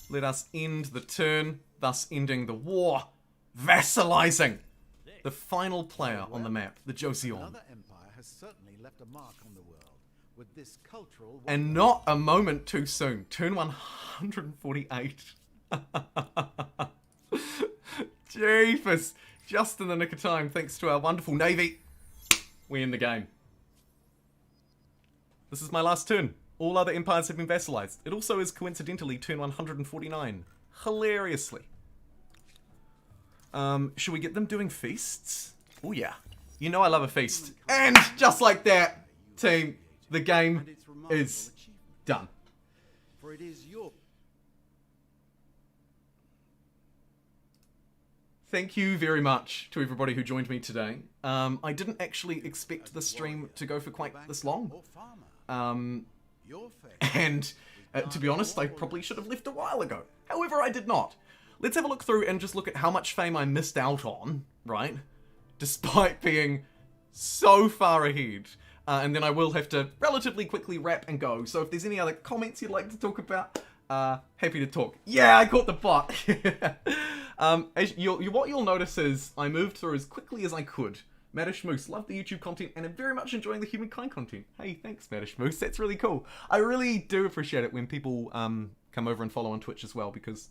Let us end the turn, thus ending the war. Vassalizing the final player on the map, the Joseon. Another empire has certainly left a mark on the world with this cultural And not a moment too soon. Turn 148. Jeepers. Just in the nick of time, thanks to our wonderful navy. We end the game. This is my last turn. All other empires have been vassalized. It also is coincidentally turn 149. Hilariously. Should we get them doing feasts? Oh yeah. You know I love a feast. And just like that, team, the game is done. For it is your Thank you very much to everybody who joined me today. I didn't actually expect the stream to go for quite this long. or farmer. Your fate And to be honest, I probably should have left a while ago. However, I did not. Let's have a look through and just look at how much fame I missed out on, right? Despite being so far ahead. And then I will have to relatively quickly wrap and go. So if there's any other comments you'd like to talk about, happy to talk. Yeah, I caught the bot. What you'll notice is I moved through as quickly as I could. Madish Moose, love the YouTube content and I'm very much enjoying the Humankind content. Hey, thanks Madish Moose, that's really cool. I really do appreciate it when people come over and follow on Twitch as well, because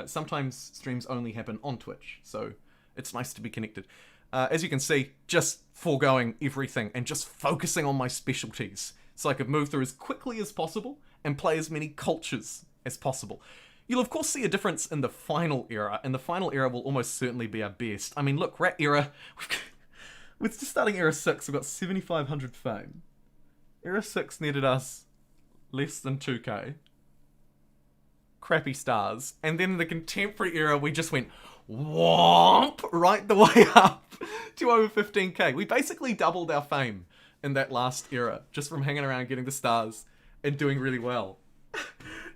sometimes streams only happen on Twitch, so it's nice to be connected. As you can see, just foregoing everything and just focusing on my specialties. so I could move through as quickly as possible and play as many cultures as possible. You'll of course see a difference in the final era, and the final era will almost certainly be our best. I mean, look, Rat era, with just starting era 6, we've got 7,500 fame. Era 6 netted us less than 2k. Crappy stars. And then in the contemporary era, we just went whomp right the way up to over 15k. We basically doubled our fame in that last era, just from hanging around getting the stars and doing really well.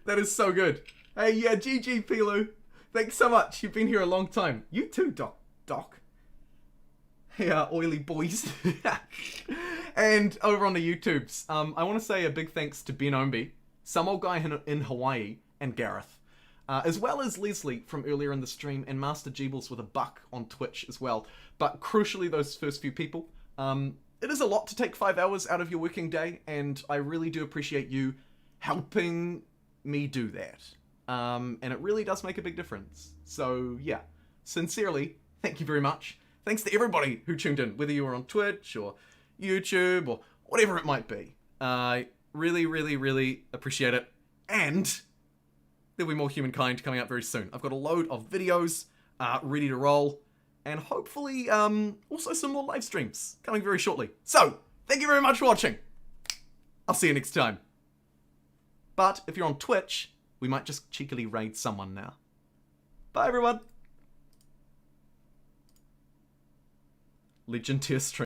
That is so good. Hey, yeah, GG, Pilu. Thanks so much. You've been here a long time. You too, Doc. Hey, oily boys. And over on the YouTubes, I want to say a big thanks to Ben Ombi, some old guy in Hawaii, and Gareth. As well as Leslie from earlier in the stream, and Master Jeebles with a buck on Twitch as well. But crucially, those first few people. It is a lot to take 5 hours out of your working day, and I really do appreciate you helping me do that. And it really does make a big difference. So yeah, sincerely, thank you very much. Thanks to everybody who tuned in, whether you were on Twitch or YouTube or whatever it might be. I really, really, really appreciate it. And there'll be more Humankind coming out very soon. I've got a load of videos ready to roll, and hopefully also some more live streams coming very shortly. So, thank you very much for watching. I'll see you next time. But if you're on Twitch, we might just cheekily raid someone now. Bye, everyone. Legend tier stream.